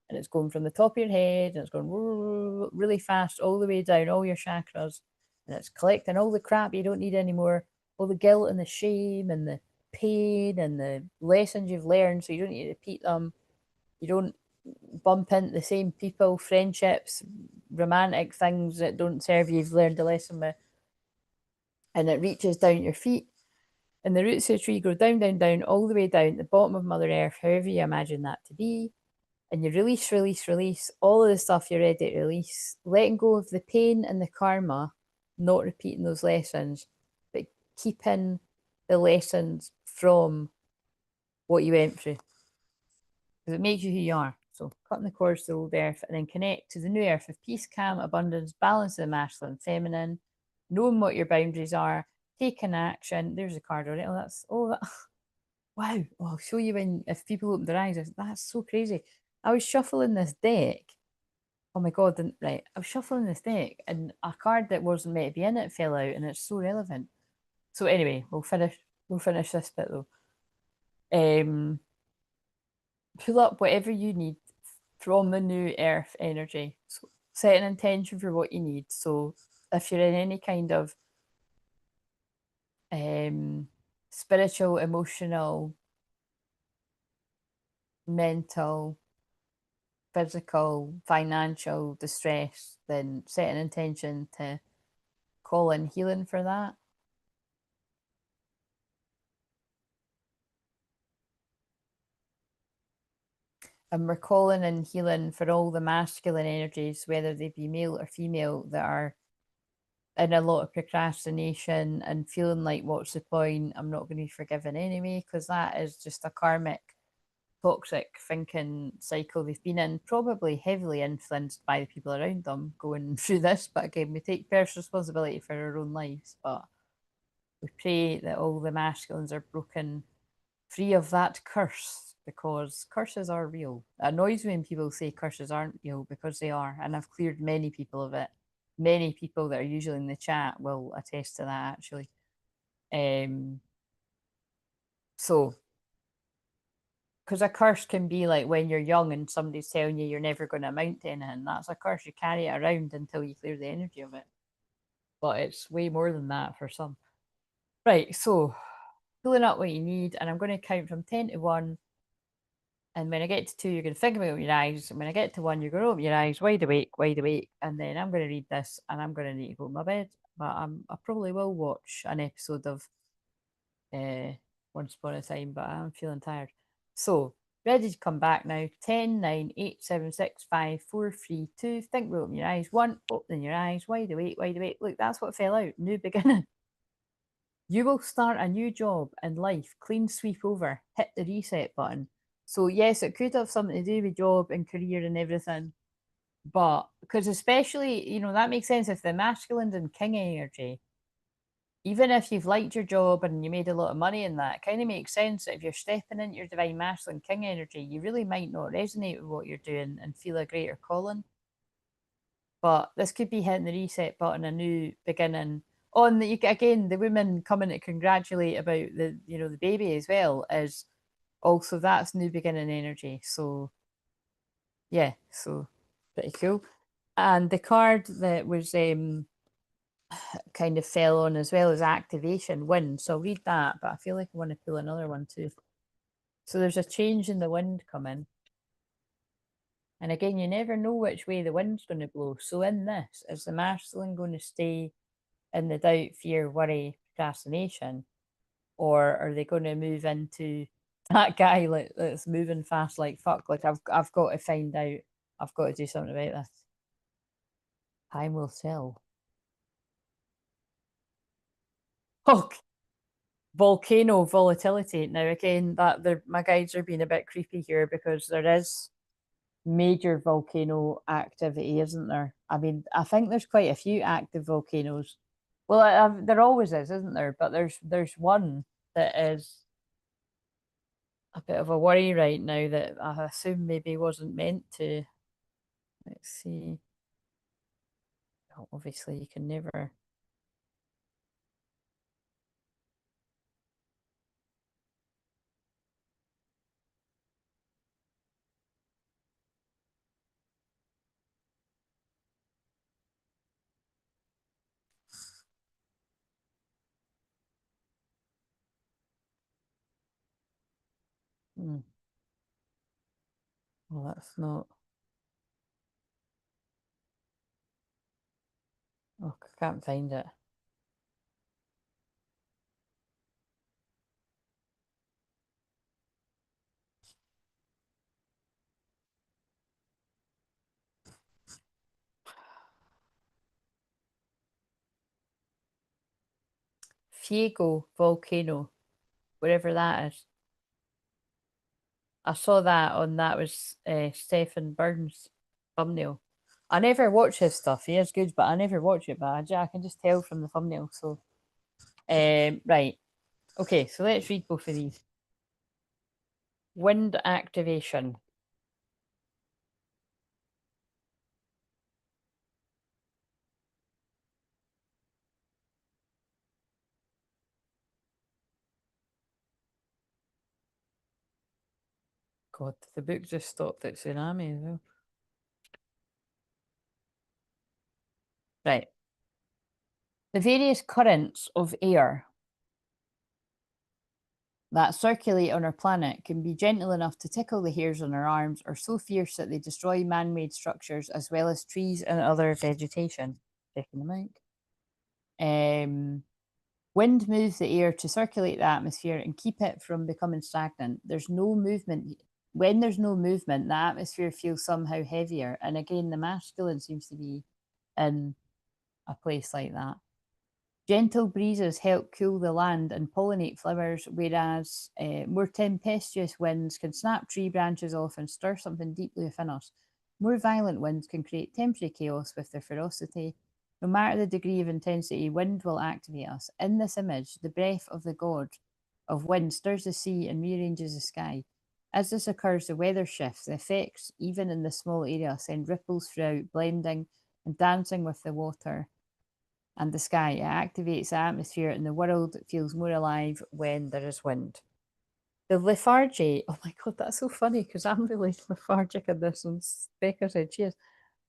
[SPEAKER 1] and it's going from the top of your head and it's going really fast all the way down all your chakras and it's collecting all the crap you don't need anymore, all the guilt and the shame and the pain and the lessons you've learned so you don't need to repeat them. You don't bump into the same people, friendships, romantic things that don't serve you. You've learned a lesson with. And it reaches down your feet. And the roots of the tree go down, down, down, all the way down the bottom of Mother Earth, however you imagine that to be. And you release, release, release all of the stuff you're ready to release, letting go of the pain and the karma, not repeating those lessons, but keeping the lessons from what you went through. Because it makes you who you are. So cutting the cords to the old earth and then connect to the new earth of peace, calm, abundance, balance of the masculine and feminine, knowing what your boundaries are, taking action. There's a card on it. Oh, that's wow. Oh, I'll show you when if people open their eyes. That's so crazy. I was shuffling this deck. Oh my god, right. I was shuffling this deck and a card that wasn't meant to be in it fell out and it's so relevant. So anyway, we'll finish this bit though. pull up whatever you need from the new earth energy. So set an intention for what you need. So if you're in any kind of spiritual, emotional, mental, physical, financial distress, then set an intention to call in healing for that. And we're calling in healing for all the masculine energies, whether they be male or female, that are in a lot of procrastination and feeling like, what's the point? I'm not going to be forgiven anyway, because that is just a karmic, toxic thinking cycle they've been in, probably heavily influenced by the people around them going through this. But again, we take personal responsibility for our own lives. But we pray that all the masculines are broken free of that curse, because curses are real. It annoys me when people say curses aren't real, because they are, and I've cleared many people of it. Many people that are usually in the chat will attest to that actually. Um, so, because a curse can be like when you're young and somebody's telling you you're never going to amount to anything. That's a curse. You carry it around until you clear the energy of it. But it's way more than that for some. Right, so pulling up what you need, and I'm going to count from 10 to 1. And when I get to 2, you're going to think about it with your eyes. And when I get to 1, you're going to open your eyes, wide awake, wide awake. And then I'm going to read this and I'm going to need to go to my bed. But I probably will watch an episode of uh, Once Upon a Time, but I'm feeling tired. So, ready to come back now. 10, 9, 8, 7, 6, 5, 4, 3, 2. Think about open your eyes. 1, open your eyes, wide awake, wide awake. Look, that's what fell out. New beginning. You will start a new job in life, clean sweep over, hit the reset button. So, yes, it could have something to do with job and career and everything, but because especially, that makes sense if the masculine and king energy, even if you've liked your job and you made a lot of money in that, it kind of makes sense that if you're stepping into your divine masculine king energy, you really might not resonate with what you're doing and feel a greater calling. But this could be hitting the reset button, a new beginning. On the again, the women coming to congratulate about the baby as well is also, that's new beginning energy. So yeah, so pretty cool. And the card that was kind of fell on as well as activation, wind. So I'll read that, but I feel like I want to pull another one too. So there's a change in the wind coming. And again, you never know which way the wind's going to blow. So in this, is the masculine going to stay in the doubt, fear, worry, procrastination? Or are they going to move into that guy that's moving fast like fuck? Like I've got to find out. I've got to do something about this. Time will tell. Oh, volcano volatility. Now again, my guides are being a bit creepy here because there is major volcano activity, isn't there? I mean, I think there's quite a few active volcanoes. Well, there always is, isn't there? But there's one that is a bit of a worry right now that I assume maybe wasn't meant to. Let's see. Oh, obviously, you can never. Hmm. Well, that's not. Oh, I can't find it. Fuego volcano, wherever that is. I saw that on that was Stephen Burns' thumbnail. I never watch his stuff. He is good, but I never watch it. But I can just tell from the thumbnail. So, right, okay. So let's read both of these. Wind activation. God, the book just stopped at tsunami as well. Right. The various currents of air that circulate on our planet can be gentle enough to tickle the hairs on our arms or so fierce that they destroy man-made structures as well as trees and other vegetation. Checking the mic. Wind moves the air to circulate the atmosphere and keep it from becoming stagnant. There's no movement. When there's no movement, the atmosphere feels somehow heavier. And again, the masculine seems to be in a place like that. Gentle breezes help cool the land and pollinate flowers, whereas more tempestuous winds can snap tree branches off and stir something deeply within us. More violent winds can create temporary chaos with their ferocity. No matter the degree of intensity, wind will activate us. In this image, the breath of the god of wind stirs the sea and rearranges the sky. As this occurs, the weather shifts. The effects, even in this small area, send ripples throughout, blending and dancing with the water and the sky. It activates the atmosphere and the world feels more alive when there is wind. The lethargy, oh my God, that's so funny because I'm really lethargic in this, and Becca said she is.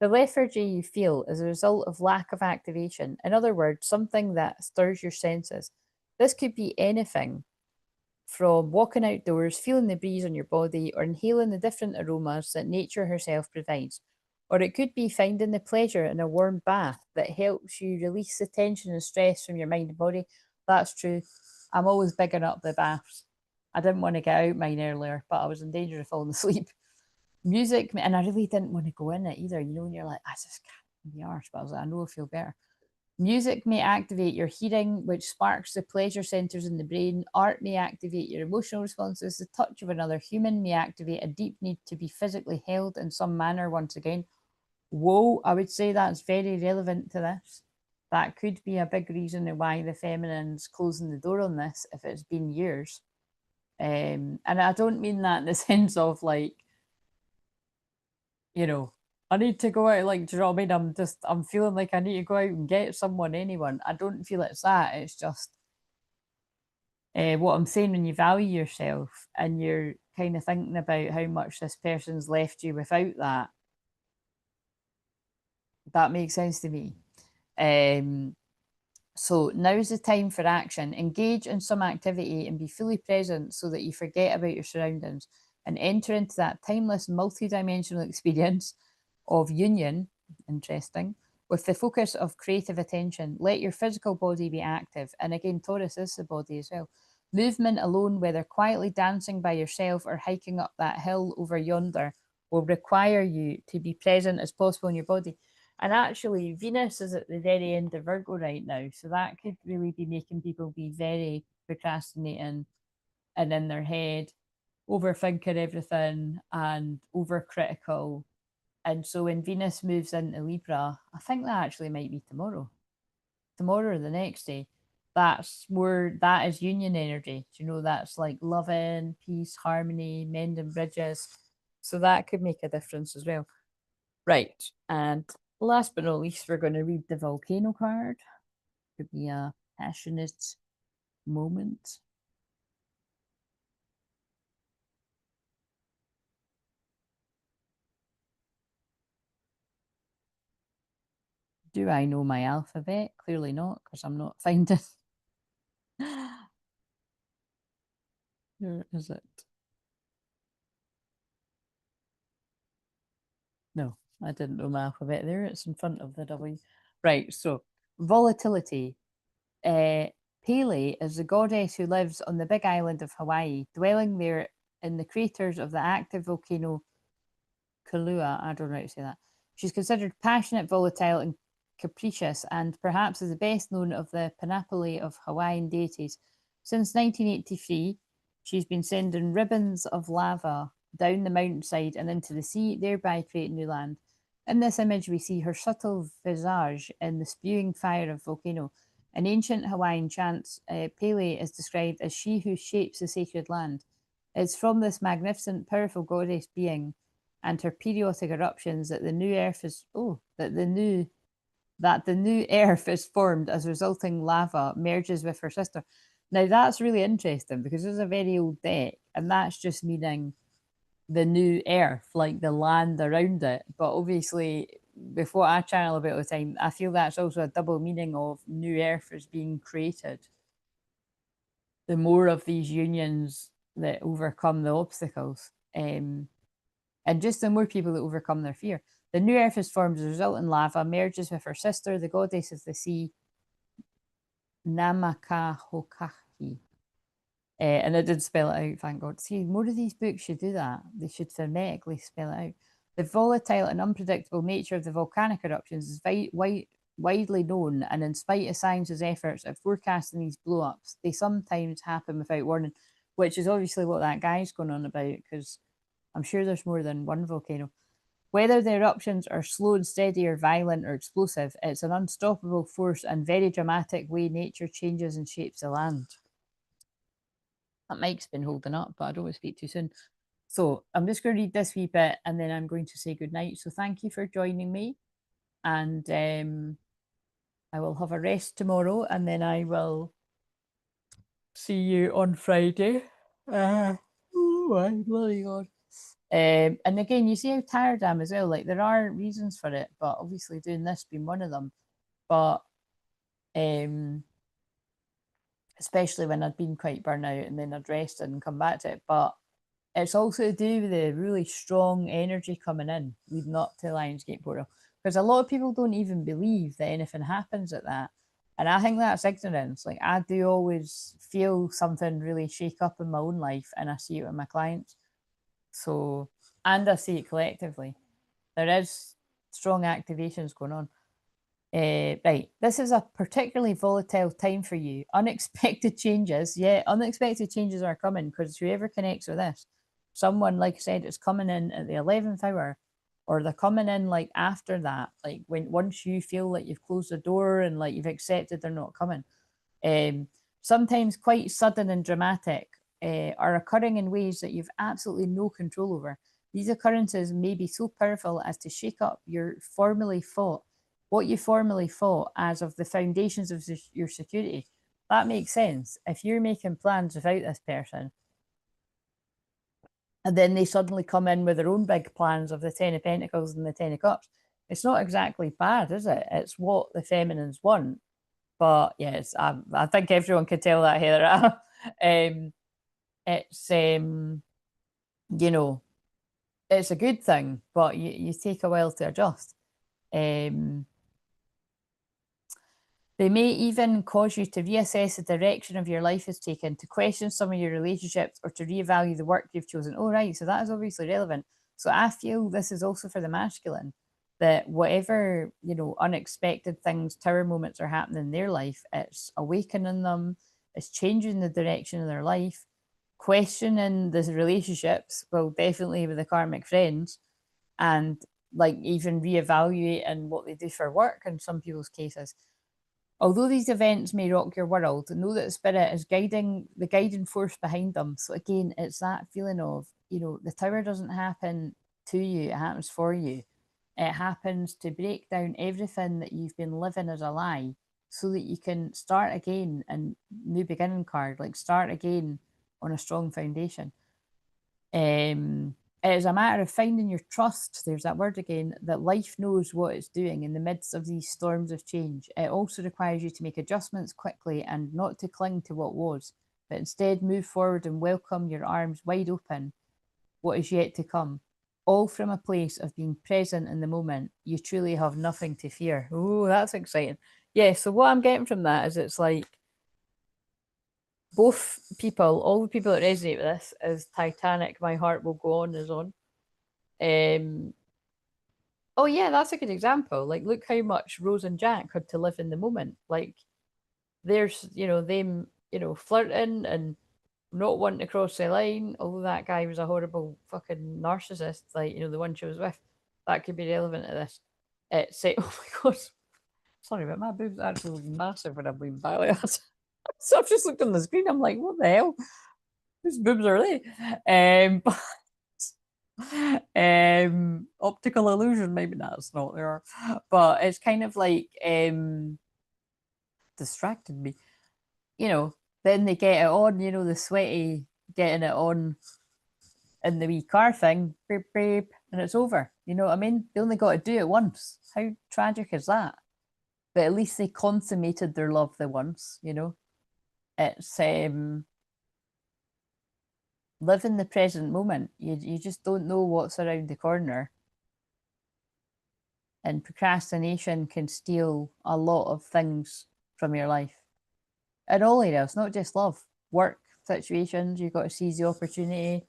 [SPEAKER 1] The lethargy you feel is a result of lack of activation. In other words, something that stirs your senses. This could be anything from walking outdoors, feeling the breeze on your body, or inhaling the different aromas that nature herself provides. Or it could be finding the pleasure in a warm bath that helps you release the tension and stress from your mind and body. That's true. I'm always bigging up the baths. I didn't want to get out mine earlier, but I was in danger of falling asleep. Music, and I really didn't want to go in it either. You know, when you're like, I just can't be arsed, but I was like, I know I feel better. Music may activate your hearing, which sparks the pleasure centers in the brain. Art may activate your emotional responses. The touch of another human may activate a deep need to be physically held in some manner once again. Whoa, I would say that's very relevant to this. That could be a big reason why the feminine's closing the door on this if it's been years. And I don't mean that in the sense of like, you know, I need to go out, like, do you know what I mean? I'm feeling like I need to go out and get someone, anyone. I don't feel it's that. It's just what I'm saying, when you value yourself and you're kind of thinking about how much this person's left you without that, that makes sense to me. So now's the time for action. Engage in some activity and be fully present so that you forget about your surroundings and enter into that timeless, multi-dimensional experience of union, interesting, with the focus of creative attention. Let your physical body be active. And again, Taurus is the body as well. Movement alone, whether quietly dancing by yourself or hiking up that hill over yonder, will require you to be present as possible in your body. And actually, Venus is at the very end of Virgo right now. So that could really be making people be very procrastinating and in their head, overthinking everything and overcritical. And so when Venus moves into Libra, I think that actually might be tomorrow or the next day. That's where that is union energy. Do you know, that's like loving, peace, harmony, mending bridges. So that could make a difference as well. Right. And last but not least, we're going to read the volcano card. Could be a passionate moment. Do I know my alphabet? Clearly not, because I'm not finding. Where is it? No, I didn't know my alphabet there. It's in front of the W. Right, so volatility. Pele is the goddess who lives on the big island of Hawaii, dwelling there in the craters of the active volcano Kailua. I don't know how to say that. She's considered passionate, volatile, and capricious, and perhaps is the best known of the panoply of Hawaiian deities. Since 1983, she's been sending ribbons of lava down the mountainside and into the sea, thereby creating new land. In this image, we see her subtle visage in the spewing fire of volcano. In ancient Hawaiian chants, Pele is described as she who shapes the sacred land. It's from this magnificent, powerful goddess being and her periodic eruptions that the new earth is that the new earth is formed as resulting lava merges with her sister. Now that's really interesting because it's a very old deck, and that's just meaning the new earth, like the land around it. But obviously, before I channel about all the time, I feel that's also a double meaning of new earth is being created. The more of these unions that overcome the obstacles, and just the more people that overcome their fear. The new earth is formed as a result in lava, merges with her sister, the goddess of the sea, Namakahokahi. And I did spell it out, thank God. See, more of these books should do that. They should phonetically spell it out. The volatile and unpredictable nature of the volcanic eruptions is widely known, and in spite of science's efforts at forecasting these blow-ups, they sometimes happen without warning, which is obviously what that guy's going on about, because I'm sure there's more than one volcano. Whether the eruptions are slow and steady or violent or explosive, it's an unstoppable force and very dramatic way nature changes and shapes the land. That mic's been holding up, but I don't want to speak too soon. So I'm just going to read this wee bit and then I'm going to say goodnight. So thank you for joining me. And I will have a rest tomorrow and then I will see you on Friday. Oh my bloody God. And again, you see how tired I am as well. Like, there are reasons for it, but obviously doing this being one of them. But especially when I'd been quite burnt out and then I'd rested and come back to it. But it's also to do with the really strong energy coming in leading up to Lionsgate Portal. Because a lot of people don't even believe that anything happens at that. And I think that's ignorance. Like, I do always feel something really shake up in my own life, and I see it with my clients. So, and I see it collectively. There is strong activations going on. Right, this is a particularly volatile time for you. Unexpected changes. Yeah, unexpected changes are coming, because whoever connects with this, someone, like I said, is coming in at the 11th hour, or they're coming in like after that, like when once you feel like you've closed the door and like you've accepted they're not coming. Sometimes quite sudden and dramatic, are occurring in ways that you've absolutely no control over. These occurrences may be so powerful as to shake up what you formerly thought as of the foundations of your security. That makes sense. If you're making plans without this person, and then they suddenly come in with their own big plans of the Ten of Pentacles and the Ten of Cups, it's not exactly bad, is it? It's what the feminines want. But yes, I think everyone could tell that, Heather. It's you know, it's a good thing, but you take a while to adjust. They may even cause you to reassess the direction of your life has taken, to question some of your relationships, or to reevaluate the work you've chosen. Oh, right, so that is obviously relevant. So I feel this is also for the masculine, that whatever, unexpected things, tower moments are happening in their life, it's awakening them, it's changing the direction of their life, questioning the relationships, well, definitely with the karmic friends, and like even reevaluating what they do for work in some people's cases. Although these events may rock your world, know that the spirit is the guiding force behind them. So again, it's that feeling of, the tower doesn't happen to you, it happens for you. It happens to break down everything that you've been living as a lie, so that you can start again, and new beginning card, like start again on a strong foundation. It is a matter of finding your trust, there's that word again, that life knows what it's doing in the midst of these storms of change. It also requires you to make adjustments quickly and not to cling to what was, but instead move forward and welcome your arms wide open what is yet to come. All from a place of being present in the moment. You truly have nothing to fear. Oh, that's exciting. Yeah, so what I'm getting from that is it's like both people, all the people that resonate with this, is Titanic, My Heart Will Go On is on. Oh yeah, that's a good example. Like, look how much Rose and Jack had to live in the moment. Like, there's, them, flirting and not wanting to cross the line, although that guy was a horrible fucking narcissist, like, the one she was with. That could be relevant to this. It's oh my god. Sorry, but my boobs are actually massive when I'm being ballet. So I've just looked on the screen, I'm like, what the hell? Whose boobs are they? Optical illusion, maybe that's not there, but it's kind of like distracted me. Then they get it on, the sweaty getting it on in the wee car thing, beep, beep, and it's over. You know what I mean? They only got to do it once. How tragic is that? But at least they consummated their love the once, you know? It's live in the present moment. You just don't know what's around the corner. And procrastination can steal a lot of things from your life. In all areas, not just love, work situations, you've got to seize the opportunity.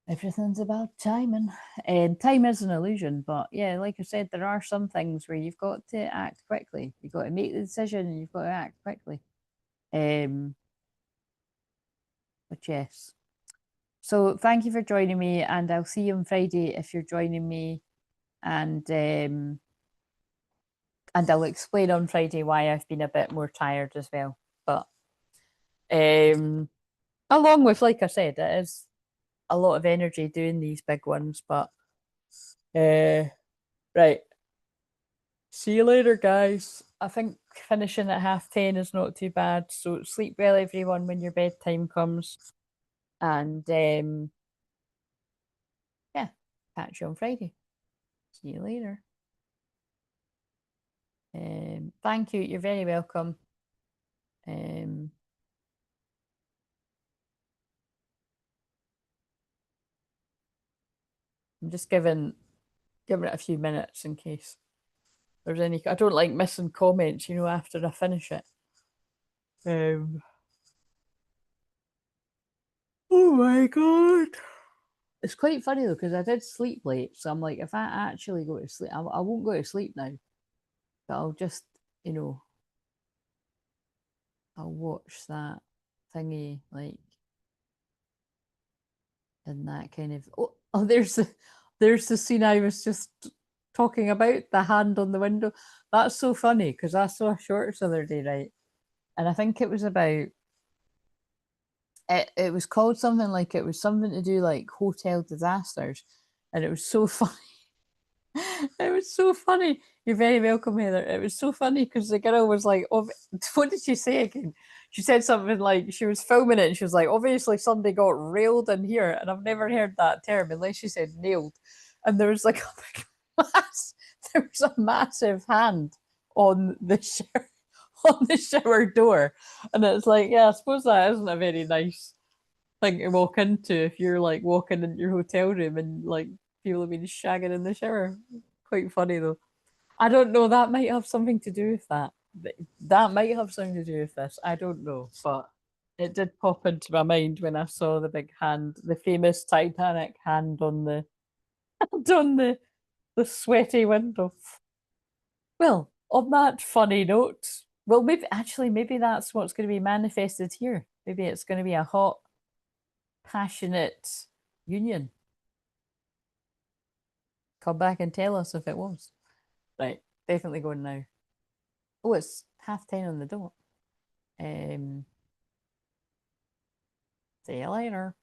[SPEAKER 1] Everything's about timing. And time is an illusion, but yeah, like I said, there are some things where you've got to act quickly. You've got to make the decision and you've got to act quickly. But yes. So thank you for joining me, and I'll see you on Friday if you're joining me. And I'll explain on Friday why I've been a bit more tired as well. But along with, like I said, it is a lot of energy doing these big ones. But right. See you later, guys. I think finishing at 10:30 is not too bad. So sleep well, everyone, when your bedtime comes. And yeah, catch you on Friday. See you later. Thank you. You're very welcome. I'm just giving it a few minutes in case there's any. I don't like missing comments, you know, after I finish it. Oh my god. It's quite funny though, because I did sleep late. So I'm like, if I actually go to sleep, I won't go to sleep now. But I'll just, you know, I'll watch that thingy like in that kind of there's the scene I was just talking about, the hand on the window. That's so funny because I saw shorts the other day, right? And I think it was about it was called something like it was something to do like hotel disasters. And it was so funny. It was so funny. You're very welcome, Heather. It was so funny because the girl was like, oh, what did she say again? She said something like she was filming it and she was like, obviously somebody got railed in here. And I've never heard that term unless she said nailed. And there was like there was a massive hand on the shower on the shower door. And it's like, yeah, I suppose that isn't a very nice thing to walk into if you're like walking into your hotel room and like people have been shagging in the shower. Quite funny though. I don't know. That might have something to do with that. That might have something to do with this. I don't know, but it did pop into my mind when I saw the big hand, the famous Titanic hand on the on the sweaty window. Well, on that funny note, well, maybe that's what's going to be manifested here. Maybe it's going to be a hot, passionate union. Come back and tell us if it was. Right, definitely going now. Oh, it's 10:30 on the dot. Um, See you later.